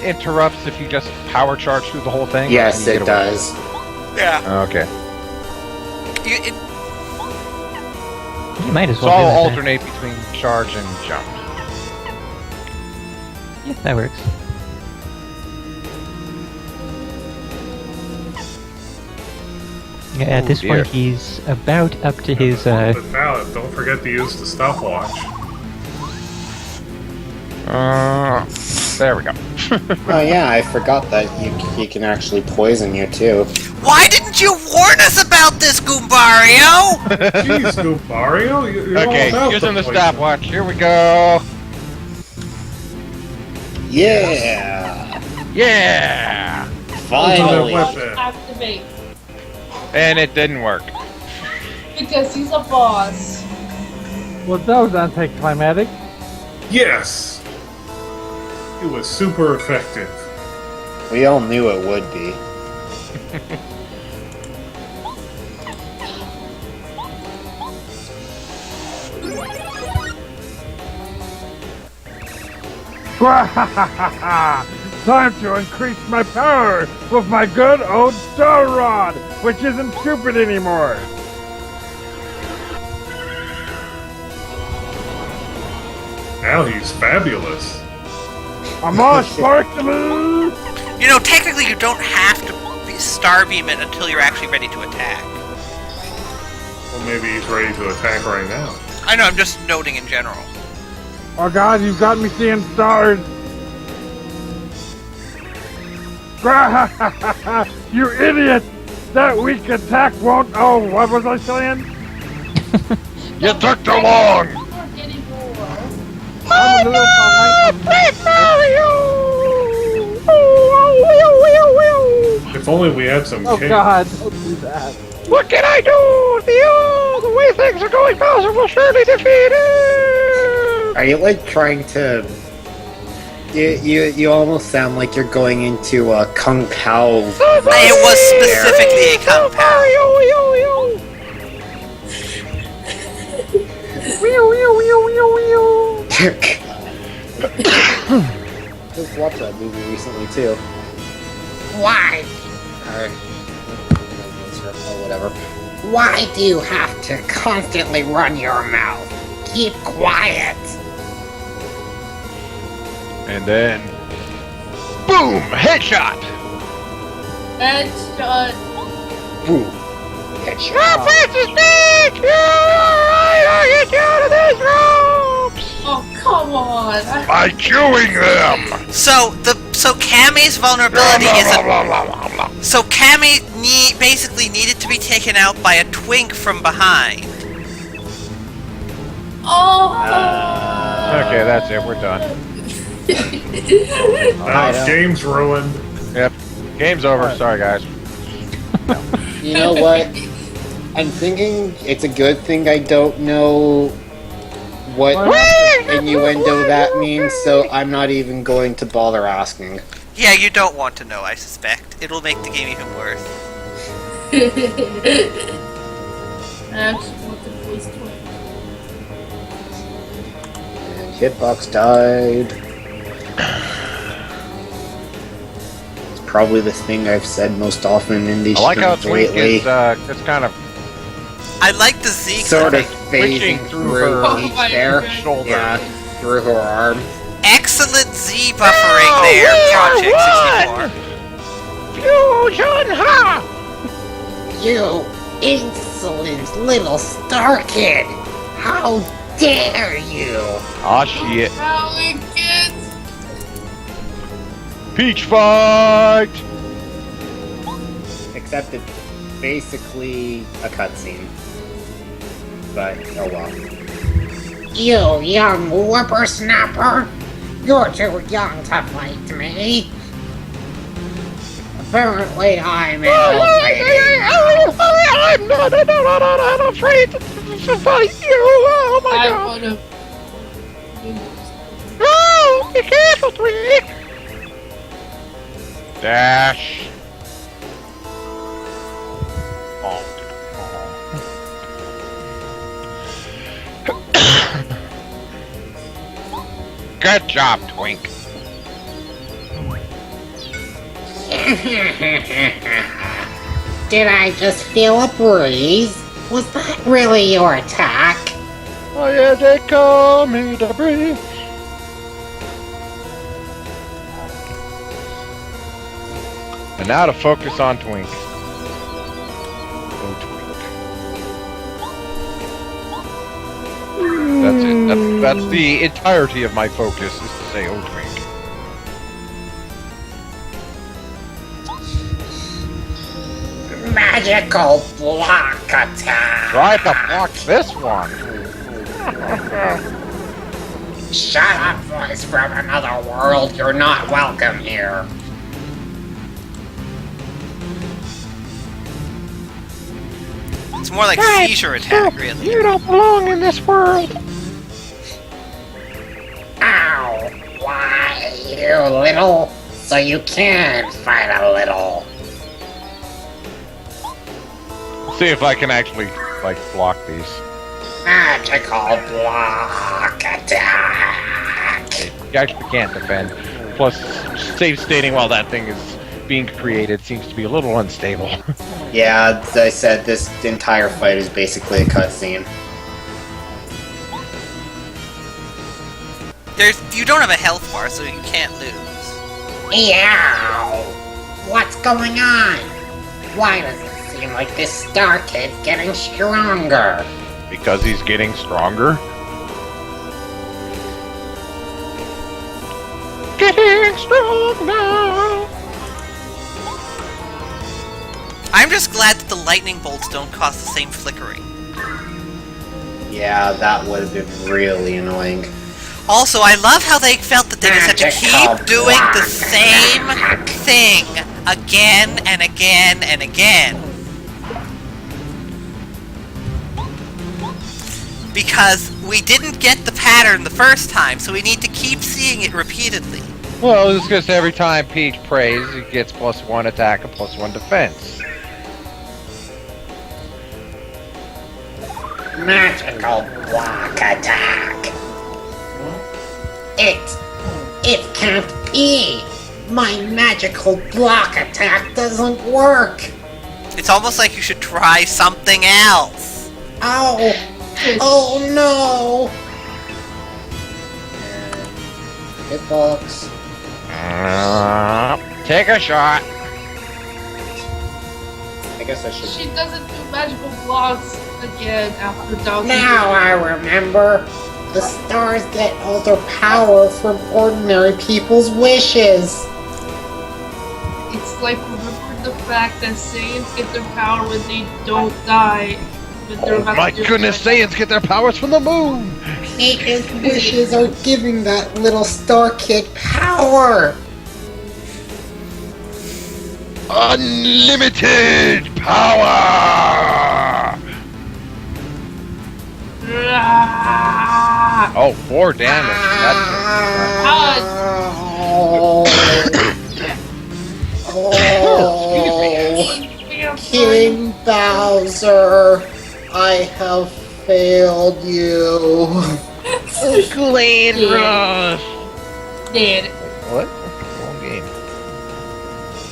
interrupts if you just power charge through the whole thing? or Yes, can you it get away? does. Yeah. Okay. You might as So well do I'll that. alternate between charge and jump. Yeah, that works. Yeah, at Oh, this dear. point, he's about up to his, The pallet, don't forget to use the stopwatch. There we go. Oh yeah, I forgot that he can actually poison you too. Why didn't you warn us about about this, Goombario! Jeez, Goombario, you're all Okay, about using the poison. stopwatch. Here we go. Yeah! Yeah! Finally! Activate. And it didn't work. Because he's a boss. Well, that was anticlimactic. Yes! It was super effective. We all knew it would be. Time to increase my power with my good old Star Rod, which isn't stupid anymore. Now he's fabulous. I'm all sparkly. You know, technically you don't have to Starbeam it until you're actually ready to attack. Well, maybe he's ready to attack right now. I know, I'm just noting in general. Oh God, you've got me seeing stars. You idiot! That weak attack won't. Oh, what was I saying? You took too long! I'm a little behind. If only we had some Oh cake. God, don't do that. What can I do? The way things are going, Bowser will surely defeat it! Are you like trying to? You almost sound like you're going into a Kung Pao. It was specifically a Kung Pao. Just watched that movie recently too. Why? Or whatever. Why do you have to constantly run your mouth? Keep quiet. And then... Boom! Headshot! Headshot. Boom. Headshot! Francis Dick! I'll get you out of these ropes! Oh, come on. By chewing them! So Cammy's vulnerability is so Cammy basically needed to be taken out by a twink from behind. Oh. Okay, that's it. We're done. Game's ruined. Yep. Game's over. Sorry, guys. You know what? I'm thinking it's a good thing I don't know what innuendo that means, so I'm not even going to bother asking. Yeah, you don't want to know, I suspect. It'll make the game even worse. I actually want the voice twin. And Hitbox died. It's probably the thing I've said most often in these I like how streams Twink lately. is, it's kind of I like the Z Sort of switching phasing through through her each there. shoulder. Yeah, through her arm. Excellent Z buffering there, Project 64. Fusion ha! You insolent little star kid! How dare you! Aw, shit. Howling kids. Peach fight! Except it's basically a cutscene. But, oh well. You young whippersnapper! You're too young to fight me! Apparently I'm an old lady. I'm not afraid to fight you! Oh my I god! wanna. No! Be careful, Twink! Dash! Good job, Twink. Did I just feel a breeze? Was that really your attack? Oh yeah, they call me the breeze. And now to focus on Twink. Oh, Twink. That's it. That's the entirety of my focus, is to say, oh, Twink. Magical block attack! Try to block this one! Shut up, voice from another world. You're not welcome here. It's more like a seizure attack, really. You don't belong in this world! Ow! Why, you little? So you can fight a little. See if I can actually, block these. Magical block attack! You actually can't defend. Plus, save stating while that thing is being created seems to be a little unstable. Yeah, as I said, this entire fight is basically a cutscene. You don't have a health bar, so you can't lose. Meow! What's going on? Why does it seem like this Star Kid's getting stronger? Because he's getting stronger? Getting strong now! I'm just glad that the lightning bolts don't cause the same flickering. Yeah, that would have been really annoying. Also, I love how they felt that they just had to keep doing the same thing again and again and again. Because we didn't get the pattern the first time, so we need to keep seeing it repeatedly. Well, it's because every time Peach prays, he gets +1 attack and +1 defense. Magical block attack! It can't be! My magical block attack doesn't work! It's almost like you should try something else. Oh! Oh no! Hitbox. Take a shot. I guess I should. She doesn't do magical blocks again after Donkey. Now I remember! The stars get all their power from ordinary people's wishes! It's like, remember the fact that Saiyans get their power when they don't die. But they're Oh about my to do goodness, Saiyans get their powers from the moon! His wishes are giving that little Star Kid power! Unlimited power! Oh, 4 damage. King Bowser, I have failed you. Glade Rush! Dead. What? Wrong game.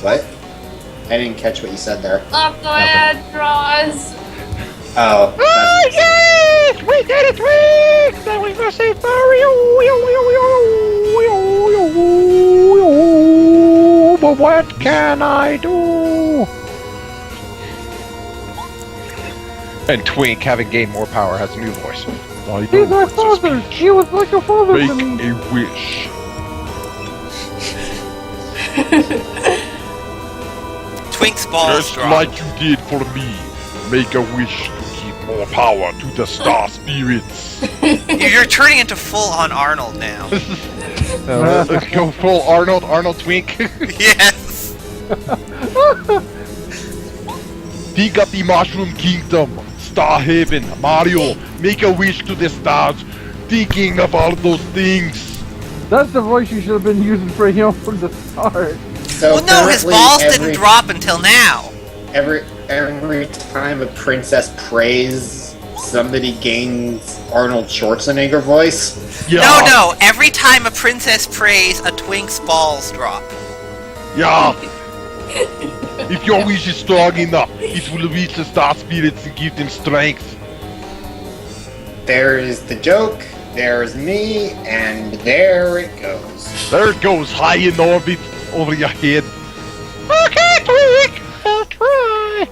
What? I didn't catch what you said there. Octoandros! Oh. Oh yes! We did it, Twix! Now we must save Mario! But what can I do? And Twink, having gained more power, has a new voice. He's my father! He was like a father to me! Make a wish. Twink's balls Just drop. like you did for me. Make a wish to give more power to the star spirits. You're turning into full-on Arnold now. Let's go full Arnold Twink. Yes. Dig up the Mushroom Kingdom, Star Haven, Mario. Make a wish to the stars. Thinking of all those things. That's the voice you should have been using for him from the start. So Well, no, his balls didn't drop until now. Every time a princess prays, somebody gains Arnold Schwarzenegger voice. No, every time a princess prays, a Twink's balls drop. Yeah. If your wish is strong enough, it will reach the star spirits and give them strength. There's the joke, there's me, and there it goes. There it goes, high in orbit over your head. Okay, Twink! I'll try!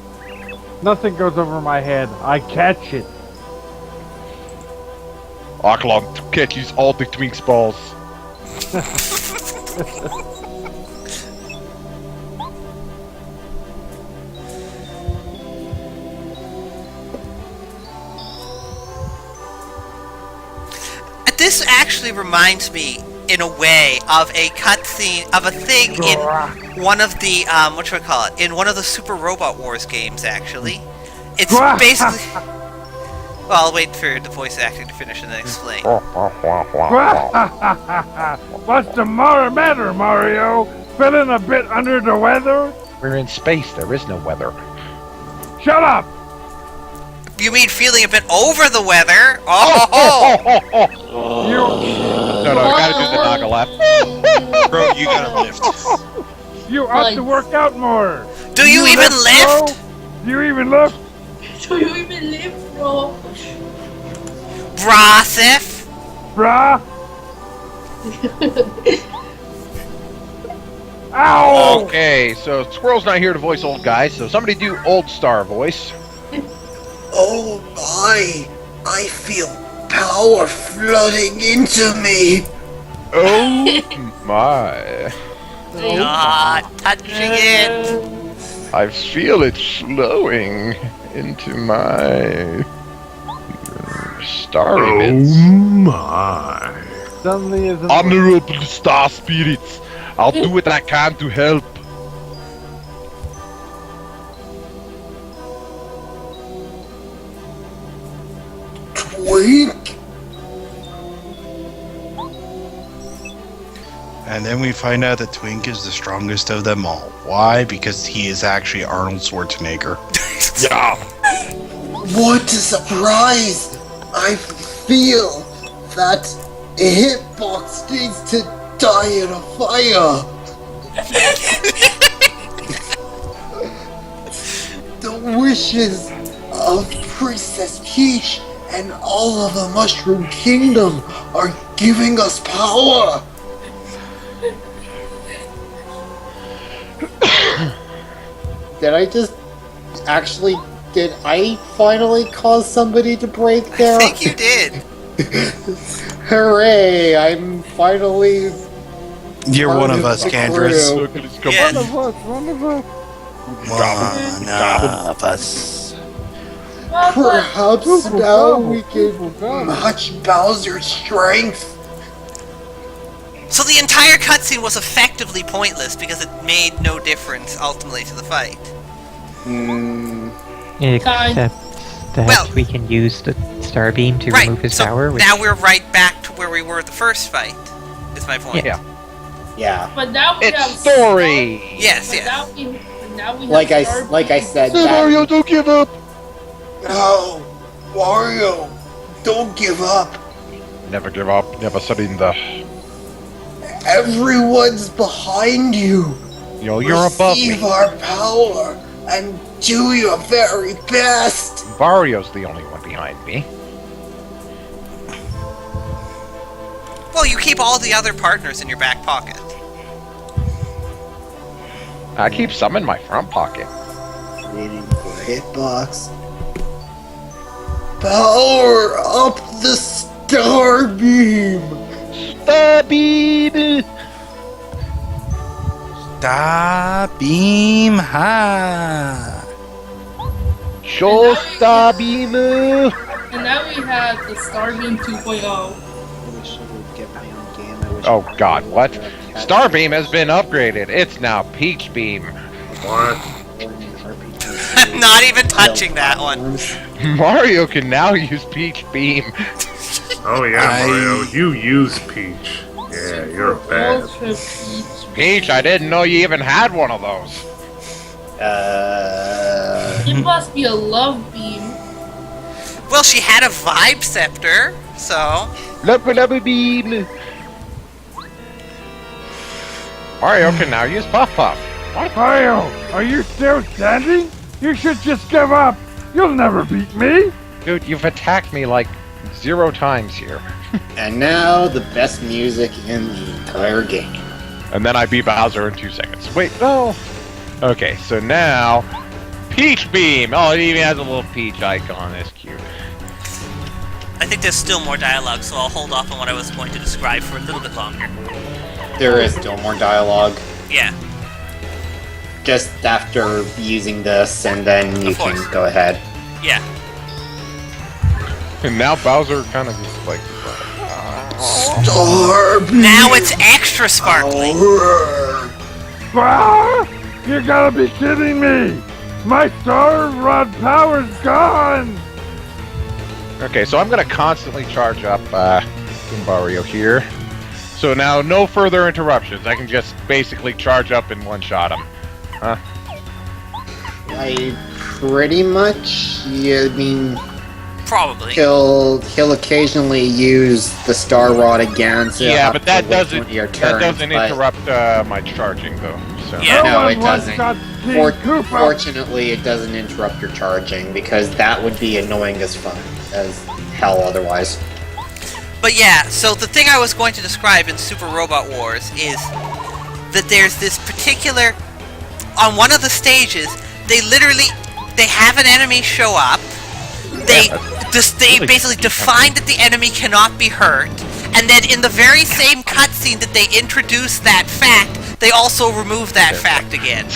Nothing goes over my head. I catch it. Arklong catches all the Twink's balls. This actually reminds me, in a way, of a cutscene of a thing in one of the in one of the Super Robot Wars games. Actually, it's basically. Well, I'll wait for the voice acting to finish and then explain. What's the matter, Mario? Feeling a bit under the weather? We're in space. There is no weather. Shut up! You mean feeling a bit over the weather? Oh! No, I gotta do the Naga laugh. Bro, you gotta lift. You ought to work out more. Do you even lift? Do you even lift? Do you even lift, bro? Brah, Sif? Brah? Ow! Okay, so Squirrel's not here to voice old guys, so somebody do Old Star voice. Oh my! I feel power flooding into me! Oh my. Ah, touching it! I feel it flowing into my starry bits. my. Suddenly is Honorable star spirits, I'll do what I can to help. Twink? And then we find out that Twink is the strongest of them all. Why? Because he is actually Arnold Schwarzenegger. Yeah. What a surprise! I feel that a hitbox needs to die in a fire! The wishes of Princess Peach and all of the Mushroom Kingdom are giving us power! Did I finally cause somebody to break there? I think you did. Hooray! I'm finally. You're part one of us, the Candrace. crew. Yeah. One of us. One of us. Perhaps now we can match Bowser's strength. So the entire cutscene was effectively pointless because it made no difference ultimately to the fight. Except that we can use the star beam to remove his power. Which... Now we're right back to where we were at the first fight. Is my point. Yeah. Yeah. But now we It's have story. Yes, But yes. now we have Like I said. Mario, don't give up. No, Wario, don't give up. Never give up. Never surrender. Everyone's behind you. Yo, you're above me. Receive our power and do your very best. Vario's the only one behind me. Well, you keep all the other partners in your back pocket. I keep some in my front pocket. Waiting for a hitbox. Power up the star beam. Star beam. Star beam high. Show star beam. And now we have the Starbeam 2.0. Oh God, what? Starbeam has been upgraded. It's now Peach Beam. What? I'm not even touching that one. Mario can now use Peach Beam. Oh yeah, Mario, you use Peach. Yeah, you're bad. Ultra Peach. Peach, I didn't know you even had one of those. It must be a love beam. Well, she had a vibe scepter, so. Love beam. Mario can now use Puff Puff. What? Mario, are you still standing? You should just give up. You'll never beat me. Dude, you've attacked me like 0 times here. And now the best music in the entire game. And then I beat Bowser in 2 seconds. Wait, no. Okay, so now Peach Beam. Oh, it even has a little peach icon. That's cute. I think there's still more dialogue, so I'll hold off on what I was going to describe for a little bit longer. There is still more dialogue. Yeah. Just after using this, and then you can go ahead. Yeah. And now Bowser kind of just like... Now it's extra sparkly. Ah, you gotta be kidding me! My Star Rod power's gone! Okay, so I'm gonna constantly charge up Goombario here. So now no further interruptions. I can just basically charge up and one-shot him. Huh? Pretty much. I mean, probably. He'll occasionally use the Star Rod again. So Yeah, but that doesn't interrupt my charging though. So. Yeah. No, it doesn't. Fortunately, it doesn't interrupt your charging because that would be annoying as hell otherwise. But yeah, so the thing I was going to describe in Super Robot Wars is that there's this particular... On one of the stages, they have an enemy show up, they basically define that the enemy cannot be hurt, and then in the very same cutscene that they introduce that fact, they also remove that fact again.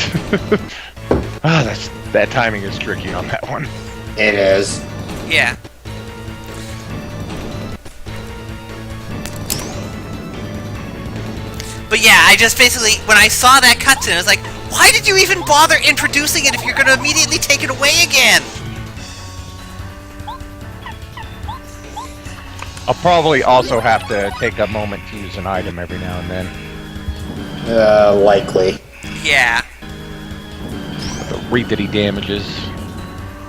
That timing is tricky on that one. It is. Yeah. But yeah, I just basically, when I saw that cutscene, I was like, why did you even bother introducing it if you're gonna immediately take it away again? I'll probably also have to take a moment to use an item every now and then. Likely. Yeah. The rate that he damages.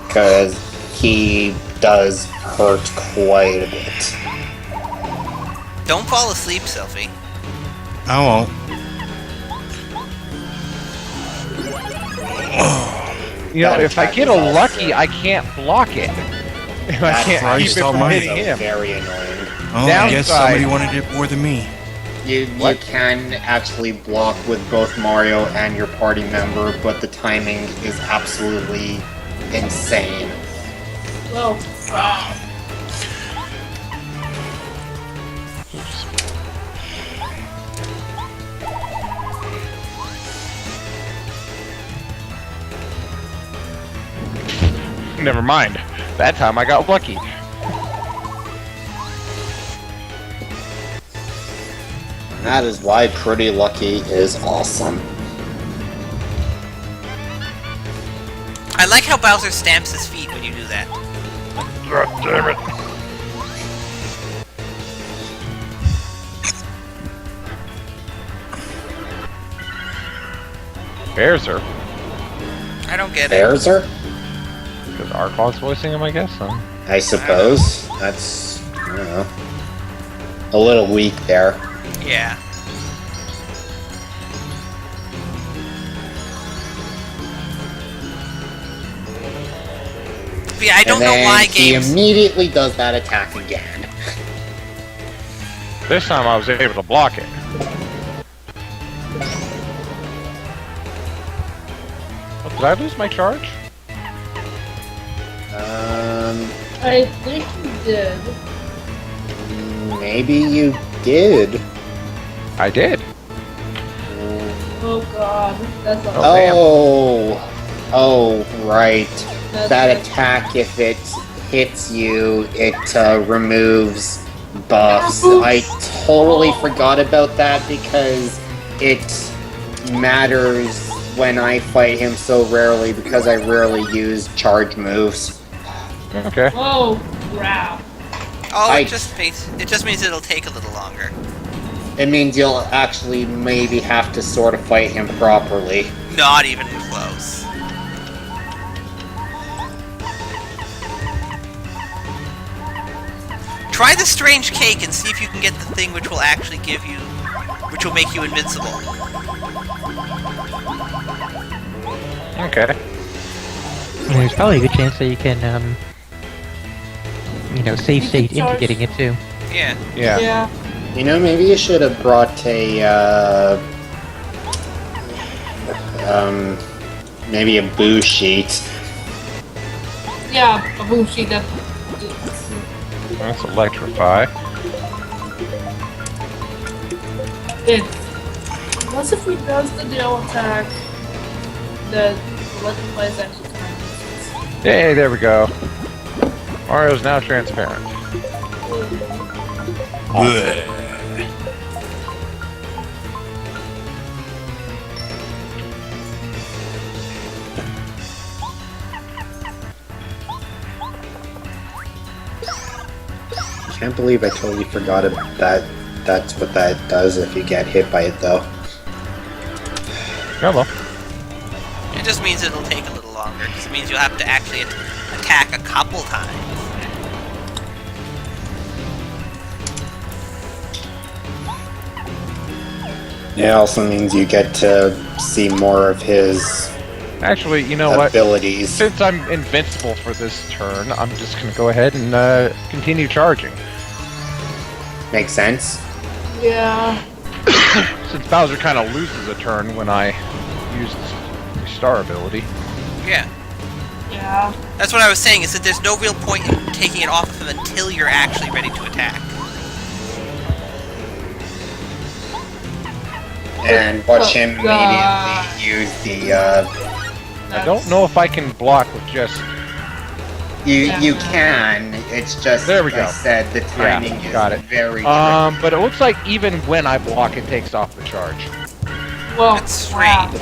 Because he does hurt quite a bit. Don't fall asleep, Sylphie. I won't. You know, if I get a lucky, I can't block it. I can't keep it from hitting him. Very annoying. Oh, I guess somebody wanted it more than me. You can actually block with both Mario and your party member, but the timing is absolutely insane. Well, Never mind. That time I got lucky. That is why Pretty Lucky is awesome. I like how Bowser stamps his feet when you do that. God damn it. Bearser. I don't get Bearser? Because Arclaw's voicing him, I guess. Huh? I suppose. That's, I don't know, a little weak there. Yeah. Yeah, I don't know why games... he immediately does that attack again. This time I was able to block it. Oh, did I lose my charge? I think you did. Maybe you did. I did. Oh god, that's a Oh, right. That's that right. attack, if it hits you, it removes buffs. I totally forgot about that because it matters when I fight him so rarely because I rarely use charge moves. Okay. Oh, crap. Oh, it just means it'll take a little longer. It means you'll actually maybe have to sort of fight him properly. Not even close. Try the strange cake and see if you can get the thing which will actually give you... which will make you invincible. Okay. There's probably a good chance that you can, save state into getting it too. Yeah. Yeah. You know, maybe you should have brought maybe a boo sheet. Yeah, a boom sheet that... Let's electrify. Once if he does the Dio attack, the electrify is actually kind of useless. Hey, there we go. Mario's now transparent. I can't believe I totally forgot about that. That's what that does if you get hit by it, though. Hello. It just means it'll take a little longer, because it means you'll have to actually attack a couple times. It also means you get to see more of his Actually, you know abilities. what? Since I'm invincible for this turn, I'm just going to go ahead and continue charging. Makes sense. Yeah. Since Bowser kind of loses a turn when I use the star ability. Yeah. Yeah. That's what I was saying, is that there's no real point in taking it off of him until you're actually ready to attack. And watch him immediately use the, I don't know if I can block with just... You can, it's just, there we like go. I said, the timing is got it. very But it looks like even when I block, it takes off the charge. Well, That's strange.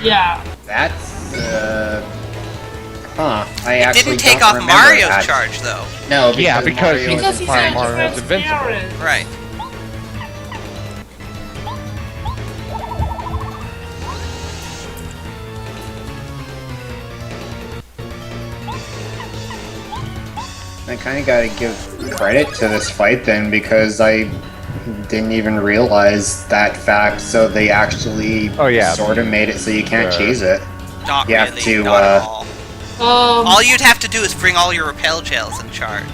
Yeah. That's, I It actually didn't take don't off remember Mario's that. charge, though. No, Yeah, because Mario Because he's Mario not is invincible. transparent. Right. I kind of gotta give credit to this fight then, because I didn't even realize that fact, so they actually sort of made it so you can't cheese it. Not you really, have to, not at all. Um, All you'd have to do is bring all your repel gels and charge.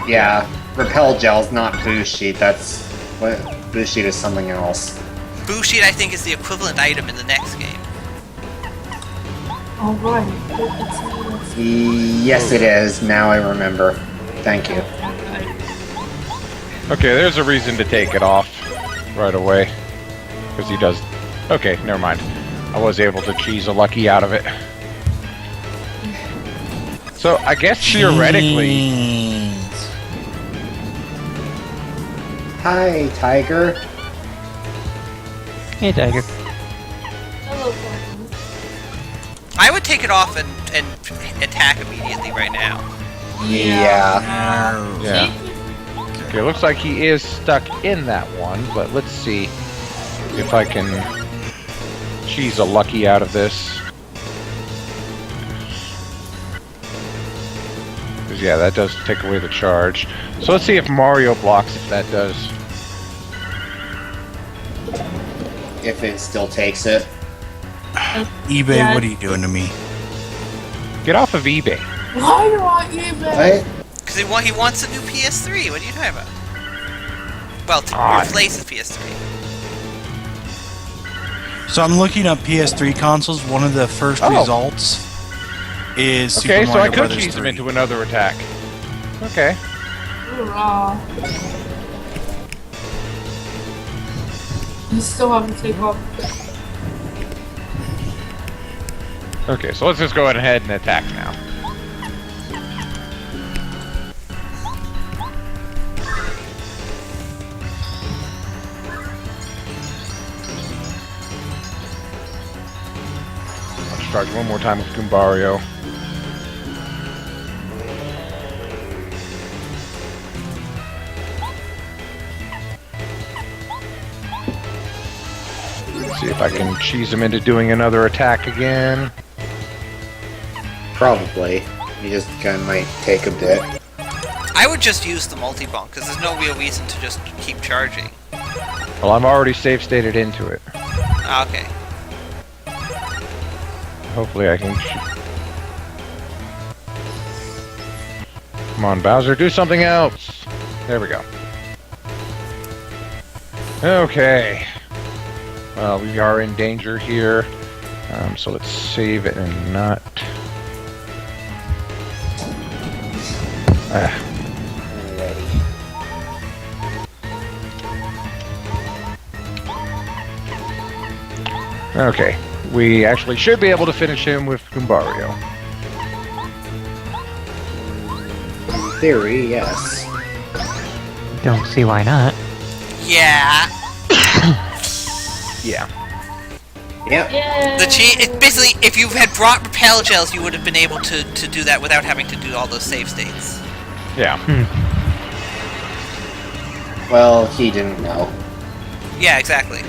Yeah, repel gel's not boost sheet, that's... What? Boost sheet is something else. Boost sheet, I think, is the equivalent item in the next game. oh, right. Yes, it is. Now I remember. Thank you. Okay, there's a reason to take it off right away. Because he does... Okay, never mind. I was able to cheese a lucky out of it. So, I guess theoretically... Hi, Tiger. Hey, Tiger. Hello, Pokemon. I would take it off and attack immediately right now. Yeah. Yeah. Okay, looks like he is stuck in that one, but let's see if I can cheese a lucky out of this. 'Cause, yeah, that does take away the charge. So let's see if Mario blocks, if that does. If it still takes it. eBay, Yeah. what are you doing to me? Get off of eBay. Why do I eBay? Because he wants a new PS3. What are you talking about? Well, to replace the PS3. So I'm looking up PS3 consoles. One of the first results is Super Okay, so I Mario could Brothers cheese him 3. into another attack. Okay. Hoorah. You still have to take off. Okay, so let's just go ahead and attack now. Let's charge one more time with Goombario. See if I can cheese him into doing another attack again. Probably. You just might take a bit. I would just use the multi-bonk, because there's no real reason to just keep charging. Well, I'm already save stated into it. Okay. Hopefully I can... Come on, Bowser, do something else! There we go. Okay. Well, we are in danger here. So let's save it and not... Okay. We actually should be able to finish him with Goombario. In theory, yes. Don't see why not. Yeah. Yeah. Yep. Basically, if you had brought repel gels, you would have been able to do that without having to do all those save states. Yeah. Well, he didn't know. Yeah, exactly.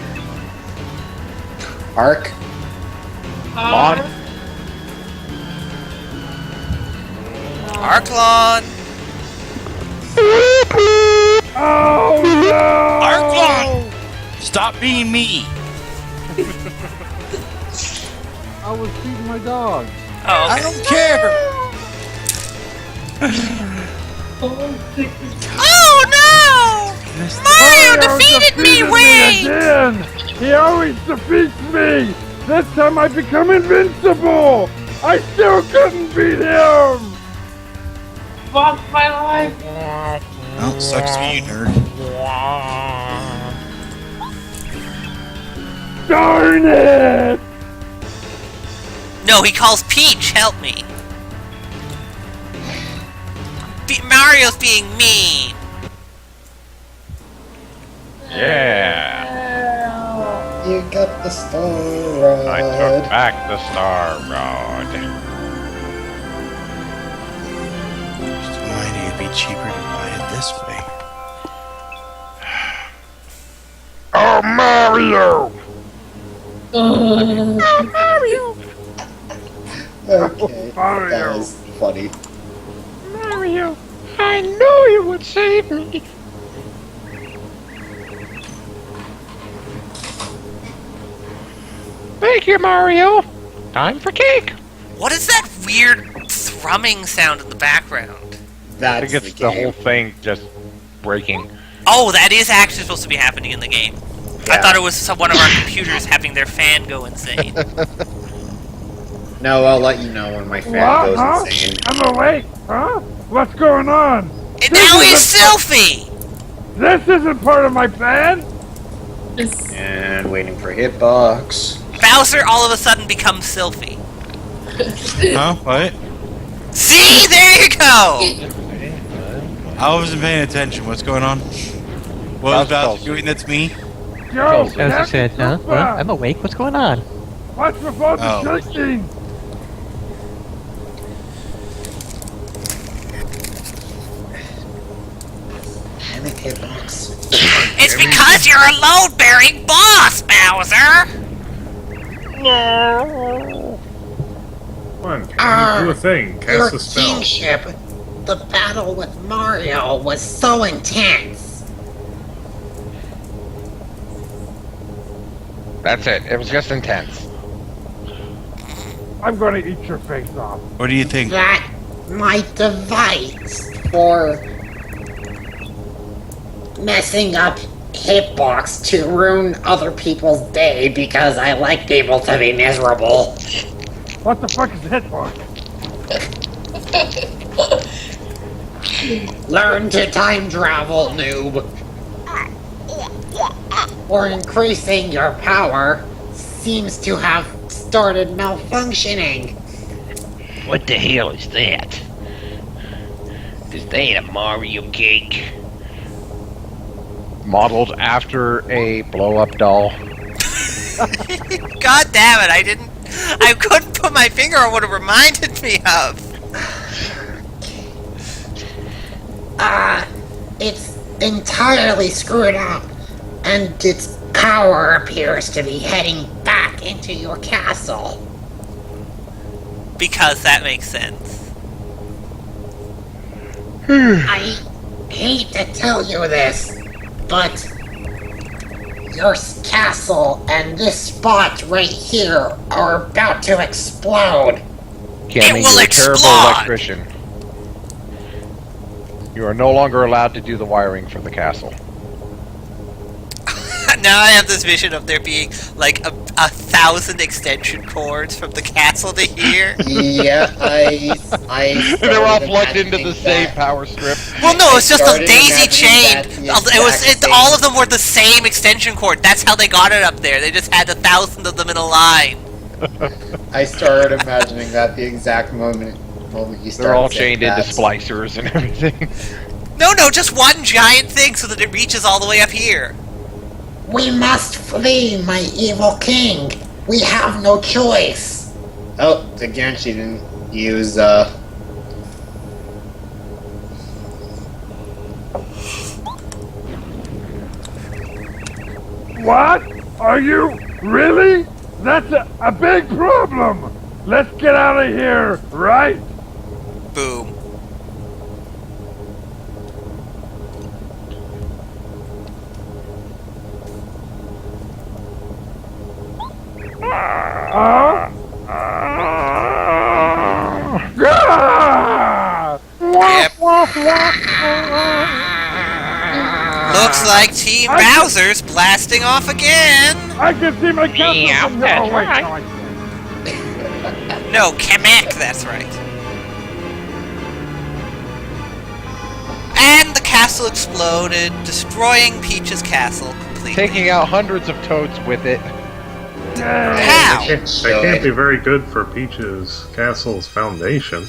Arc? On. Arklon! Oh no! Arklon! Stop being me! I was feeding my dog. Oh, okay. I don't care! Oh no! Mario defeated me, Wayne! Again! He always defeats me! This time I become invincible! I still couldn't beat him! Fuck my life. Oh, sucks for you, nerd. Darn it! No, he calls Peach, help me. Mario's being mean. Yeah. You got the star rod. I took back the Star Rod. Just reminding you it'd be cheaper to buy it this way. Oh, Mario! Okay, Mario. that was funny. Mario, I knew you would save me. Thank you, Mario. Time for cake. What is that weird thrumming sound in the background? I think it's the whole thing just breaking. Oh, that is actually supposed to be happening in the game. I thought it was one of our computers having their fan go insane. No, I'll let you know when my fan What? goes Huh? insane. I'm awake! Huh? What's going on? And now he's Sylphie! This isn't part of my plan! And waiting for hitbox. Bowser all of a sudden becomes Sylphie. Huh? What? See? There you go! I wasn't paying attention. What's going on? What was Bowser doing? That's me? Yo! As I said, huh? What? I'm awake. What's going on? What's the phone Oh. shaking? Damn it, hitbox. It's because you're a load-bearing boss, Bowser! No. Come on, do a thing. Cast Your a spell. kingship. The battle with Mario was so intense. That's it. It was just intense. I'm gonna eat your face off. What do you think? That my device for messing up hitbox to ruin other people's day because I like people to be miserable. What the fuck is a hitbox? Learn to time travel, noob. Or increasing your power seems to have started malfunctioning. What the hell is that? Is that a Mario cake? Modeled after a blow-up doll. God damn it, I couldn't put my finger on what it reminded me of. It's entirely screwed up, and its power appears to be heading back into your castle. Because that makes sense. I hate to tell you this, but your castle and this spot right here are about to explode. Cammy, you're a terrible electrician. You are no longer allowed to do the wiring for the castle. Now I have this vision of there being like a 1,000 extension cords from the castle to here. Yeah, I They're all plugged into the same power strip. Well, no, it's just a started daisy imagining chain. that the exact same- All of them were the same extension cord. That's how they got it up there. They just had 1,000 of them in a line. I started imagining that the exact moment you started They're all saying chained into that. splicers and everything. No, just one giant thing so that it reaches all the way up here. We must flee, my evil king. We have no choice. Oh, again, she didn't use, What? Are you really? That's a big problem. Let's get out of here, right? Boom. Looks like Team Bowser's blasting off again. I can see my castle. Yeah, from that's here. Oh, wait, right. no, I can't. No, Kamek, that's right. And the castle exploded, destroying Peach's castle completely. Taking out hundreds of Toads with it. How? That can't be very good for Peach's castle's foundation.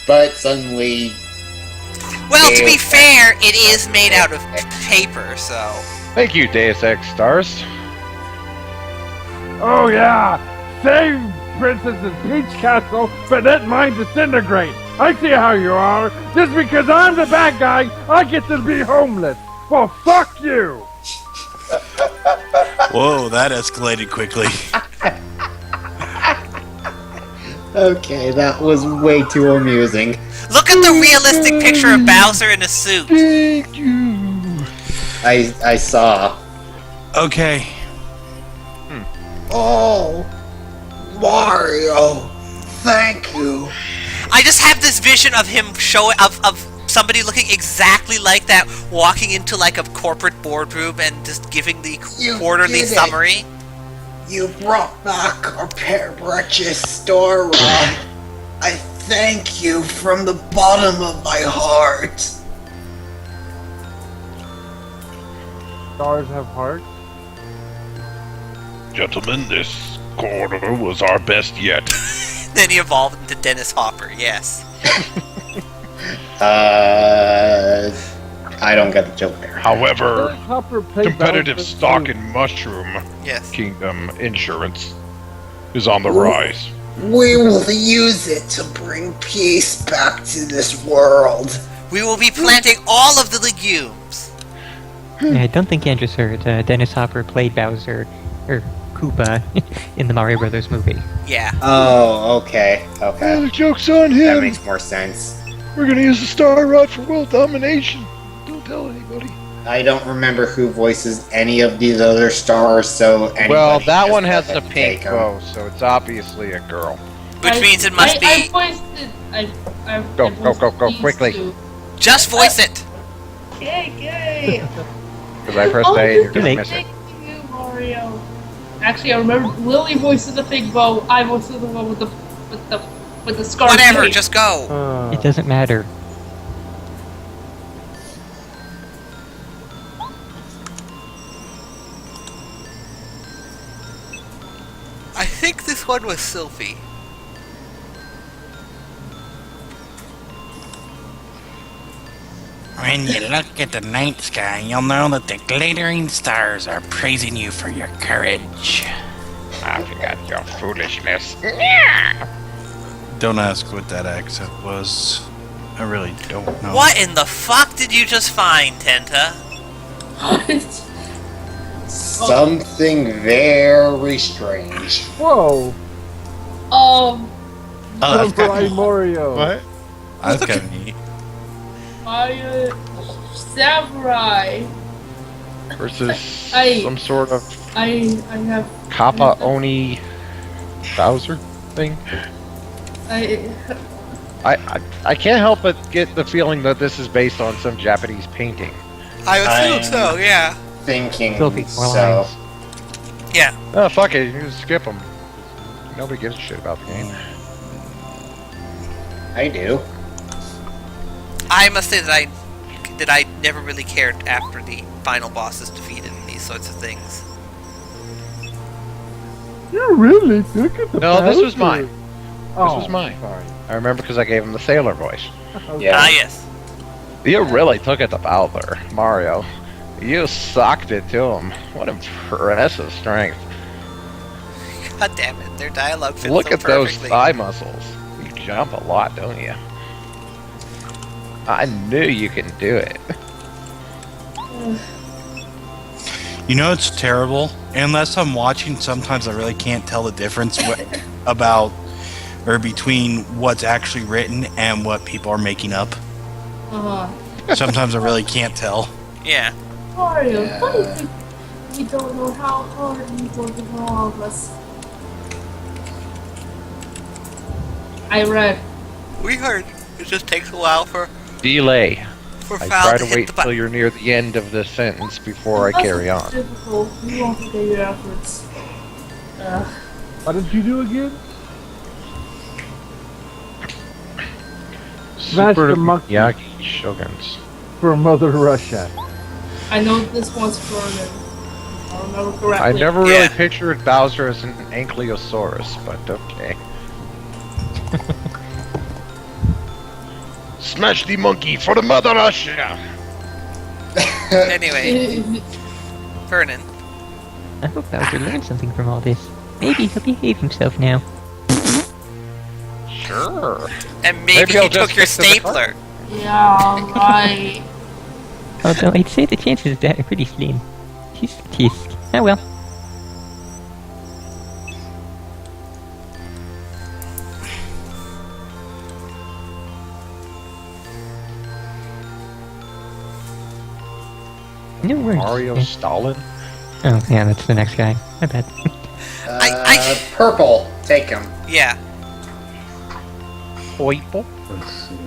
but suddenly... Well, to be fair, it is made out of paper, so... Thank you, Deus Ex Stars. Oh yeah! Save Princess Peach Castle, but let mine disintegrate! I see how you are! Just because I'm the bad guy, I get to be homeless! Well, fuck you! Whoa, that escalated quickly. Okay, that was way too amusing. Look at the realistic picture of Bowser in a suit! Thank you! I saw. Okay. Oh, Mario, thank you. I just have this vision of him of somebody looking exactly like that, walking into like a corporate boardroom and just giving the quarterly did it. summary. You brought back our Pear-Bridges store run. I thank you from the bottom of my heart. Stars have hearts. Gentlemen, this corner was our best yet. Then he evolved into Dennis Hopper, yes. I don't get the joke there. However, Hopper played competitive Bowser stock too. in Mushroom Yes. Kingdom insurance is on the rise. We will use it to bring peace back to this world. We will be planting all of the legumes. Yeah, I don't think Andrew heard Dennis Hopper played Bowser, or Koopa, in the Mario Brothers movie. Yeah. Oh, okay, okay. The joke's on him! That makes more sense. We're gonna use the Star Rod for world domination. Don't tell anybody. I don't remember who voices any of these other stars, so anybody Well, that just one has let the them pink take 'em. bow, so it's obviously a girl. Which means it must I be... voiced it. Go, I go, go, go, voiced quickly. these two. Just voice it! Yay! Because I pressed A and you're gonna miss it. Thank you, Mario. Actually, I remember Lily voices the big bow. I voiced the one with the scar. Whatever, just go! It doesn't matter. I think this one was Sylphie. When you look at the night sky, you'll know that the glittering stars are praising you for your courage. I forgot your foolishness. Don't ask what that accent was. I really don't know. What in the fuck did you just find, Tenta? Something very strange. Whoa! Oh, that's Samurai kinda- Mario. What? That's kind of neat. Mario Samurai. Versus I- some sort of I have. Kappa Oni Bowser thing. I can't help but get the feeling that this is based on some Japanese painting. I assume so, yeah. Thinking Sylphie, so. Yeah. Oh, fuck it, you can just skip them. Nobody gives a shit about the game. I do. I must say that I never really cared after the final boss is defeated and these sorts of things. You really took it to No, this was Bowser. mine. Oh, This was mine. Sorry. I remember because I gave him the sailor voice. Ah, yes. You really took it to Bowser, Mario. You socked it to him. What impressive strength. God damn it, their dialogue fits Look so at those perfectly. thigh muscles. You jump a lot, don't you? I knew you can do it. You know it's terrible? Unless I'm watching, sometimes I really can't tell the difference about or between what's actually written and what people are making up. Sometimes I really can't tell. Yeah. Mario, what do you think? We don't know how hard you work for all of us. I read. We heard. It just takes a while for Delay. I Val try to to hit wait the until you're near the end of the sentence before I carry on. Difficult. You won't forget your efforts. What did you do again? Smash Super the monkey Yaki Shoguns. for Mother Russia. I know this one's Vernon. If I remember correctly. I never really pictured Bowser as an Ankylosaurus, but okay. Smash the monkey for the Mother Russia! Anyway, Vernon. I hope Bowser learned something from all this. Maybe he'll behave himself now. Sure. And maybe I'll he took just your stick to the stapler. Yeah, right. Although I'd say the chances of that are pretty slim. Tisk tisk. Oh well. No worries. Mario Stalin? Oh, yeah, that's the next guy. I bet. Purple. Take him. Yeah. Oiple? Let's see.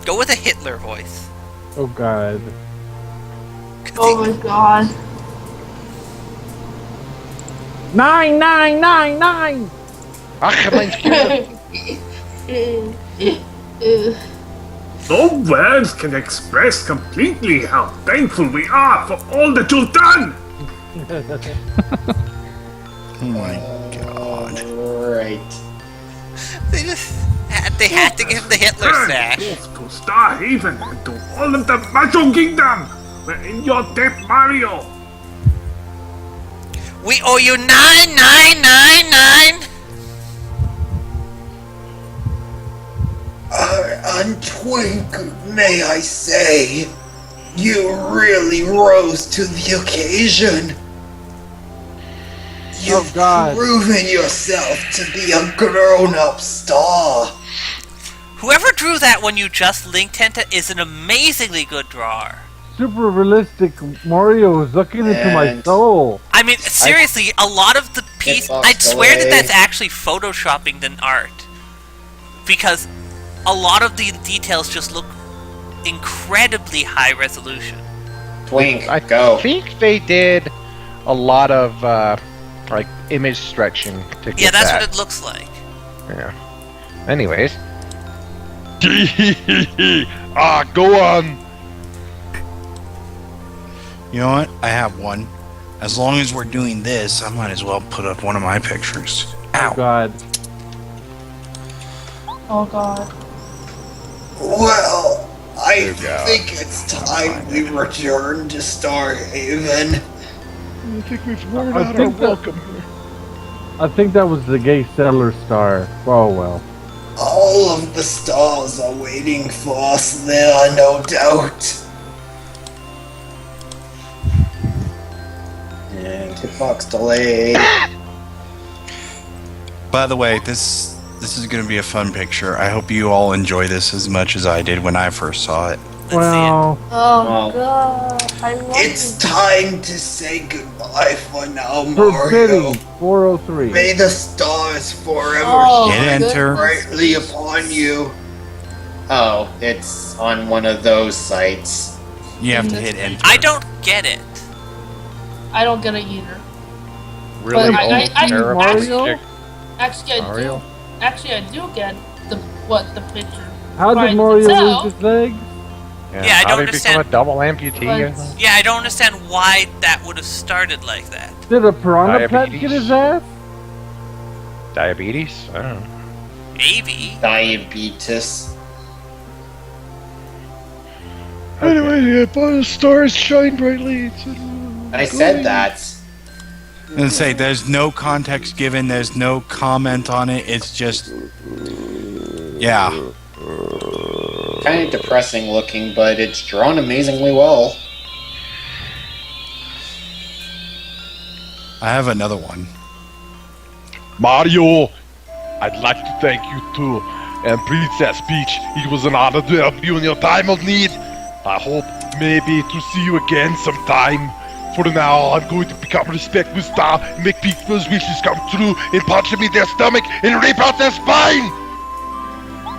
Go with a Hitler voice. Oh god. Oh my god. 9999. Ach, mine's No words can express completely how thankful we are for all that you've done! Oh my god. Right. They had to give him the Hitler stash. To Star Haven and to all of the Macho Kingdom! We're in your debt, Mario! We owe you 9999. And Twink, may I say, you really rose to the occasion. You've proven yourself to be a grown-up star. Whoever drew that when you just linked Tenta is an amazingly good drawer. Super realistic Mario is looking into my And- soul. I mean, seriously, a lot of the piece. Hitbox I'd swear that delay. that's actually photoshopping than art. Because a lot of the details just look incredibly high resolution. Twink, I go. think they did a lot of like image stretching to get Yeah, that's that. what it looks like. Yeah. Anyways, Go on. You know what? I have one. As long as we're doing this, I might as well put up one of my pictures. Oh god. Oh god. Well, I God. think it's time we return to Star Haven. I think we've worn I out our think that- welcome here. I think that was the gay settler star. Oh well. All of the stars are waiting for us there, no doubt. And hitbox delay. By the way, this is going to be a fun picture. I hope you all enjoy this as much as I did when I first saw it. Well, Oh god. I love It's it. time to say goodbye for now, forbidden Mario. 403. May the stars forever Oh, shine Hit enter. brightly upon you. Oh, it's on one of those sites. You have to hit enter. I don't get it. I don't get it either. really But I- old I- terrible Mario? chick. Actually, I Mario? do. Actually, I do get the picture. How Right, did Mario so- lose his leg? Yeah, I How don't did he become a understand. double amputee? But- Yeah, I don't understand why that would have started like that. Did a piranha plant Diabetes. get his ass? Diabetes? I don't know. Maybe. Diabetes. Anyway, yeah, but the stars shine brightly. I said that. And say there's no context given, there's no comment on it, it's just yeah. Kind of depressing looking, but it's drawn amazingly well. I have another one. Mario, I'd like to thank you too. And Princess Peach, it was an honor to help you in your time of need. I hope maybe to see you again sometime. For now, I'm going to become a respectable star, make people's wishes come true, and punch them in their stomach and rip out their spine!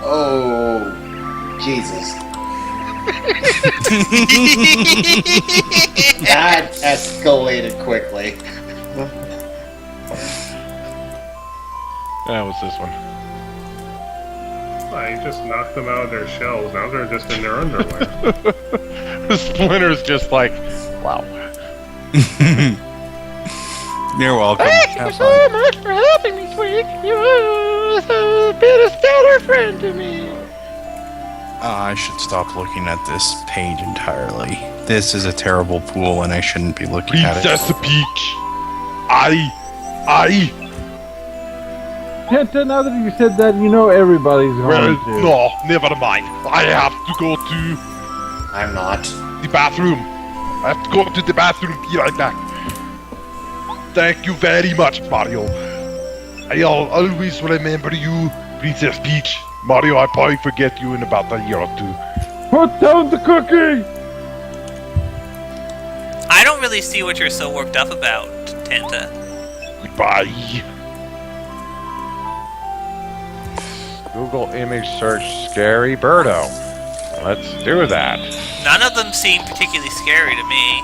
Oh, Jesus. That escalated quickly. That was this one. I just knocked them out of their shells. Now they're just in their underwear. Splinter's just like, wow. You're welcome. Thank you so much for helping me, sweet. You've been a stellar friend to me. I should stop looking at this page entirely. This is a terrible pool, and I shouldn't be looking at it. Princess Peach, Kenta, now that you said that, you know everybody's going to. No, never mind. I have to go to... I'm not. The bathroom. I have to go to the bathroom, be right back. Thank you very much, Mario. I'll always remember you, Princess Peach. Mario, I'll probably forget you in about a year or two. Put down the cookie! I don't really see what you're so worked up about, Tanta. Goodbye. Google image search Scary Birdo. Let's do that. None of them seem particularly scary to me.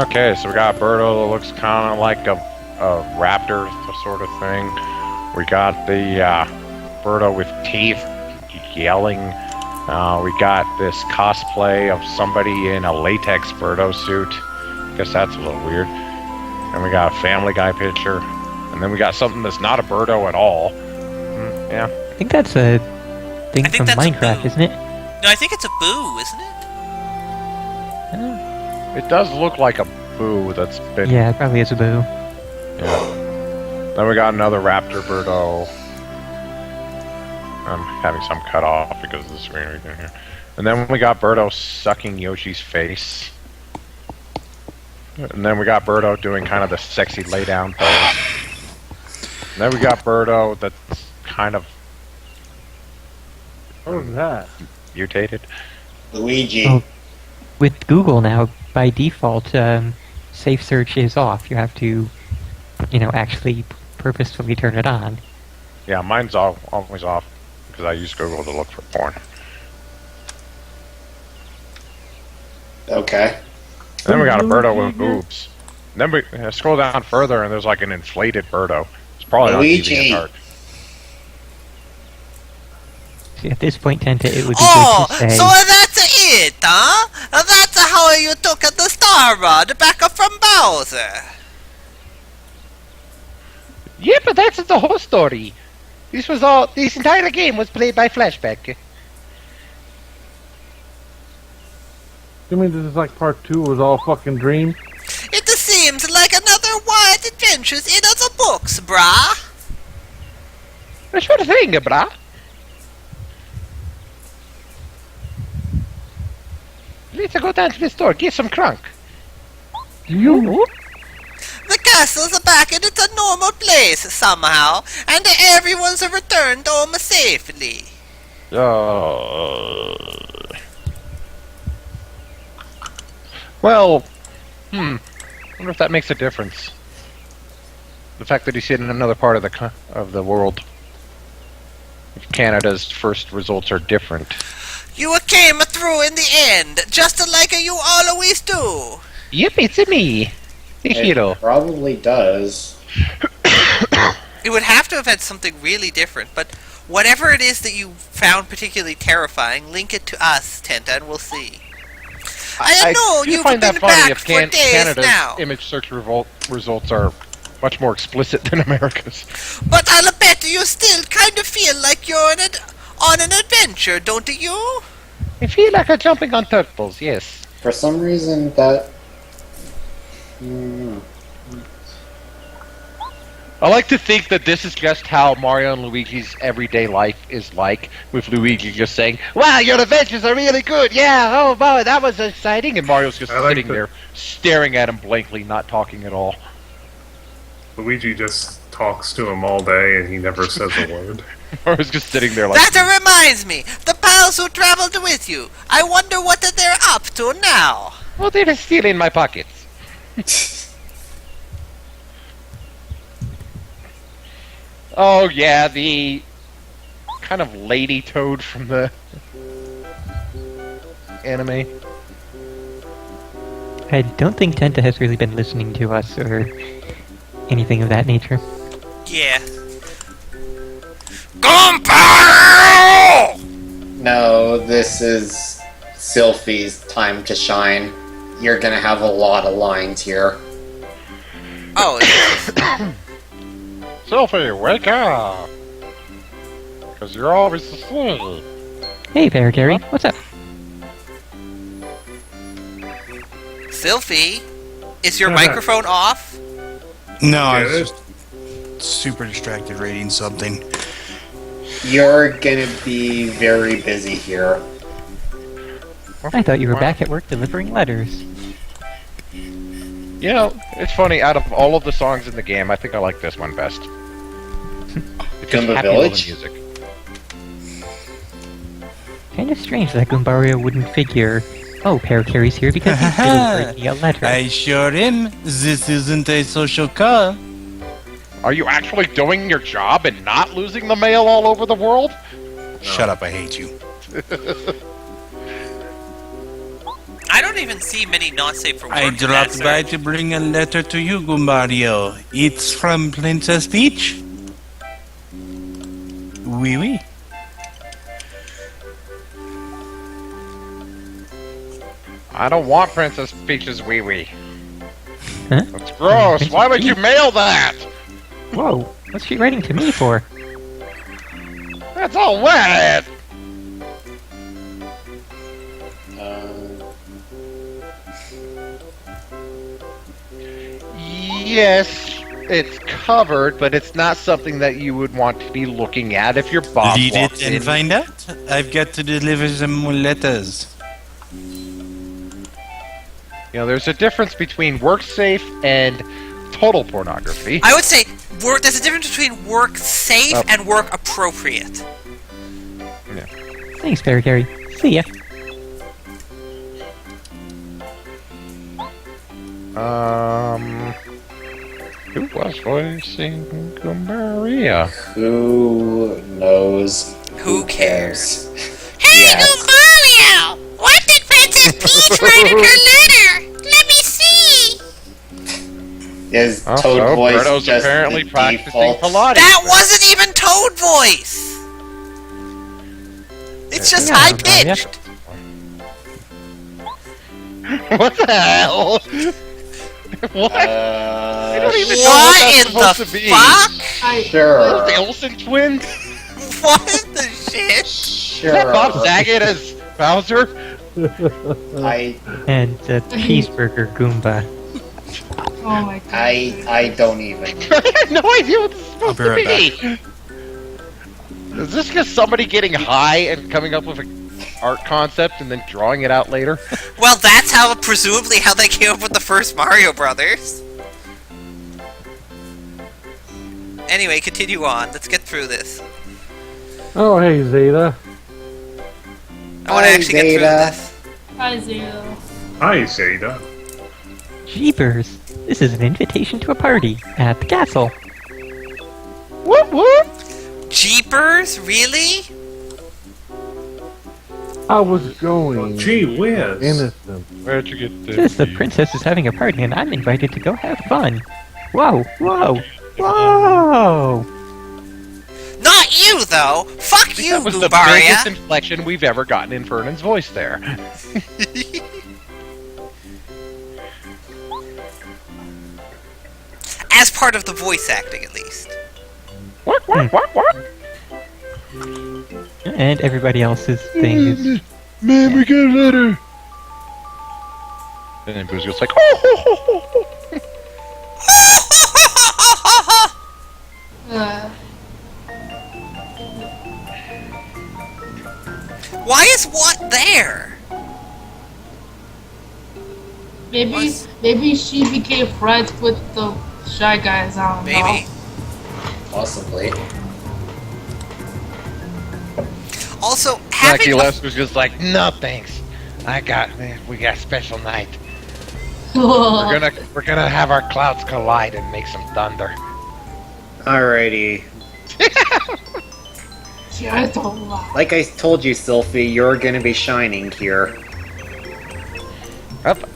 Okay, so we got Birdo that looks kind of like a raptor sort of thing. We got the Birdo with teeth yelling. We got this cosplay of somebody in a latex Birdo suit. Guess that's a little weird. And we got a Family Guy picture. And then we got something that's not a Birdo at all. Yeah. I think that's a thing from Minecraft, isn't it? No, I think it's a boo, isn't it? It does look like a boo that's been... Yeah, it probably is a boo. Yeah. Then we got another raptor Birdo. I'm having some cut off because of the screen right here. And then we got Birdo sucking Yoshi's face. And then we got Birdo doing kind of the sexy lay down pose. And then we got Birdo that's kind of... What was that? Mutated. Luigi. Oh, with Google now, by default, safe search is off. You have to, actually purposefully turn it on. Yeah, mine's always off because I use Google to look for porn. Okay. And then we got a Birdo with boobs. And then we scroll down further and there's like an inflated Birdo. It's probably not Luigi. dark. See, at this point, Tenta, it would be Oh, good to say... so that's it, huh? That's how you took the Star Rod back up from Bowser. Yeah, but that's the whole story. This entire game was played by flashback. You mean this is like part 2 was all fucking dream? It seems like another wild adventures in the books, brah. Sure thing, brah. Let's go down to the store, get some crunk. The castle's back in its normal place somehow, and everyone's returned home safely. Well, wonder if that makes a difference. The fact that he's in another part of the world. If Canada's first results are different. You came through in the end, just like you always do. Yep, it's me. The hero. It probably does. It would have to have had something really different, but whatever it is that you found particularly terrifying, link it to us, Tenta, and we'll see. I know do you've find been that funny back if for days Canada's now. image search results are much more explicit than America's. But I'll bet you still kind of feel like you're on an adventure, don't you? I feel like I'm jumping on turtles, yes. For some reason, that. I like to think that this is just how Mario and Luigi's everyday life is like, with Luigi just saying, "Wow, your adventures are really good, yeah, oh boy, that was exciting," and Mario's just sitting there, staring at him blankly, not talking at all. Luigi just talks to him all day and he never says a word. Mario's just sitting there like... That reminds me, the pals who traveled with you. I wonder what they're up to now. Well, they're still in my pockets. Oh yeah, the kind of lady Toad from the anime. I don't think Tenta has really been listening to us or anything of that nature. Yeah. Gumball! No, this is Sylphie's time to shine. You're gonna have a lot of lines here. Oh, Sophie, wake up! Because you're always asleep. Hey there, Gary. What's up? Sylphie, is your microphone off? No, I was just super distracted reading something. You're gonna be very busy here. I thought you were back at work delivering letters. You know, it's funny, out of all of the songs in the game, I think I like this one best. It's just Goomba happy Village? little music. Kind of strange that Goombario wouldn't figure, oh, Parakarry's here because he's delivering me a letter. I sure am. This isn't a social call. Are you actually doing your job and not losing the mail all over the world? Shut up, I hate you. I don't even see many not safe for work. I dropped by to bring a letter to you, Goombario. It's from Princess Peach. Oui, oui. I don't want Princess Peach's wee-wee. Huh? That's gross. Why would you mail that? Whoa, what's she writing to me for? That's all wet. Yes, it's covered, but it's not something that you would want to be looking at if your boss Read walks it and in. find out. I've got to deliver some more letters. You know, there's a difference between work safe and total pornography. I would say there's a difference between work safe and work appropriate. Yeah. Thanks, Parakarry. See ya. Who was voicing Goombaria? Who knows? Who cares? Hey, Goombario! What did Princess Peach write in her letter? Let me see! Is Toad Also, voice Birdo's just apparently the practicing default? Pilates. That wasn't even Toad voice! It's just high pitched! What the hell? What? I don't even know what that's supposed to be. Sure. The Olsen twins? What the shit? Sure. Is that Bob Saget as Bowser? And a cheeseburger Goomba. Oh my god. I don't even. I have no idea what this is supposed I'll to be right be. Is this just somebody getting high and coming up with an art concept and then drawing it out later? Well, that's presumably how they came up with the first Mario Brothers. Anyway, continue on. Let's get through this. Oh, hey, Zeta. I want to actually get through this. Hi, Zeta. Hi, Zeta. Jeepers. This is an invitation to a party at the castle. Whoop whoop! Jeepers? Really? I was going. Gee whiz. Innocent. Where'd you get this? Says the princess is having a party and I'm invited to go have fun. Whoa, whoa, whoa! Not you, though! Fuck you, That was the Goombaria! biggest inflection we've ever gotten in Vernon's voice there. as part of the voice acting, at least. What? And everybody else's thing is... Man, we got a letter. And then Boo's goes like, oh. Why is what there? Maybe she became friends with the Shy Guys. I don't know. Maybe. Possibly. Also, Lucky Lester's just like, no thanks. We got a special night. We're gonna have our clouds collide and make some thunder. Alrighty. Like I told you, Sylphie, you're gonna be shining here.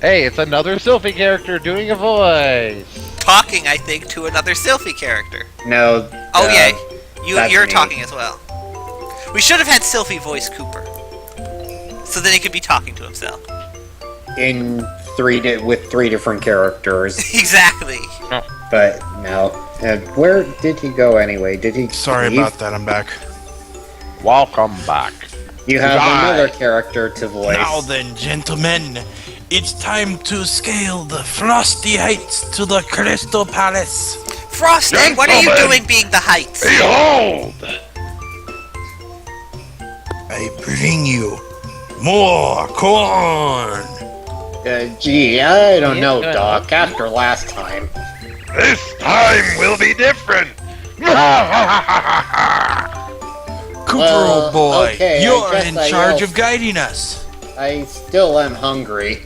Hey, it's another Sylphie character doing a voice. Talking, I think, to another Sylphie character. No. Oh yeah, you're me. talking as well. We should have had Sylphie voice Cooper, so then he could be talking to himself. With 3 different characters. Exactly. But no. Where did he go anyway? Did he? Sorry leave? about that. I'm back. Welcome back. You have another character to voice. Now then, gentlemen, it's time to scale the frosty heights to the Crystal Palace. Frosty, what are you doing being the heights? Behold! I bring you more corn. Gee, I don't know, Doc. After last time. This time will be different. Cooper, old boy, okay, you're in charge of guiding us. I still am hungry.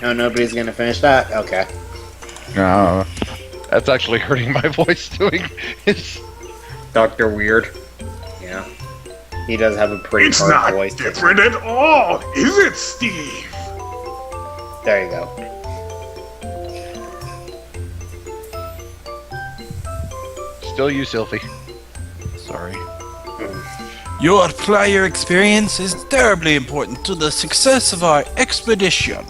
No, nobody's gonna finish that? Okay. No. That's actually hurting my voice doing his... Dr. Weird. Yeah. He does have a pretty It's hard not voice. different at all, is it, Steve? There you go. Still you, Sylphie. Sorry. Your prior experience is terribly important to the success of our expedition.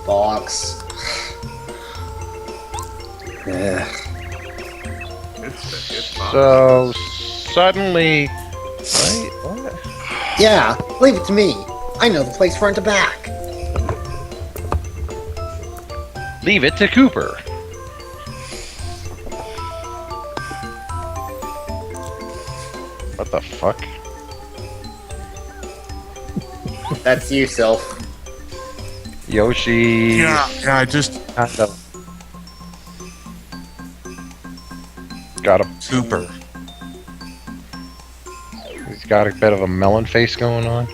Box. So, suddenly... Wait, what? Yeah, leave it to me. I know the place front to back. Leave it to Cooper. What the fuck? That's you, Sylph. Yoshi... Yeah, I just... Got a... Cooper. He's got a bit of a melon face going on.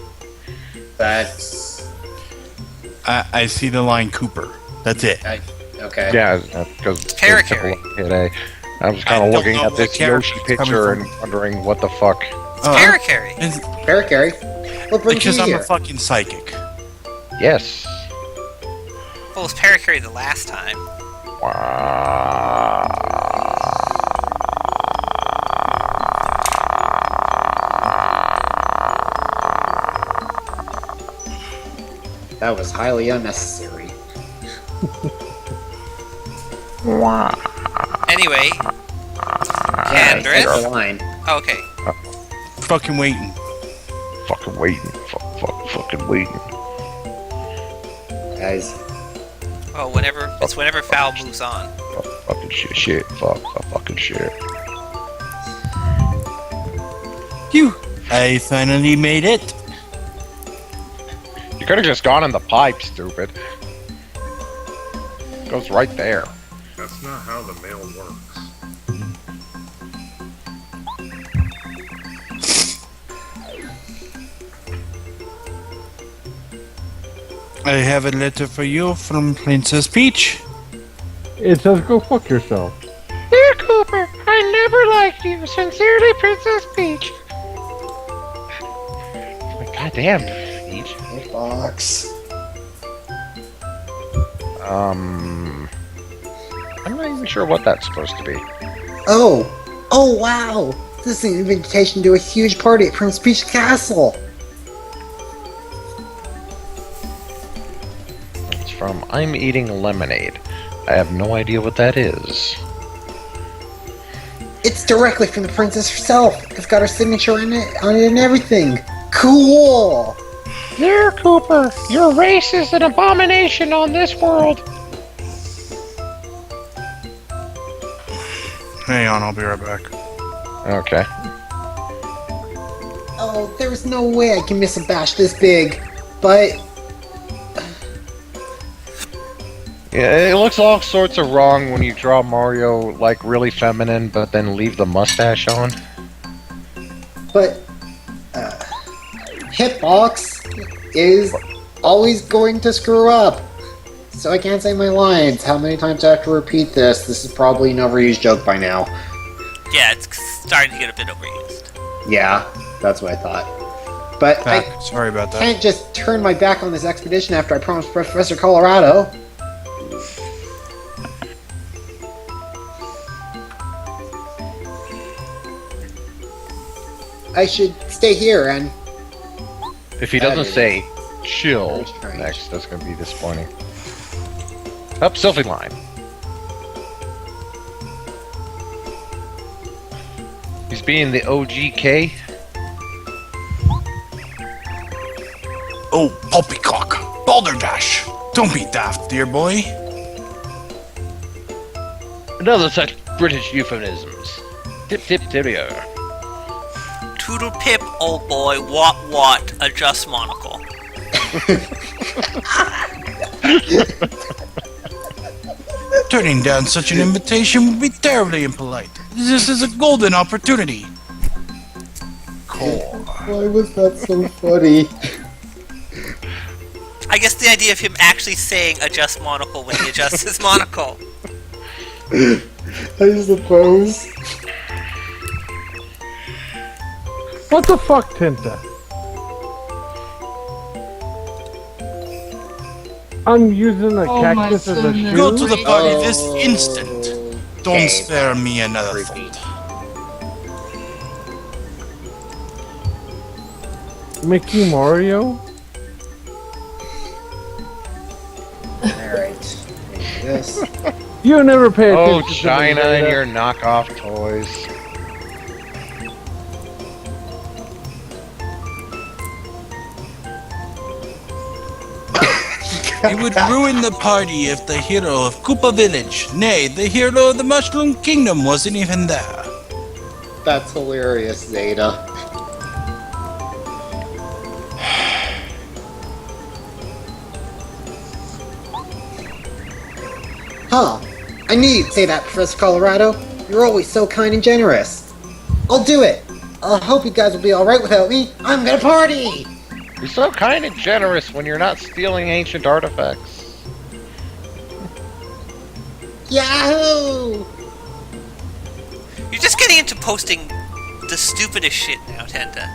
That's... I see the line Cooper. That's it. Okay. Yeah, because... Parakarry. I was kind of looking at this Yoshi picture and wondering what the fuck. It's Parakarry. Parakarry? What brings Because you I'm here? a fucking psychic. Yes. Well, it was Parakarry the last time. Wow. That was highly unnecessary. Wow. Anyway, Yeah, Andrus. I said the line. Okay. Fucking waiting. Fucking waiting. Fucking waiting. Guys. Oh, whenever Foul moves on. Fucking shit. Fucking shit. Phew! I finally made it. You could have just gone in the pipe, stupid. Goes right there. That's not how the mail works. I have a letter for you from Princess Peach. It says go fuck yourself. Dear Cooper, I never liked you. Sincerely, Princess Peach. God damn, Peach. Box. I'm not even sure what that's supposed to be. Oh wow! This is an invitation to a huge party at Prince Peach Castle. It's from I'm Eating Lemonade. I have no idea what that is. It's directly from the princess herself. It's got her signature on it and everything. Cool! There, Cooper, your race is an abomination on this world. Hang on, I'll be right back. Okay. Oh, there's no way I can miss a bash this big. But Yeah, it looks all sorts of wrong when you draw Mario like really feminine, but then leave the mustache on. Hitbox is always going to screw up. So I can't say my lines. How many times do I have to repeat this? This is probably an overused joke by now. Yeah, it's starting to get a bit overused. Yeah, that's what I thought. But Sorry about that. I can't just turn my back on this expedition after I promised Professor Colorado. I should stay here and... If he doesn't say chill next, that's going to be disappointing. Up, selfie line. He's being the OGK. Oh, poppycock! Balderdash! Don't be daft, dear boy. Another such British euphemisms. Tip tip tipio. Toodle pip, old boy, what, adjust monocle. Turning down such an invitation would be terribly impolite. This is a golden opportunity. Cool. Why was that so funny? I guess the idea of him actually saying adjust monocle when he adjusts his monocle. I suppose. What the fuck, Tinta? I'm using a cactus as a shoe? Go to the party this instant. Don't spare me another thought. Mickey Mario? Alright. This. You never pay attention Oh, to China the and data. your knockoff toys. It would ruin the party if the hero of Koopa Village, nay, the hero of the Mushroom Kingdom, wasn't even there. That's hilarious, Zeta. Huh. I knew you'd say that, Professor Colorado. You're always so kind and generous. I'll do it. I hope you guys will be alright without me. I'm gonna party! You're so kind and generous when you're not stealing ancient artifacts. Yahoo! You're just getting into posting the stupidest shit now, Tenta.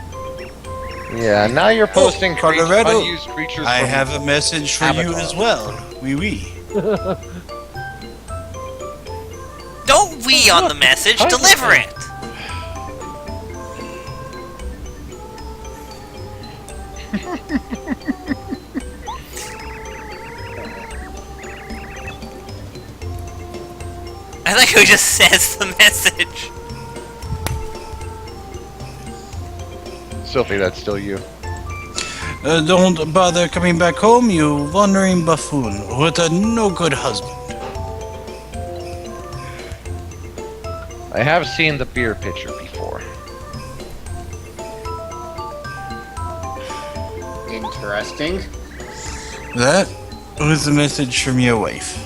Yeah, now you're posting Colorado, unused creatures. I from have a message for you Avatar. as well. Wee. Don't we on the message, deliver it! I like how he just says the message. Sophie, that's still you. Don't bother coming back home, you wandering buffoon. What a no-good husband. I have seen the beer pitcher before. Interesting. That was a message from your wife.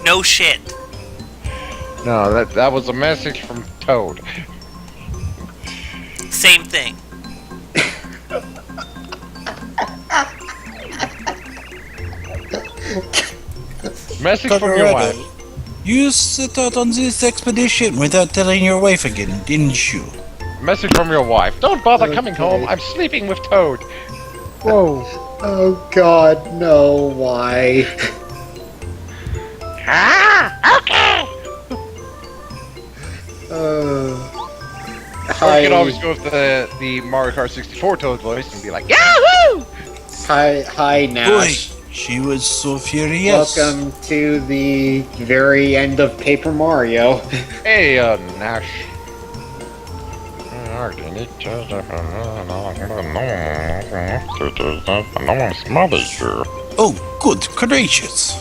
No shit. No, that was a message from Toad. Same thing. Message from your Colorado, wife. You set out on this expedition without telling your wife again, didn't you? Message from your wife. Don't bother coming home. I'm sleeping with Toad. Whoa. Oh god, no, why? Ah, okay. Or you could always go with the Mario Kart 64 Toad voice and be like, Yahoo! Hi, Nash. Boy, she was so furious. Welcome to the very end of Paper Mario. Hey, Nash. Oh, good gracious.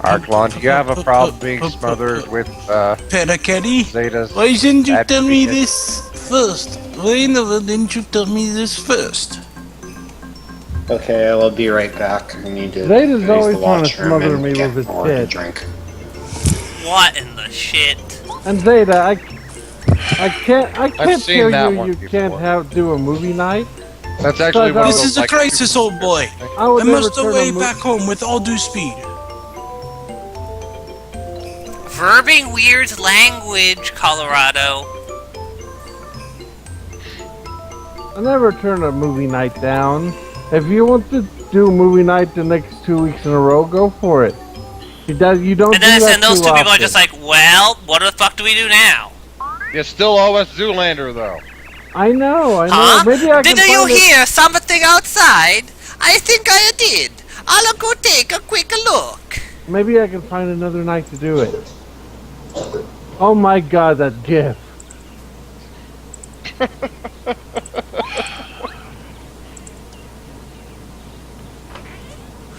Arklon, do you have a problem being smothered with, Petaketty? Zeta's Why didn't you tell me advocate? this first? Why never didn't you tell me this first? Okay, I will be right back. I need to Zeta's use always the trying to washroom smother and me get with his more to shit. drink. What in the shit? And Zeta, I can't seen that tell you one you can't do a movie night. That's actually one of This those, is a like, crisis, old boy. I would I never must turn a away mo- back home with all due speed. Verbing weird language, Colorado. I never turn a movie night down. If you want to do a movie night the next 2 weeks in a row, go for it. You don't And do then that those too two people are often. just like, well, what the fuck do we do now? You still owe us Zoolander, though. I know. Huh? Maybe I can Did you find it- hear something outside? I think I did. I'll go take a quick look. Maybe I can find another night to do it. Oh my god, that GIF.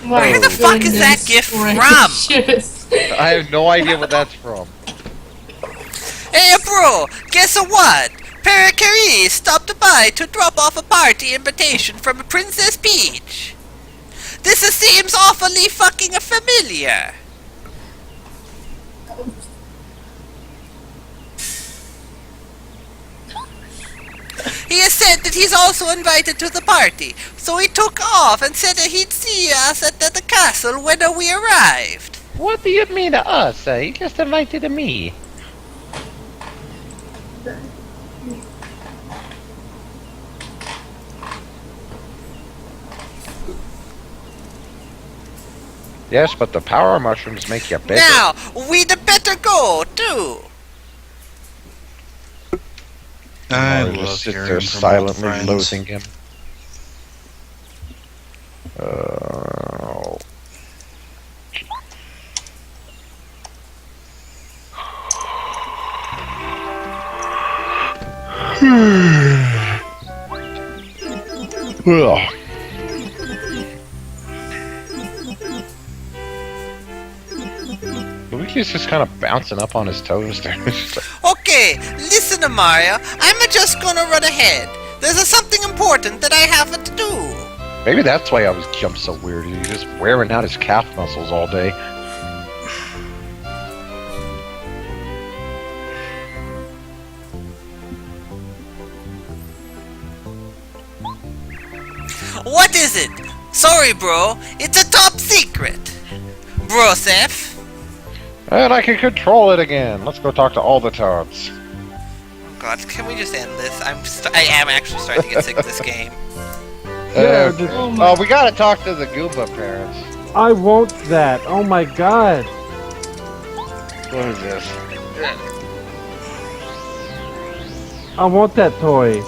Where the fuck is that GIF from? I have no idea what that's from. Hey, bro, guess what? Pericari stopped by to drop off a party invitation from Princess Peach. This seems awfully fucking familiar. He has said that he's also invited to the party, so he took off and said that he'd see us at the castle when we arrived. What do you mean to us? He just invited me. Yes, but the power mushrooms make you bigger. Now, we'd better go, too. I Mario love just sits hearing there from silently old friends. loathing him. Oh. Ugh. Luigi's just kind of bouncing up on his toes there. It's just like, Okay, listen, Mario. I'm just gonna run ahead. There's something important that I have to do. maybe that's why I was jumped so weird. He's just wearing out his calf muscles all day. What is it? Sorry, bro. It's a top secret. Bro, Seth. And I can control it again. Let's go talk to all the Toads. Oh God, can we just end this? I am actually starting to get sick of this game. Yeah, we gotta talk to the Goomba parents. I want that. Oh my god. What is this? I want that toy.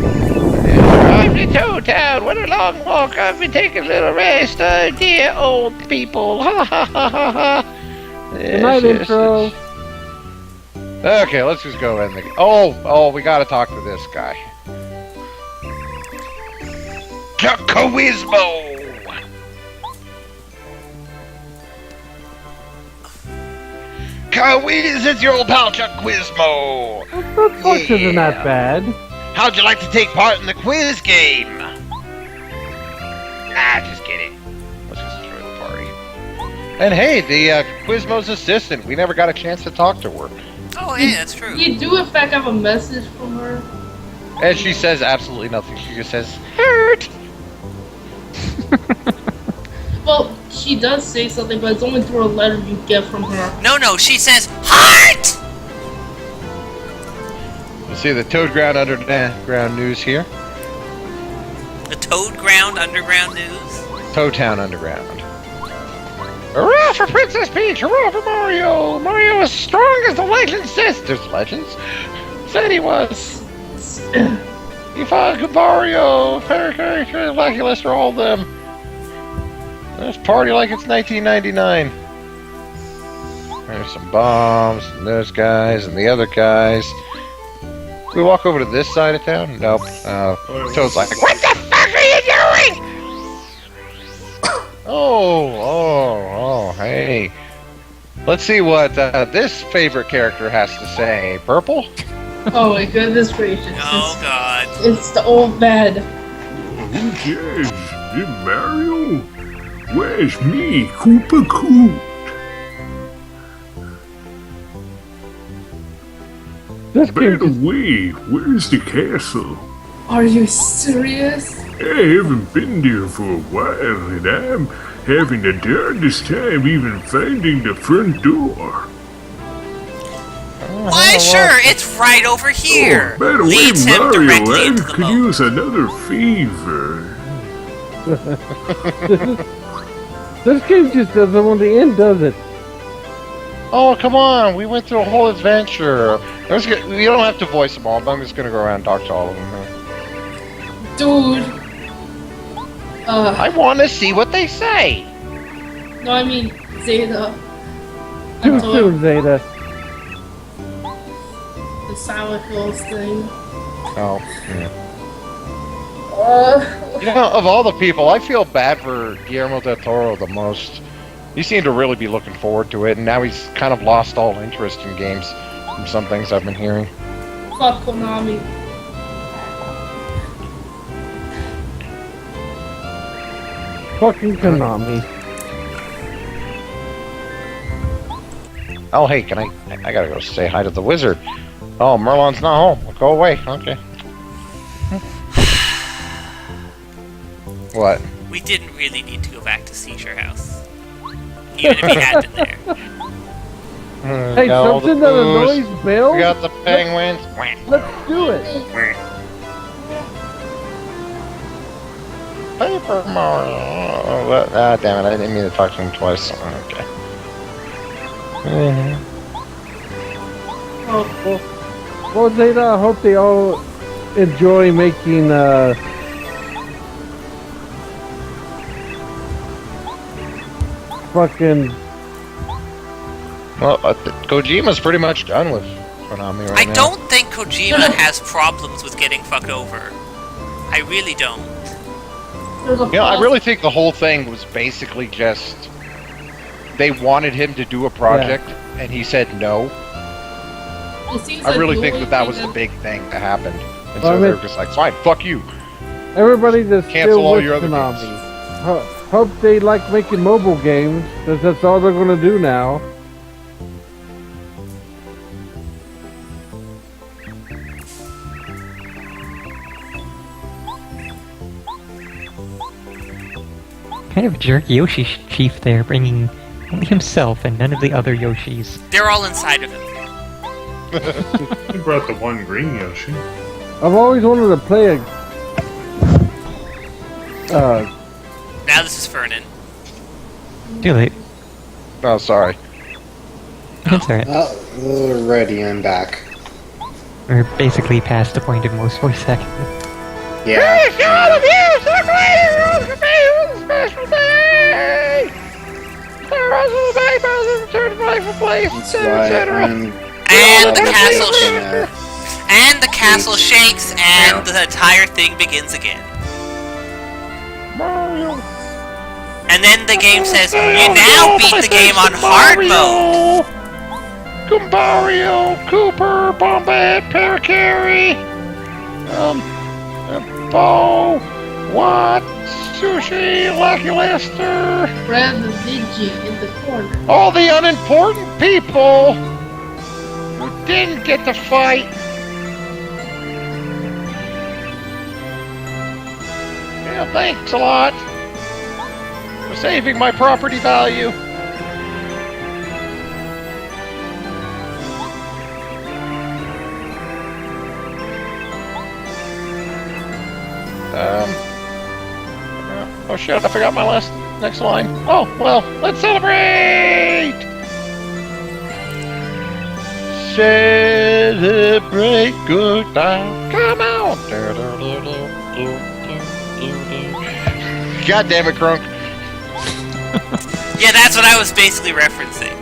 I'm the Toad Town. What a long walk. I've been taking a little rest. Dear old people. Ha ha ha ha ha. Good night, intro. Okay, let's just go in. Oh, we gotta talk to this guy. Chuckwismo. Kawiz, it's your old pal Chuckwismo. That box isn't that bad. How'd you like to take part in the quiz game? Just kidding. Let's just enjoy the party. And hey, the Quizmo's assistant. We never got a chance to talk to her. Oh, yeah, that's true. You do in fact have a message from her. And she says absolutely nothing. She just says, hurt. Well, she she does say something, but it's only through a letter you get from her. No, she says heart! You see the Toad Ground Underground News here? The Toad Ground Underground News? Toad Town Underground. Hurrah for Princess Peach! Hurrah for Mario! Mario is strong as the legend says. There's legends? Said he was. He fought Mario, Pericari, Lucky Lester, all of them. Let's party like it's 1999. There's some bombs, and those guys, and the other guys. Can we walk over to this side of town? Nope. Toad's like, what the fuck are you doing? Oh, hey. Let's see what this favorite character has to say. Purple? Oh my goodness gracious. Oh god. It's the old bed. Okay, is Mario? Where's me, Koopa Coot? By the way, where's the castle? Are you serious? I haven't been there for a while, and I'm having the darndest time even finding the front door. Why, sure, it's right over here. Oh, by the Leads way, him Mario, directly I into the could moat. use another favor. This game just doesn't want to end, does it? Oh, come on. We went through a whole adventure. We don't have to voice them all, but I'm just going to go around and talk to all of them. Dude. I want to see what they say. No, I mean Zeta. Too soon, Zeta. The Silent Hills thing. Oh, yeah. You know, of all the people, I feel bad for Guillermo del Toro the most. He seemed to really be looking forward to it, and now he's kind of lost all interest in games from some things I've been hearing. Fuck Konami. Fucking Konami. Oh, hey, can I gotta go say hi to the wizard. Oh, Merlon's not home. Well, go away. Okay. What? We didn't really need to go back to Seizure House. Even if he had been there. Hey, got all the something that booze. annoys Bill? We got the penguins. Let's do it. Paper Mario. Ah, damn it! I didn't mean to talk to him twice. Okay. Well, Zeta, I hope they all enjoy making fucking. Well, Kojima's pretty much done with Konami right now. I don't think Kojima has problems with getting fucked over. I really don't. You know, I really think the whole thing was basically just they wanted him to do a project, and he said no. I really think that was the big thing that happened. And so they were just like, fine, fuck you. Everybody that's Cancel still all with your other Konami. Hope they like making mobile games, because that's all they're going to do now. Kind of a jerk Yoshi chief there, bringing only himself and none of the other Yoshis. They're all inside of him. He brought the one green Yoshi. I've always wanted to play a. Now this is Fernan. Too late. Oh, sorry. That's alright. Already, I'm back. We're basically past the point of most voice acting. Yeah. all of you, Circulator Rules Conveyance Special Day! Terrorism Day, President, Turn Life of Place, etc. And the castle and the castle shakes, and the entire thing begins again. Mario. And then the game says, you now beat the game on hard mode. Gumbario, Cooper, Bombad, Pericari, Bo, Watt, Sushi, Lucky Lester. Grab the Digi in the corner. All the unimportant people who didn't get to fight. Yeah, thanks a lot. for saving my property value. Oh shit, I forgot my next line. Oh, well, let's celebrate! Celebrate good time. Come on! God damn it, Crunk. Yeah, that's what I was basically referencing.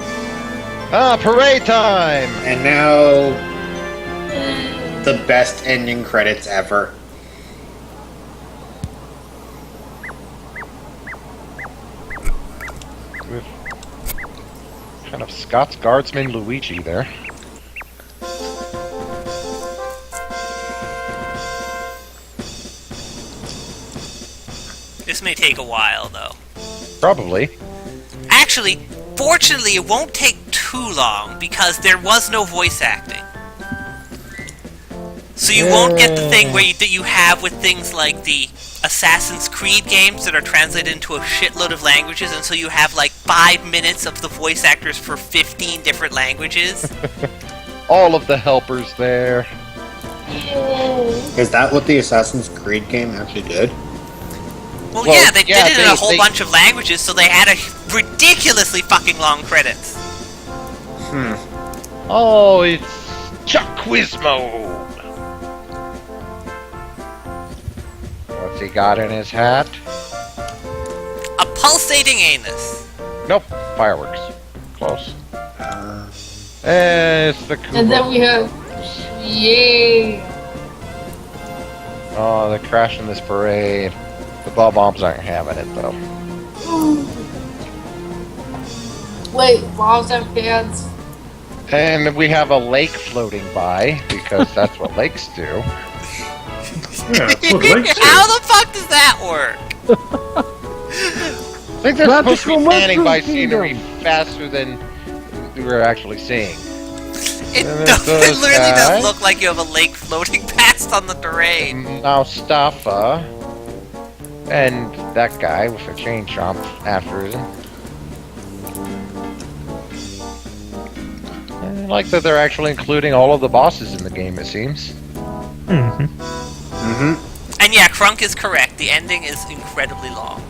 Parade time! And now, the best ending credits ever. With kind of Scott's Guardsman Luigi there. This may take a while, though. Probably. Actually, fortunately, it won't take too long because there was no voice acting. So you won't get the thing where that you have with things like the Assassin's Creed games that are translated into a shitload of languages, and so you have like 5 minutes of the voice actors for 15 different languages. All of the helpers there. Is that what the Assassin's Creed game actually did? Well, yeah, they did it in a whole bunch of languages, so they had a ridiculously fucking long credits. Oh, it's Chuckwismo. What's he got in his hat? A pulsating anus. Nope, fireworks. Close. It's the Koopa. And then we have... Yay! Oh, they're crashing this parade. The bombs aren't having it, though. Wait, bombs have hands. And we have a lake floating by, because that's what lakes do. Yeah, that's what lakes do. How the fuck does that work? I think they're supposed to be panning by scenery faster than we were actually seeing. It literally does look like you have a lake floating past on the terrain. Now Staffa and that guy with a chain chomp after him. I like that they're actually including all of the bosses in the game, it seems. And yeah, Crunk is correct. The ending is incredibly long.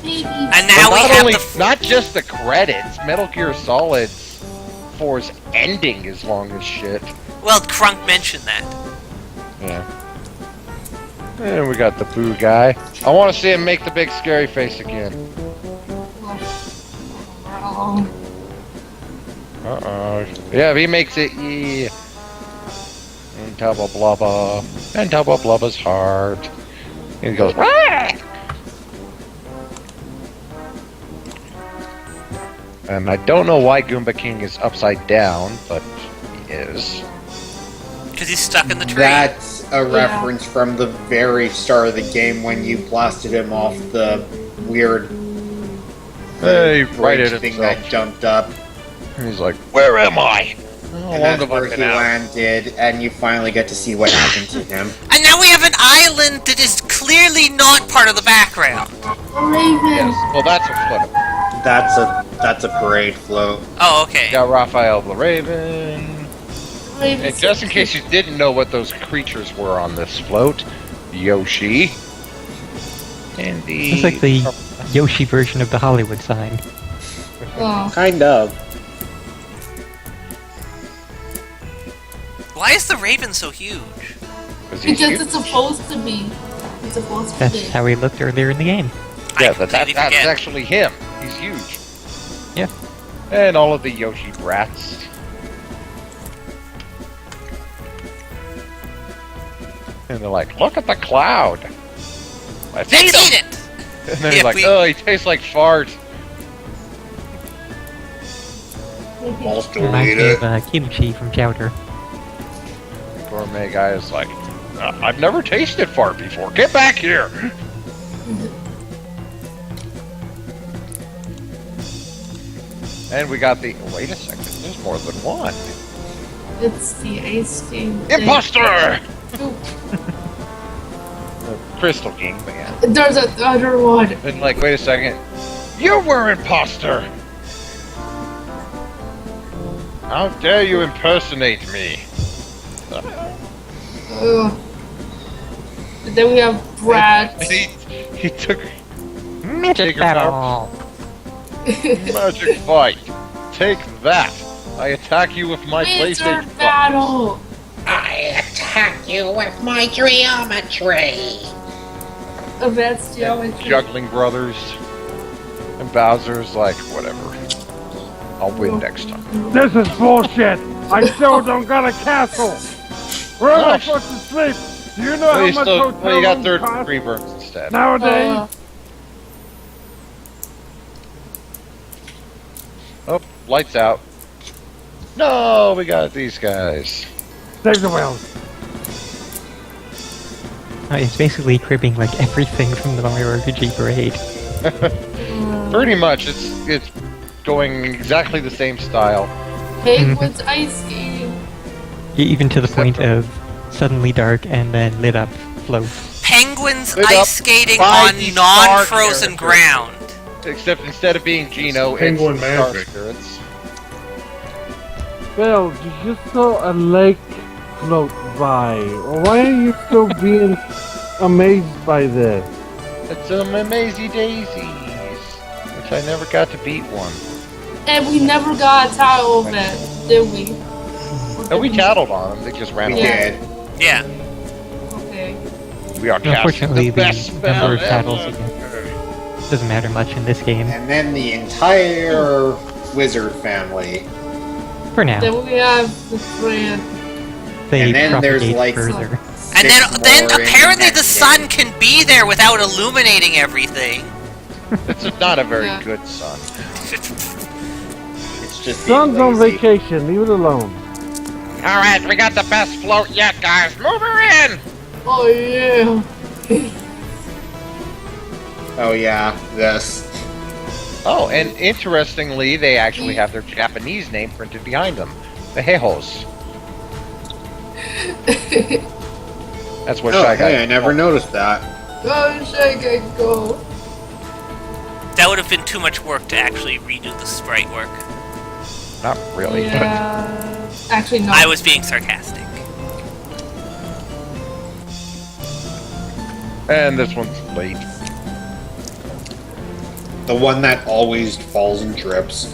And now we have not just the credits. Metal Gear Solid 4's ending is long as shit. Well, Crunk mentioned that. Yeah. And we got the Boo guy. I want to see him make the big scary face again. Uh-oh. Yeah, if he makes it, yeah. And Tubba Blubba. And Tubba Blubba's heart. And he goes, "Rah!" And I don't know why Goomba King is upside down, but he is. Because he's stuck in the tree. That's a reference from the very start of the game when you blasted him off the weird bridge thing that jumped up. And he's like, "Where am I?" And that's where he landed, and you finally get to see what happened to him. And now we have an island that is clearly not part of the background. Raven. Yes. Well, that's a float. That's a parade float. Oh, okay. Got Raphael the Raven. Raven. And just in case you didn't know what those creatures were on this float, Yoshi. And the... It's like the Yoshi version of the Hollywood sign. Oh. Kind of. Why is the Raven so huge? Because it's supposed to be. It's supposed to be. That's how he looked earlier in the game. Yeah, that's actually him. He's huge. Yeah. And all of the Yoshi brats. And they're like, "Look at the cloud. Let's eat it!" And then he's like, "Oh, he tastes like fart." Reminds me of kimchi from Chowder. Gourmet guy is like, "I've never tasted fart before. Get back here!" And we got the... Wait a second, there's more than one. It's the ice cream. Imposter! Crystal King, but yeah. There's another one. And like, wait a second. You were imposter! How dare you impersonate me? Then we have Brad. He took Magic battle. Magic fight. Take that. I attack you with my Wizard PlayStation. battle. I attack you with my geometry. Advanced geometry. Juggling Brothers and Bowser's like, whatever. I'll win next time. This is bullshit! I still don't got a castle! Where am I supposed to sleep? Do you know how much hotel you got rooms cost third rebirths instead. nowadays? Oh, lights out. No, we got these guys. Save the whales. It's basically cribbing like everything from the Mario RPG Parade. Pretty much, it's going exactly the same style. Penguins ice skating. Even to the point of suddenly dark and then lit up float. Penguins Lit up ice skating by on the non-frozen star ground. Except instead of being Geno, Penguin it's Star magic. Spirits. Bill, you just saw a lake float by. Why are you still being amazed by this? It's Amazy Daisies, which I never got to beat one. And we never got a title of it, did we? No, we tattled on them. They just ran We away. did. Yeah. Okay. We are casting Unfortunately, the best the number of spell titles ever. again doesn't matter much in this game. And then the entire wizard family. For now. Then we have the friend. They And then there's propagate like further. And then more apparently in the sun can be there without illuminating everything. It's not a very Yeah. good sun. It's just being Sun's on lazy. vacation, leave it alone. Alright, we got the best float yet, guys. Move her in! Oh yeah. Oh yeah, this. Oh, and interestingly, they actually have their Japanese name printed behind them. The Heihos. That's what Oh, Shy Guy. hey, I never noticed that. Go shake and go. That would have been too much work to actually redo the sprite work. Not really. Yeah. Actually, no. I was being sarcastic. And this one's late. The one that always falls and trips.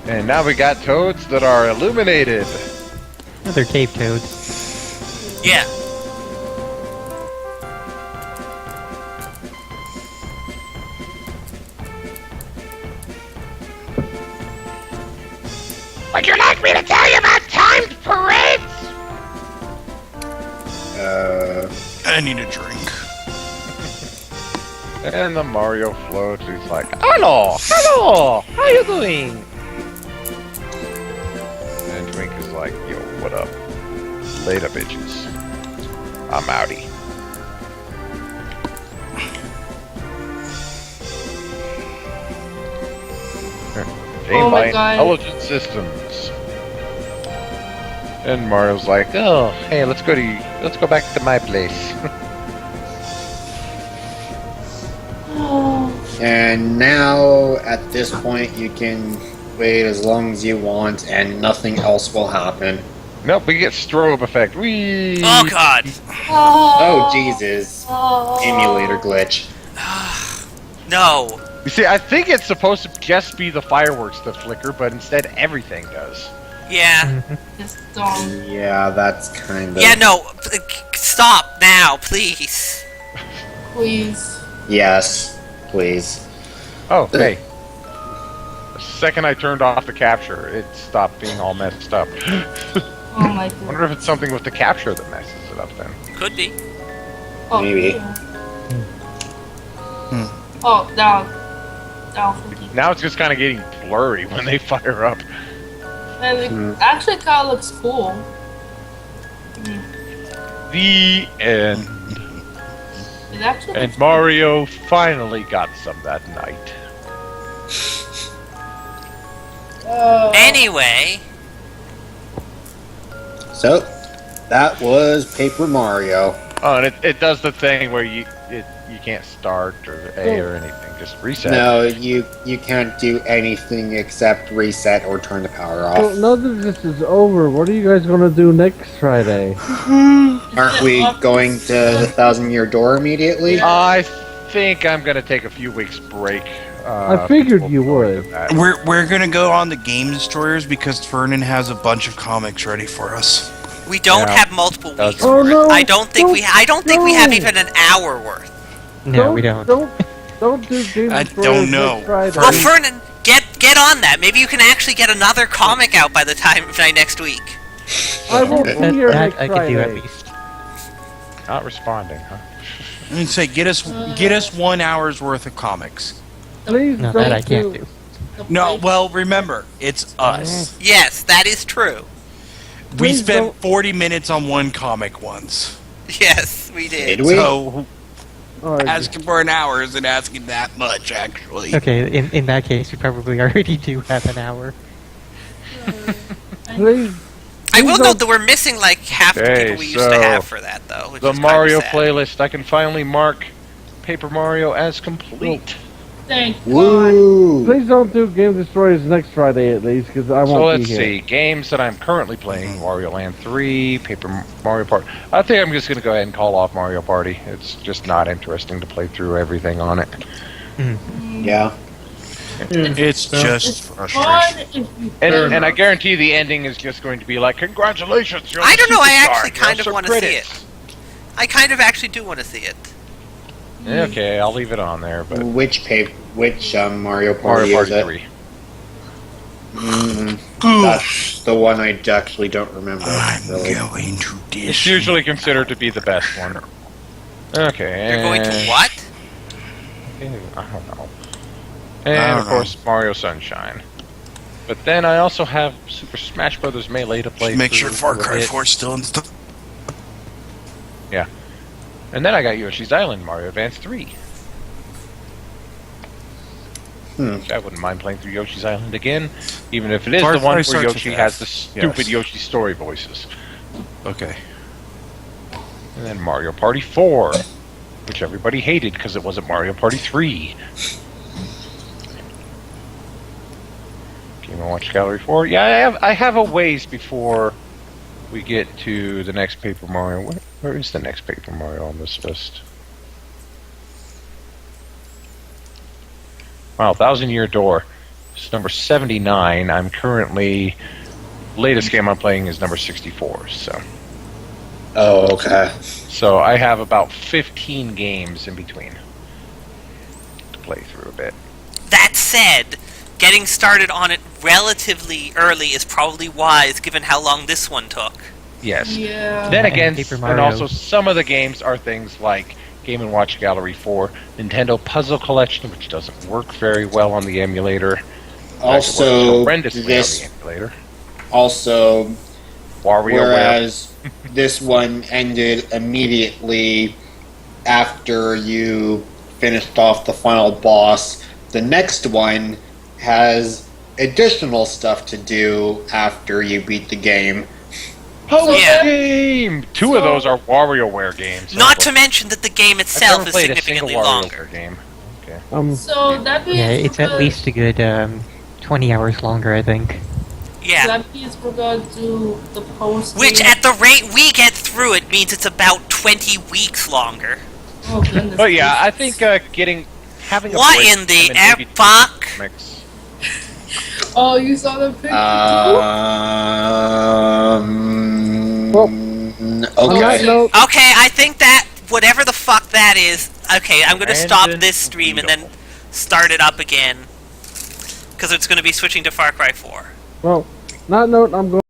And now we got toads that are illuminated. Another cave toads. Yeah. Would you like me to tell you about timed parades? I need a drink. And the Mario floats. He's like, hello, hello, how you doing? And Twink is like, yo, what up? Later, bitches. I'm outie. Gained Oh my by God. Intelligent Systems. And Mario's like, oh, hey, let's go back to my place. And now, at this point, you can wait as long as you want, and nothing else will happen. Nope, we get strobe effect. Whee! Oh god. Oh, Jesus. Emulator glitch. No. You see, I think it's supposed to just be the fireworks that flicker, but instead everything does. Yeah. It's dumb. Yeah, that's kind of... Yeah, no. Stop now, please. Please. Yes, please. Oh, hey. The second I turned off the capture, it stopped being all messed up. Oh my I god. wonder if it's something with the capture that messes it up then. Could be. Oh, Maybe. yeah. Oh, down. Now it's just kind of getting blurry when they fire up. And it actually kind of looks cool. The end. It actually And looks Mario finally got some that night. Anyway. So, that was Paper Mario. Oh, and it does the thing where you can't start or A or anything. Just reset. No, you can't do anything except reset or turn the power off. So now that this is over, what are you guys gonna do next Friday? Aren't we going to the 1,000-Year Door immediately? I think I'm gonna take a few weeks break. I figured you would. We're gonna go on the Game Destroyers because Fernan has a bunch of comics ready for us. We don't have multiple weeks Oh, worth. no, I don't think we have even an hour worth. No, we don't. Don't do Game I Destroyers don't know. next Friday. Well, Fernan, get on that. Maybe you can actually get another comic out by next week. I won't be here That next I Friday. could do at least. Not responding, huh? And say get us 1 hour's worth of comics. Please No, don't that I can't do. No, well remember, it's us. Yes, that is true. We Please spent don't- 40 minutes on one comic once. Yes, we did. Did we? So Alright. asking for an hour isn't asking that much, actually. Okay, in that case, we probably already do have an hour. Please. I will don't- note that we're missing like half the Okay, people we used to so have for that, though. Which The is kinda Mario sad. playlist. I can finally mark Paper Mario as complete. Thank God. Woo! Please don't do Game Destroyers next Friday at least, because I So won't let's be here. see. Games that I'm currently playing: Wario Land 3, Paper Mario Party. I think I'm just going to go ahead and call off Mario Party. It's just not interesting to play through everything on it. Yeah. It's just It's frustrating. fun if you And I guarantee the ending is just going to be like, congratulations, you're I the don't know. I superstar, actually you're kind of so want to see pretty." it. I kind of actually do want to see it. Okay, I'll leave it on there, but Which Mario Party Mario Party is it? 3. That's the one I actually don't remember. Really. Going to It's usually considered to be the best one. Okay, You're going to and- what? I don't know. And of course, Mario Sunshine. But then I also have Super Smash Bros. Melee to play. Make sure through Far with Cry it. 4 is still in stuff. Yeah. And then I got Yoshi's Island Mario Advance 3. Which I wouldn't mind playing through Yoshi's Island again, even if it is Far the one Cry where starts Yoshi with has F. the stupid Yes. Yoshi story voices. Okay. And then Mario Party 4, which everybody hated because it wasn't Mario Party 3. Game & Watch Gallery 4. Yeah, I have a ways before we get to the next Paper Mario. Where is the next Paper Mario on this list? Wow, 1,000-Year Door. It's number 79. I'm currently... Latest game I'm playing is number 64, so... Oh, okay. So I have about 15 games in between to play through a bit. That said, getting started on it relatively early is probably wise, given how long this one took. Yes. Yeah. Then And again, Paper and Mario. also some of the games are things like Game & Watch Gallery 4, Nintendo Puzzle Collection, which doesn't work very well on the emulator. Also, horrendously this- on the emulator. Also, WarioWare. whereas this one ended immediately after you finished off the final boss, the next one has additional stuff to do after you beat the game. Post Yeah. game! Two of those are WarioWare games. Not to mention that the game I've itself never is played a single significantly WarioWare longer. game. Okay. So that means Yeah, it's we're at gonna- least a good 20 hours longer, I think. Yeah. That means we're gonna do the post. Which, at the rate we get through it, means it's about 20 weeks longer. Oh goodness. But yeah, I think having a What break in the from it maybe fuck? comics. Oh, you saw the picture Okay. Okay, I think that whatever the fuck that is. Okay, I'm gonna stop Brandon this stream and then start it up again because it's gonna be switching to Far Cry 4. Well, not note, I'm going.